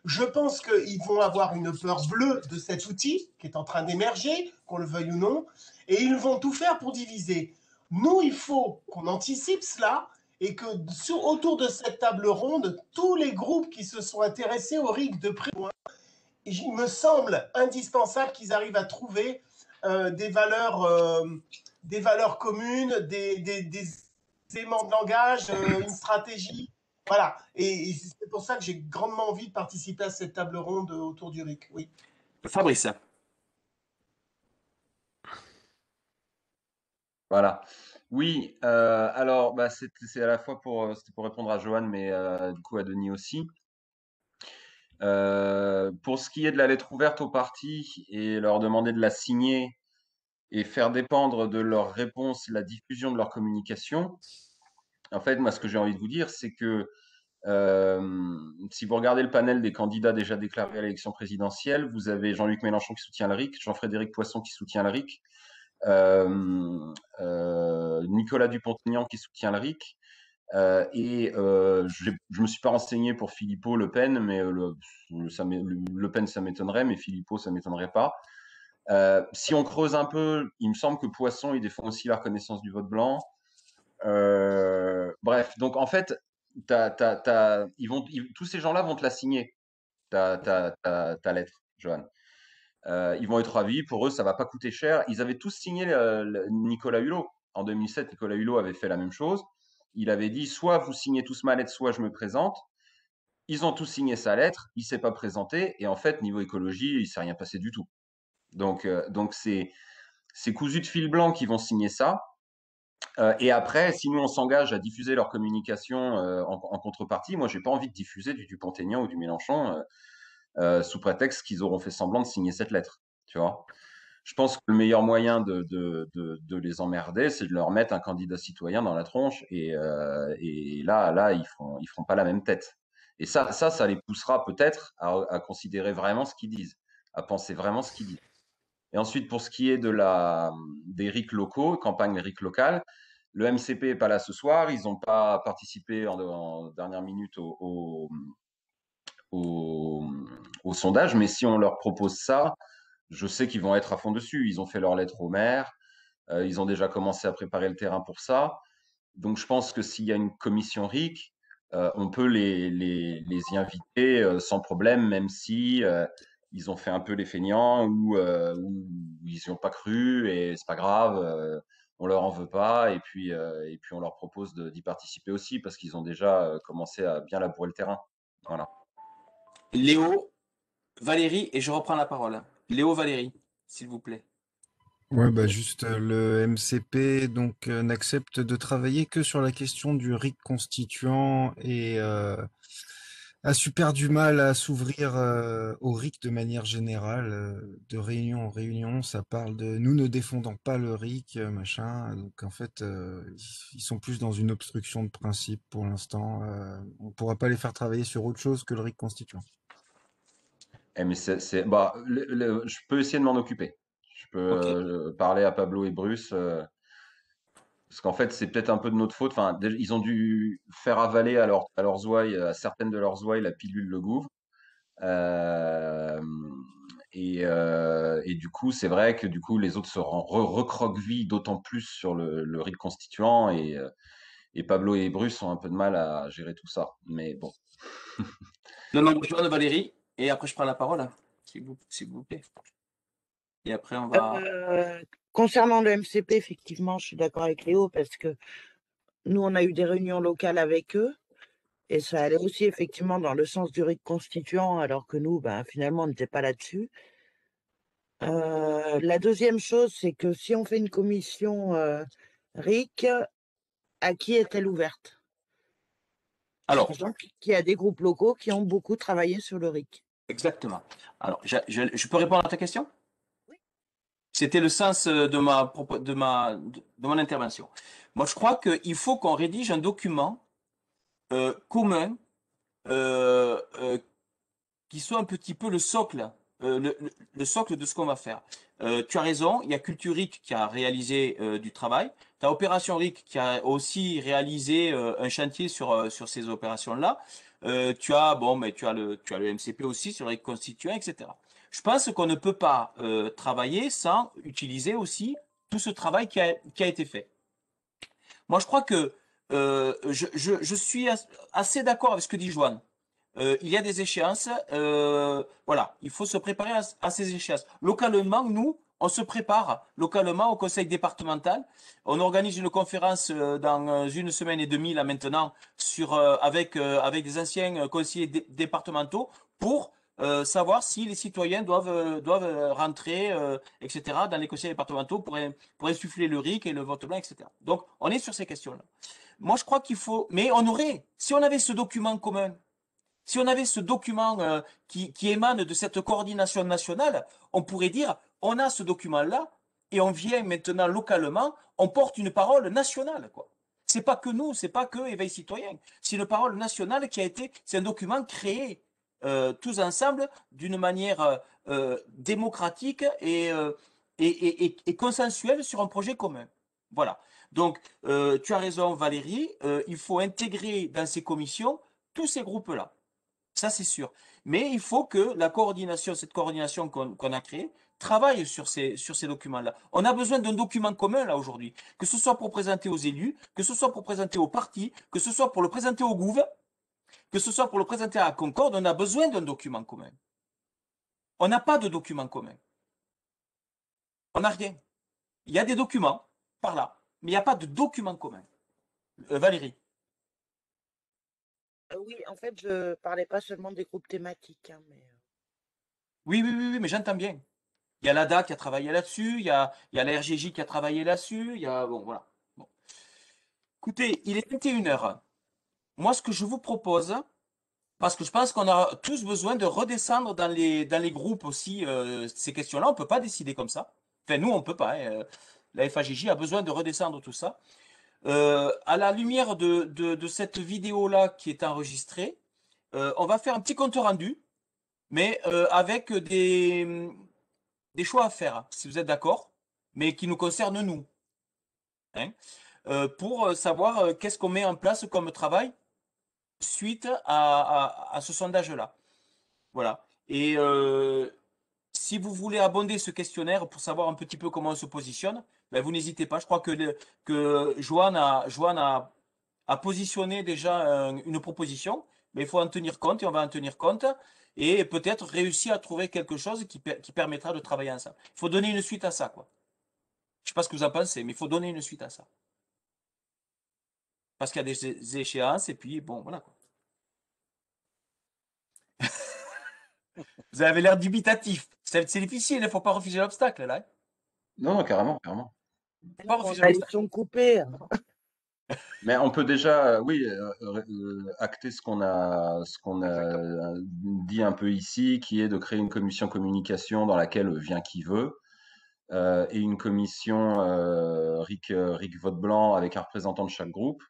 Je pense qu'ils vont avoir une peur bleue de cet outil qui est en train d'émerger, qu'on le veuille ou non, et ils vont tout faire pour diviser. Nous, il faut qu'on anticipe cela et que autour de cette table ronde, tous les groupes qui se sont intéressés au RIC de près ou de loin, il me semble indispensable qu'ils arrivent à trouver des valeurs communes, des éléments de langage, une stratégie. Voilà, et c'est pour ça que j'ai grandement envie de participer à cette table ronde autour du RIC. Oui. Fabrice. Voilà. Oui, alors bah, c'est à la fois c'était pour répondre à Johan, mais du coup à Denis aussi. Pour ce qui est de la lettre ouverte aux partis et leur demander de la signer et faire dépendre de leur réponse la diffusion de leur communication, en fait, moi, ce que j'ai envie de vous dire, c'est que si vous regardez le panel des candidats déjà déclarés à l'élection présidentielle, vous avez Jean-Luc Mélenchon qui soutient le RIC, Jean-Frédéric Poisson qui soutient le RIC, Nicolas Dupont-Aignan qui soutient le RIC, et je me suis pas renseigné pour Philippot, Le Pen, mais Le Pen ça m'étonnerait, mais Philippot ça m'étonnerait pas. Si on creuse un peu, il me semble que Poisson il défend aussi la reconnaissance du vote blanc. Bref, donc en fait, tous ces gens-là vont te la signer, ta lettre, Johan. Ils vont être ravis, pour eux, ça va pas coûter cher. Ils avaient tous signé Nicolas Hulot. En 2007, Nicolas Hulot avait fait la même chose. Il avait dit, soit vous signez tous ma lettre, soit je me présente. Ils ont tous signé sa lettre, il s'est pas présenté, et en fait, niveau écologie, il s'est rien passé du tout. Donc c'est cousu de fil blanc qui vont signer ça. Et après, si nous on s'engage à diffuser leur communication en contrepartie, moi j'ai pas envie de diffuser du Dupont-Aignan ou du Mélenchon sous prétexte qu'ils auront fait semblant de signer cette lettre. Tu vois, je pense que le meilleur moyen de les emmerder, c'est de leur mettre un candidat citoyen dans la tronche, et là ils feront pas la même tête. Et ça les poussera peut-être à considérer vraiment ce qu'ils disent, à penser vraiment ce qu'ils disent. Et ensuite, pour ce qui est des RIC locaux, campagne RIC locale, le MCP n'est pas là ce soir. Ils n'ont pas participé en dernière minute au sondage. Mais si on leur propose ça, je sais qu'ils vont être à fond dessus. Ils ont fait leur lettre au maire. Ils ont déjà commencé à préparer le terrain pour ça. Donc, je pense que s'il y a une commission RIC, on peut les y inviter sans problème, même si ils ont fait un peu les feignants ou ils n'y ont pas cru, et c'est pas grave, on leur en veut pas, et puis on leur propose d'y participer aussi parce qu'ils ont déjà commencé à bien labourer le terrain. Voilà. Léo, Valérie, et je reprends la parole. Léo, Valérie, s'il vous plaît. Ouais, bah juste le MCP donc n'accepte de travailler que sur la question du RIC constituant et a super du mal à s'ouvrir au RIC de manière générale. De réunion en réunion, ça parle de nous ne défendons pas le RIC, machin. Donc en fait, ils sont plus dans une obstruction de principe pour l'instant. On pourra pas les faire travailler sur autre chose que le RIC constituant. Mais je peux essayer de m'en occuper. Je peux parler à Pablo et Bruce. Parce qu'en fait, c'est peut-être un peu de notre faute. Enfin, ils ont dû faire avaler à certaines de leurs ouailles, la pilule Le Gouv. Et du coup, c'est vrai que du coup, les autres se recroquevillent d'autant plus sur le RIC constituant, et Pablo et Bruce ont un peu de mal à gérer tout ça. Mais bon. Non, je donne Valérie, et après je prends la parole, hein, s'il vous plaît. Et après, on va... Concernant le MCP, effectivement, je suis d'accord avec Léo parce que nous, on a eu des réunions locales avec eux et ça allait aussi effectivement dans le sens du RIC constituant, alors que nous, finalement, on n'était pas là-dessus. La deuxième chose, c'est que si on fait une commission RIC, à qui est-elle ouverte? Alors, sachant qu'il y a des groupes locaux qui ont beaucoup travaillé sur le RIC. Exactement. Alors, je peux répondre à ta question? Oui. C'était le sens de mon intervention. Moi, je crois qu'il faut qu'on rédige un document commun qui soit un petit peu le socle, le socle de ce qu'on va faire. Tu as raison, il y a Culture RIC qui a réalisé du travail. Tu as Opération RIC qui a aussi réalisé un chantier sur ces opérations-là. Tu as le MCP aussi sur les constituants, etc. Je pense qu'on ne peut pas travailler sans utiliser aussi tout ce travail qui a été fait. Moi, je crois que je suis assez d'accord avec ce que dit Joanne. Il y a des échéances, voilà, il faut se préparer à ces échéances. Localement, nous, on se prépare localement au conseil départemental. On organise une conférence dans 1 semaine et demie là maintenant avec des anciens conseillers départementaux pour savoir si les citoyens doivent rentrer, etc., dans les conseils départementaux pour insuffler le RIC et le vote blanc, etc. Donc, on est sur ces questions-là. Moi, je crois qu'il faut, mais si on avait ce document commun, si on avait ce document qui émane de cette coordination nationale, on pourrait dire, on a ce document-là et on vient maintenant localement, on porte une parole nationale, quoi. C'est pas que nous, c'est pas que Éveil Citoyen. C'est une parole nationale c'est un document créé tous ensemble d'une manière démocratique et consensuelle sur un projet commun. Voilà. Donc, tu as raison, Valérie, il faut intégrer dans ces commissions tous ces groupes-là. Ça, c'est sûr. Mais il faut que cette coordination qu'on a créée, travaille sur ces documents-là. On a besoin d'un document commun, là, aujourd'hui. Que ce soit pour présenter aux élus, que ce soit pour présenter aux partis, que ce soit pour le présenter au gouv, que ce soit pour le présenter à la Concorde, on a besoin d'un document commun. On n'a pas de document commun. On n'a rien. Il y a des documents, par là, mais il n'y a pas de document commun. Valérie. Oui, en fait, je parlais pas seulement des groupes thématiques, hein, mais Oui, mais j'entends bien. Il y a l'ADA qui a travaillé là-dessus, il y a la RGJ qui a travaillé là-dessus, bon, voilà. Bon. Écoutez, il est 21h. Moi, ce que je vous propose, parce que je pense qu'on a tous besoin de redescendre dans les groupes aussi, ces questions-là, on ne peut pas décider comme ça. Enfin, nous, on ne peut pas, hein. La FAJJ a besoin de redescendre tout ça. À la lumière de cette vidéo-là qui est enregistrée, on va faire un petit compte rendu, mais avec des choix à faire, si vous êtes d'accord, mais qui nous concernent nous, hein, pour savoir qu'est-ce qu'on met en place comme travail suite à ce sondage-là. Voilà. Et si vous voulez abonder ce questionnaire pour savoir un petit peu comment on se positionne, ben vous n'hésitez pas. Je crois que Joanne a positionné déjà une proposition, mais il faut en tenir compte et on va en tenir compte et peut-être réussir à trouver quelque chose qui permettra de travailler ensemble. Il faut donner une suite à ça, quoi. Je ne sais pas ce que vous en pensez, mais il faut donner une suite à ça. Parce qu'il y a des échéances et puis bon, voilà, quoi. Vous avez l'air dubitatif. C'est difficile, il ne faut pas refuser l'obstacle, là. Non, carrément, carrément. Pas on refuser a les l'obstacle. sons coupés. Mais on peut déjà, oui, acter ce qu'on a dit un peu ici, qui est de créer une commission communication dans laquelle vient qui veut, et une commission RIC vote blanc avec un représentant de chaque groupe.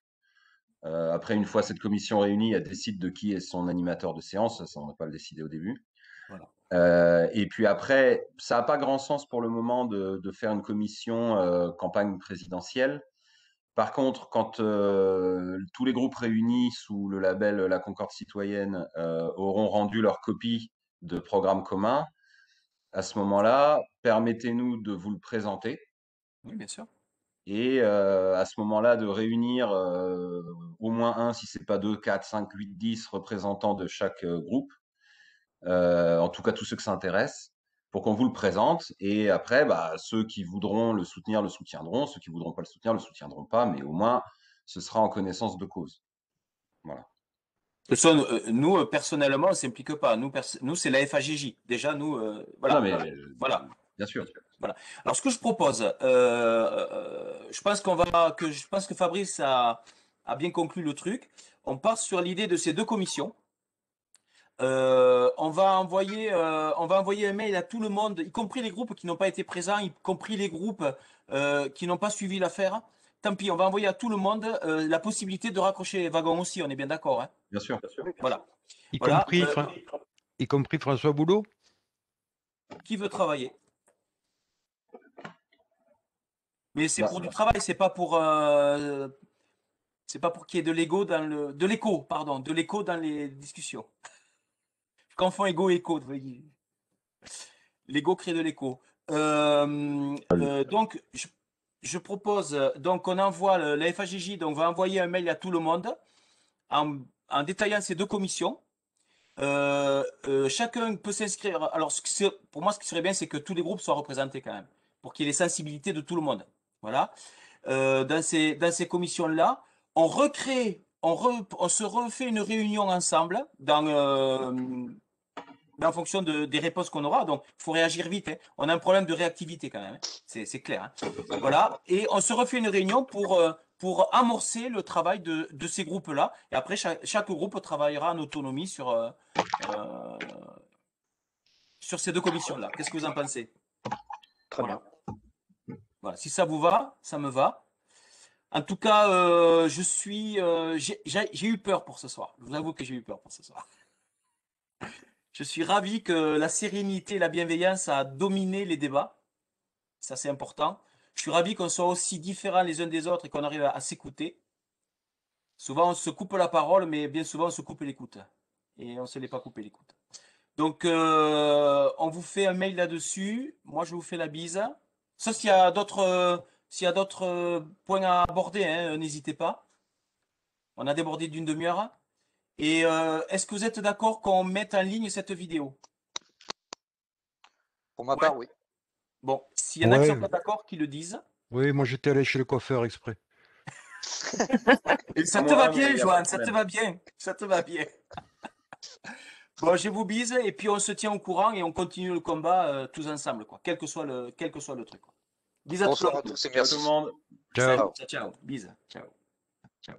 Après, une fois cette commission réunie, elle décide de qui est son animateur de séance. Ça, on ne va pas le décider au début. Voilà. Et puis après, ça n'a pas grand sens pour le moment de faire une commission campagne présidentielle. Par contre, quand tous les groupes réunis sous le label La Concorde citoyenne auront rendu leur copie de programme commun, à ce moment-là, permettez-nous de vous le présenter. Oui, bien sûr. Et à ce moment-là, de réunir au moins un, si ce n'est pas 2, 4, 5, 8, 10 représentants de chaque groupe, en tout cas tous ceux que ça intéresse, pour qu'on vous le présente. Et après, ceux qui voudront le soutenir le soutiendront, ceux qui ne voudront pas le soutenir le soutiendront pas, mais au moins, ce sera en connaissance de cause. Voilà. De toute façon, nous, personnellement, on ne s'implique pas. Nous, c'est la FAJJ. Déjà, nous, voilà. Non, mais voilà. Bien sûr. Voilà. Alors, ce que je propose, je pense que Fabrice a bien conclu le truc. On part sur l'idée de ces deux commissions on va envoyer un mail à tout le monde, y compris les groupes qui n'ont pas été présents, y compris les groupes qui n'ont pas suivi l'affaire. Tant pis, on va envoyer à tout le monde la possibilité de raccrocher les wagons aussi, on est bien d'accord, hein? Bien sûr. Voilà. Y Voilà. compris François Boulot? Qui veut travailler? Mais c'est Bah, pour du travail, c'est pas pour qu'il y ait de l'écho de l'écho dans les discussions. Je confonds ego et écho. L'ego crée de l'écho. Donc, je propose, donc on envoie la FAJJ, donc on va envoyer un mail à tout le monde en détaillant ces deux commissions. Chacun peut s'inscrire. Alors, pour moi, ce qui serait bien, c'est que tous les groupes soient représentés quand même, pour qu'il y ait les sensibilités de tout le monde. Voilà. Dans ces commissions-là, on se refait une réunion ensemble en fonction des réponses qu'on aura. Donc, il faut réagir vite, hein. On a un problème de réactivité quand même, hein. C'est clair, hein. Voilà. Et on se refait une réunion pour amorcer le travail de ces groupes-là. Et après, chaque groupe travaillera en autonomie sur ces deux commissions-là. Qu'est-ce que vous en pensez? Très bien. Voilà. Si ça vous va, ça me va. En tout cas, j'ai eu peur pour ce soir. Je vous avoue que j'ai eu peur pour ce soir. Je suis ravi que la sérénité et la bienveillance a dominé les débats. Ça, c'est important. Je suis ravi qu'on soit aussi différents les uns des autres et qu'on arrive à s'écouter. Souvent, on se coupe la parole, mais bien souvent, on se coupe l'écoute. Et on ne se l'est pas coupé l'écoute. Donc, on vous fait un mail là-dessus. Moi, je vous fais la bise. Sauf s'il y a d'autres points à aborder, hein, n'hésitez pas. On a débordé d'une demi-heure. Et est-ce que vous êtes d'accord qu'on mette en ligne cette vidéo? Pour ma part, oui. Bon, s'il y en a qui ne Ouais. sont pas d'accord, qu'ils le disent. Oui, moi j'étais allé chez le coiffeur exprès. Et ça te Moi, va mais bien, y a pas Joanne, de ça te problème. va bien. Ça te va bien. Bon, je vous bise et puis on se tient au courant et on continue le combat tous ensemble, quoi. Quel que soit le truc, quoi. Bise à tout le Bonsoir à monde. tous et Ciao tout merci. le monde. Ciao. Salut, ciao, ciao. Bise. Ciao. Ciao.